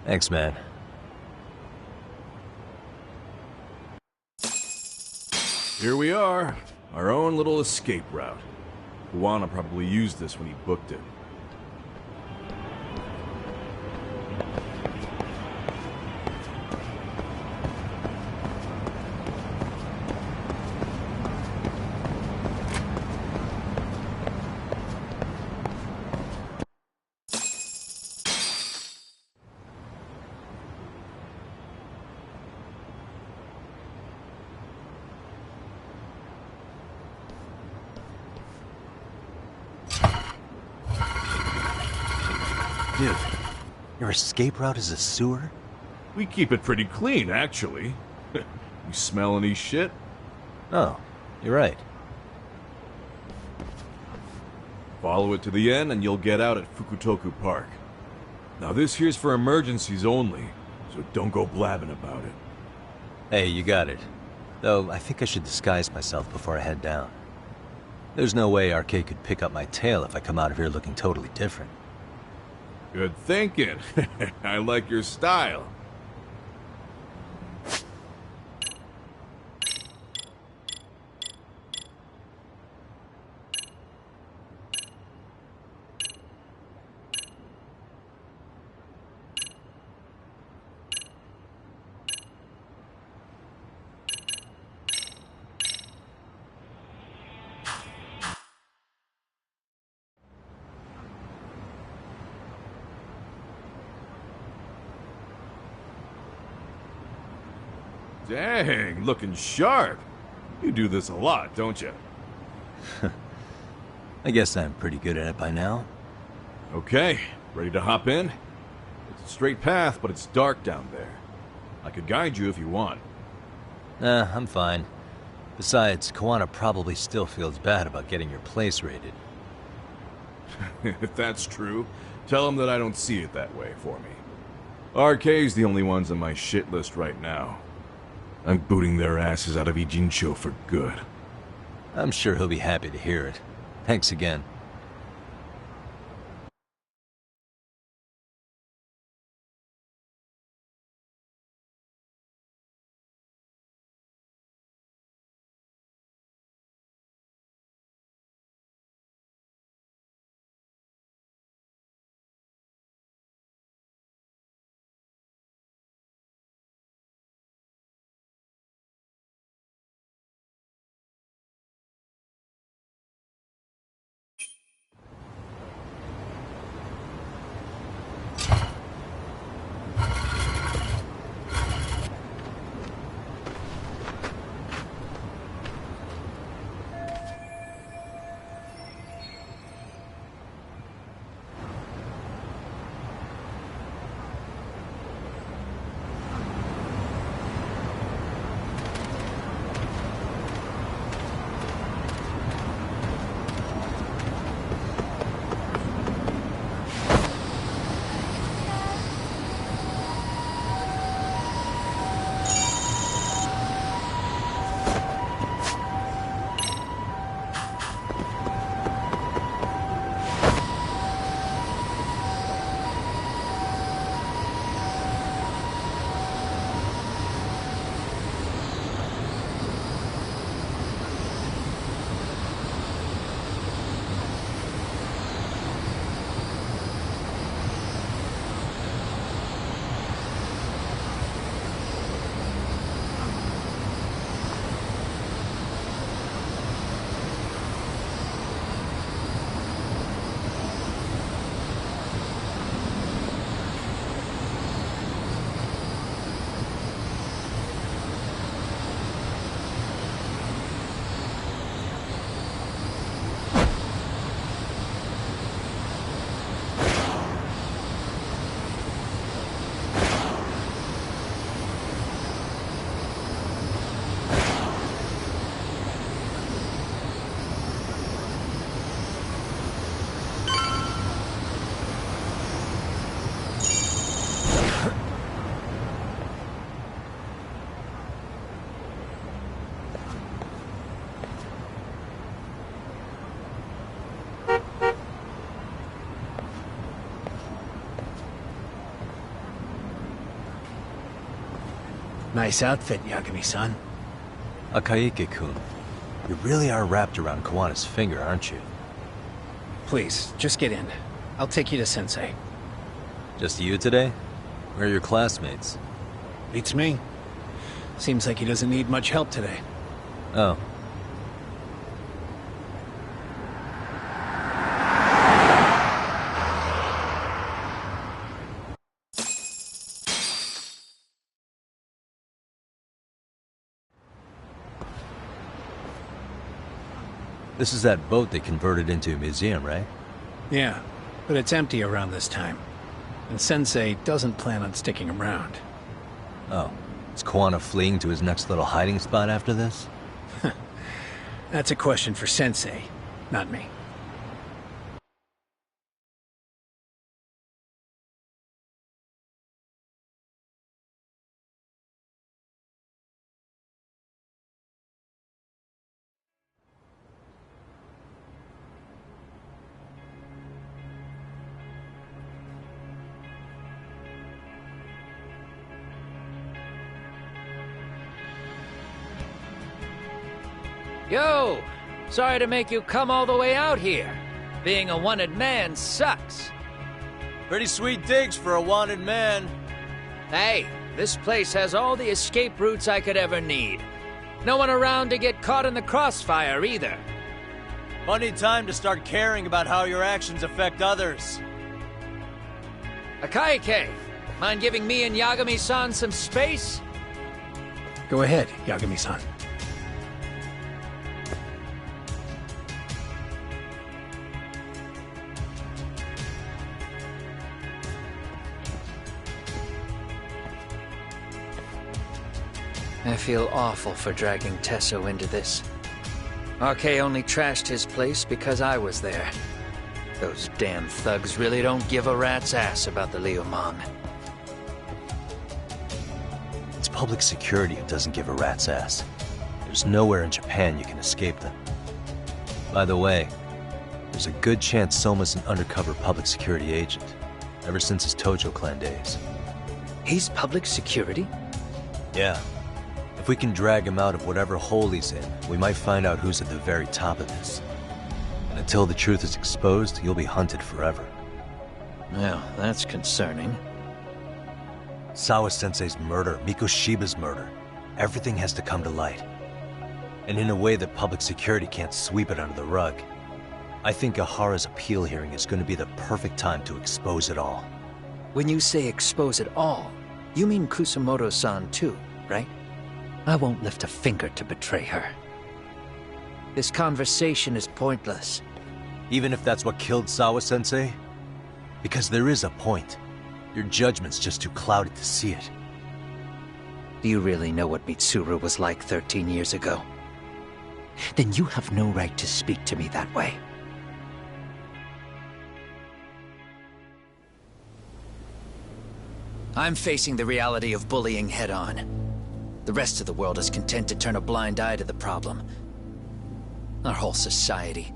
Thanks, man. Here we are. Our own little escape route. Kuwana probably used this when he booked it. Dude, your escape route is a sewer? We keep it pretty clean, actually. You smell any shit? Oh, you're right. Follow it to the end and you'll get out at Fukutoku Park. Now this here's for emergencies only, so don't go blabbing about it. Hey, you got it. Though, I think I should disguise myself before I head down. There's no way RK could pick up my tail if I come out of here looking totally different. Good thinking. I like your style. Dang, looking sharp. You do this a lot, don't you? I guess I'm pretty good at it by now. Okay, ready to hop in? It's a straight path, but it's dark down there. I could guide you if you want. Nah, I'm fine. Besides, Kuwana probably still feels bad about getting your place raided. If that's true, tell him that I don't see it that way for me. RK's the only ones on my shit list right now. I'm booting their asses out of Ijincho for good. I'm sure he'll be happy to hear it. Thanks again. Nice outfit, Yagami-san. Akaike-kun. You really are wrapped around Kuwana's finger, aren't you? Please, just get in. I'll take you to Sensei. Just you today? Where are your classmates? Beats me. Seems like he doesn't need much help today. Oh. This is that boat they converted into a museum, right? Yeah, but it's empty around this time. And Sensei doesn't plan on sticking around. Oh. Is Kuwana fleeing to his next little hiding spot after this? That's a question for Sensei, not me. Yo! Sorry to make you come all the way out here. Being a wanted man sucks. Pretty sweet digs for a wanted man. Hey, this place has all the escape routes I could ever need. No one around to get caught in the crossfire either. Funny time to start caring about how your actions affect others. Akaike, mind giving me and Yagami-san some space? Go ahead, Yagami-san. I feel awful for dragging Tesso into this. RK only trashed his place because I was there. Those damn thugs really don't give a rat's ass about the Liumang. It's public security who doesn't give a rat's ass. There's nowhere in Japan you can escape them. By the way, there's a good chance Soma's an undercover public security agent, ever since his Tojo clan days. He's public security? Yeah. If we can drag him out of whatever hole he's in, we might find out who's at the very top of this. And until the truth is exposed, you'll be hunted forever. Well, that's concerning. Sawa-sensei's murder, Mikoshiba's murder. Everything has to come to light. And in a way that public security can't sweep it under the rug. I think Ahara's appeal hearing is going to be the perfect time to expose it all. When you say expose it all, you mean Kusumoto-san too, right? I won't lift a finger to betray her. This conversation is pointless. Even if that's what killed Sawa-sensei? Because there is a point. Your judgment's just too clouded to see it. Do you really know what Mitsuru was like 13 years ago? Then you have no right to speak to me that way. I'm facing the reality of bullying head-on. The rest of the world is content to turn a blind eye to the problem. Our whole society.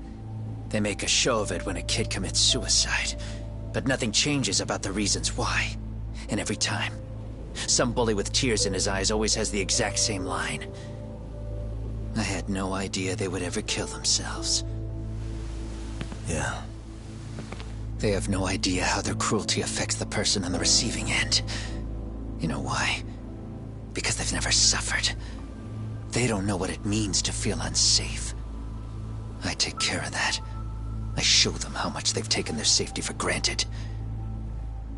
They make a show of it when a kid commits suicide. But nothing changes about the reasons why. And every time, some bully with tears in his eyes always has the exact same line. I had no idea they would ever kill themselves. Yeah. They have no idea how their cruelty affects the person on the receiving end. You know why? Because they've never suffered. They don't know what it means to feel unsafe. I take care of that. I show them how much they've taken their safety for granted.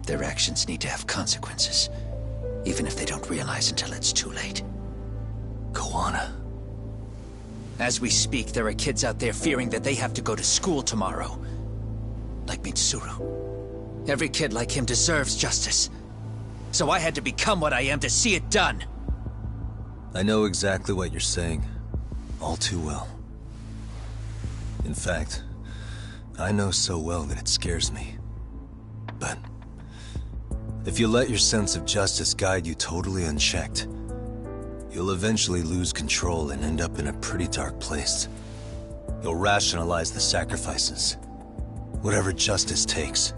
Their actions need to have consequences, even if they don't realize until it's too late. Kuwana. As we speak, there are kids out there fearing that they have to go to school tomorrow. Like Mitsuru. Every kid like him deserves justice. So I had to become what I am to see it done. I know exactly what you're saying. All too well. In fact, I know so well that it scares me. But if you let your sense of justice guide you totally unchecked, you'll eventually lose control and end up in a pretty dark place. You'll rationalize the sacrifices. Whatever justice takes.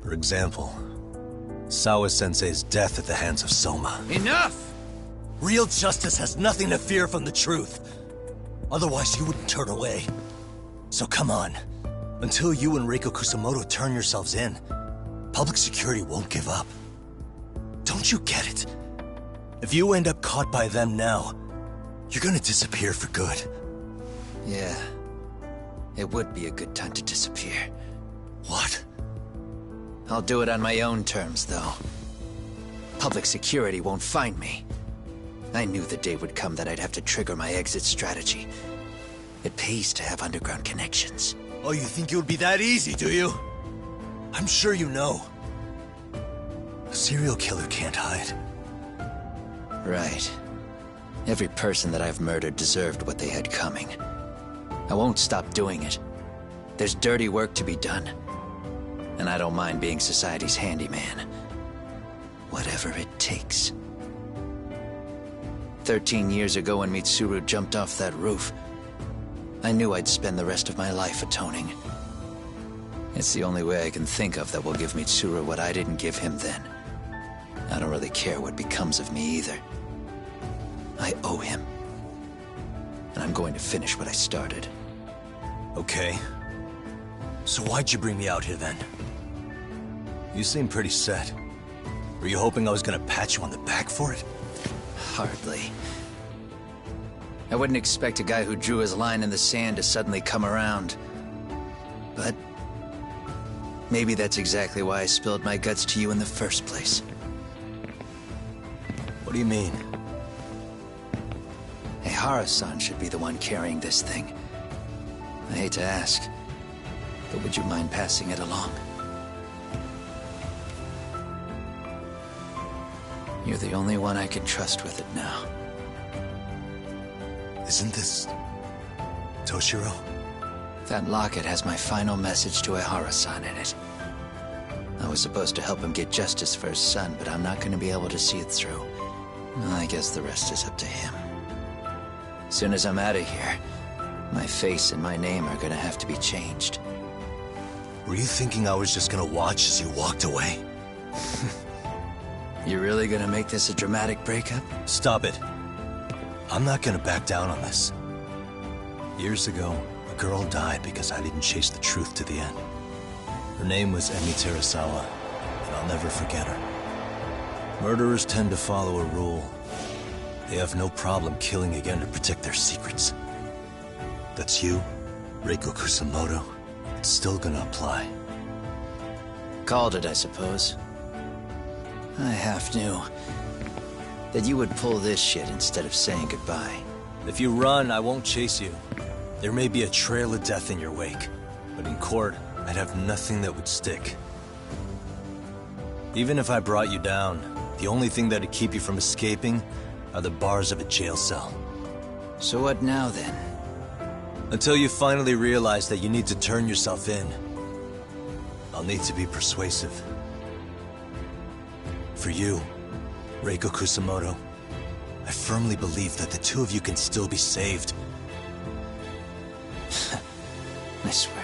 For example, Sawa-sensei's death at the hands of Soma. Enough! Real justice has nothing to fear from the truth. Otherwise, you wouldn't turn away. So come on. Until you and Reiko Kusamoto turn yourselves in, public security won't give up. Don't you get it? If you end up caught by them now, you're gonna disappear for good. Yeah. It would be a good time to disappear. What? I'll do it on my own terms, though. Public security won't find me. I knew the day would come that I'd have to trigger my exit strategy. It pays to have underground connections. Oh, you think it would be that easy, do you? I'm sure you know. A serial killer can't hide. Right. Every person that I've murdered deserved what they had coming. I won't stop doing it. There's dirty work to be done. And I don't mind being society's handyman. Whatever it takes. 13 years ago when Mitsuru jumped off that roof, I knew I'd spend the rest of my life atoning. It's the only way I can think of that will give Mitsuru what I didn't give him then. I don't really care what becomes of me either. I owe him. And I'm going to finish what I started. Okay. So why'd you bring me out here then? You seem pretty set. Were you hoping I was gonna pat you on the back for it? Hardly. I wouldn't expect a guy who drew his line in the sand to suddenly come around. But maybe that's exactly why I spilled my guts to you in the first place. What do you mean? Ehara-san should be the one carrying this thing. I hate to ask, but would you mind passing it along? You're the only one I can trust with it now. Isn't this Toshiro? That locket has my final message to Ehara-san in it. I was supposed to help him get justice for his son, but I'm not going to be able to see it through. I guess the rest is up to him. As soon as I'm out of here, my face and my name are gonna have to be changed. Were you thinking I was just gonna watch as you walked away? You really gonna make this a dramatic breakup? Stop it. I'm not gonna back down on this. Years ago, a girl died because I didn't chase the truth to the end. Her name was Emi Terasawa, and I'll never forget her. Murderers tend to follow a rule. They have no problem killing again to protect their secrets. That's you, Reiko Kusamoto. It's still gonna apply. Called it, I suppose. I half knew that you would pull this shit instead of saying goodbye. If you run, I won't chase you. There may be a trail of death in your wake, but in court, I'd have nothing that would stick. Even if I brought you down, the only thing that'd keep you from escaping are the bars of a jail cell. So what now, then? Until you finally realize that you need to turn yourself in, I'll need to be persuasive. For you, Reiko Kusamoto, I firmly believe that the two of you can still be saved. I swear.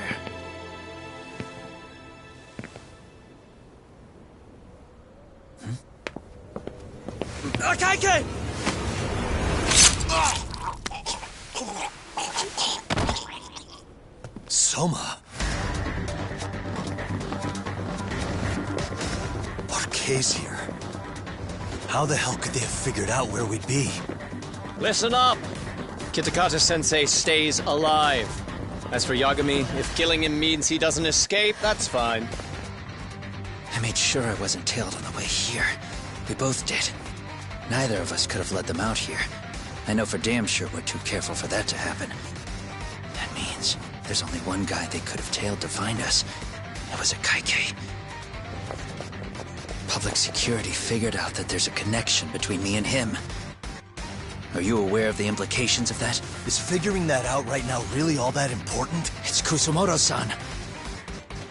Akaike! Soma? Arcay's here. How the hell could they have figured out where we'd be? Listen up! Kitakata-sensei stays alive. As for Yagami, if killing him means he doesn't escape, that's fine. I made sure I wasn't tailed on the way here. We both did. Neither of us could have led them out here. I know for damn sure we're too careful for that to happen. That means there's only one guy they could have tailed to find us. It was Akaike. Public security figured out that there's a connection between me and him. Are you aware of the implications of that? Is figuring that out right now really all that important? It's Kusamoto-san.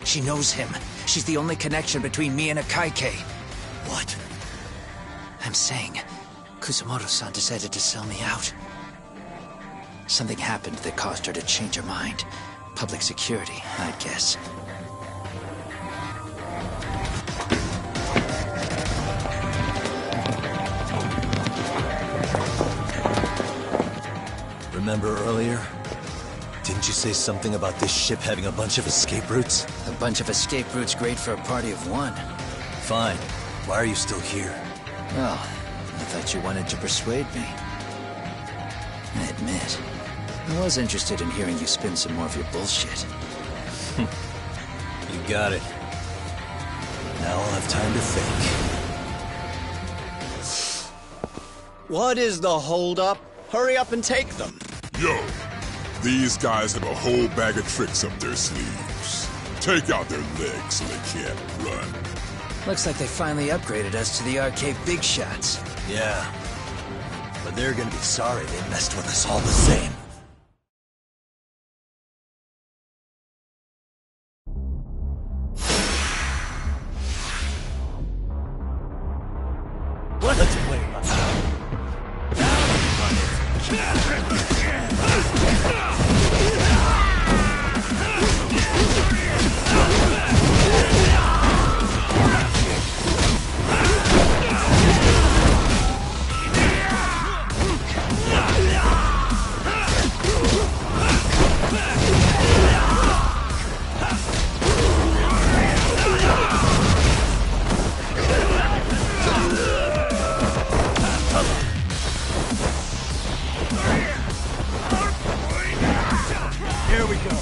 She knows him. She's the only connection between me and Akaike. What? I'm saying, Kusamoto-san decided to sell me out. Something happened that caused her to change her mind. Public security, I'd guess. Remember Remember earlier? Didn't you say something about this ship having a bunch of escape routes? A bunch of escape routes great for a party of one. Fine. Why are you still here? Well, I thought you wanted to persuade me. I admit, I was interested in hearing you spin some more of your bullshit. You got it. Now I'll have time to think. What is the holdup? Hurry up and take them. Yo, these guys have a whole bag of tricks up their sleeves. Take out their legs so they can't run. Looks like they finally upgraded us to the arcade big shots. Yeah. But they're gonna be sorry they messed with us all the same. Let's play. Here we go.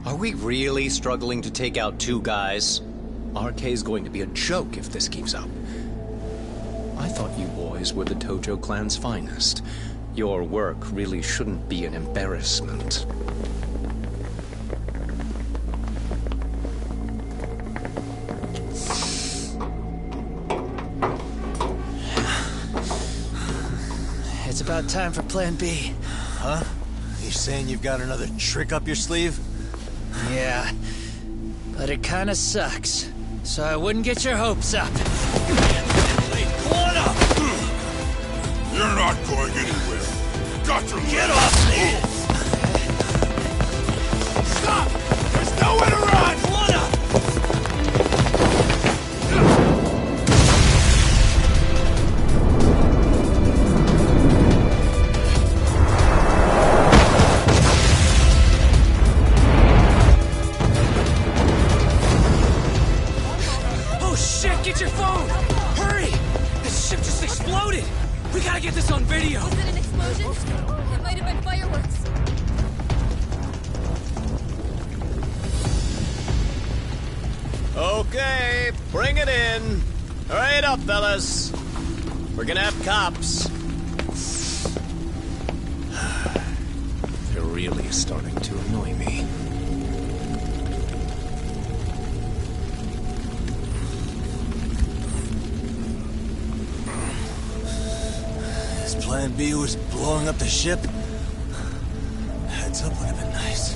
Are we really struggling to take out two guys? RK's going to be a joke if this keeps up. I thought you boys were the Tojo clan's finest. Your work really shouldn't be an embarrassment. It's about time for Plan B. Huh? You saying you've got another trick up your sleeve? Yeah, but it kinda sucks. So I wouldn't get your hopes up. Kuwana! You're not going anywhere. Got your Get off me! Stop! There's nowhere to run! Kuwana! Get your phone! Hurry! This ship just exploded! We gotta get this on video! Was it an explosion? It might have been fireworks. Okay, bring it in. Hurry it up, fellas. We're gonna have cops. They're really starting to annoy me. His plan B was blowing up the ship. Heads up would have been nice.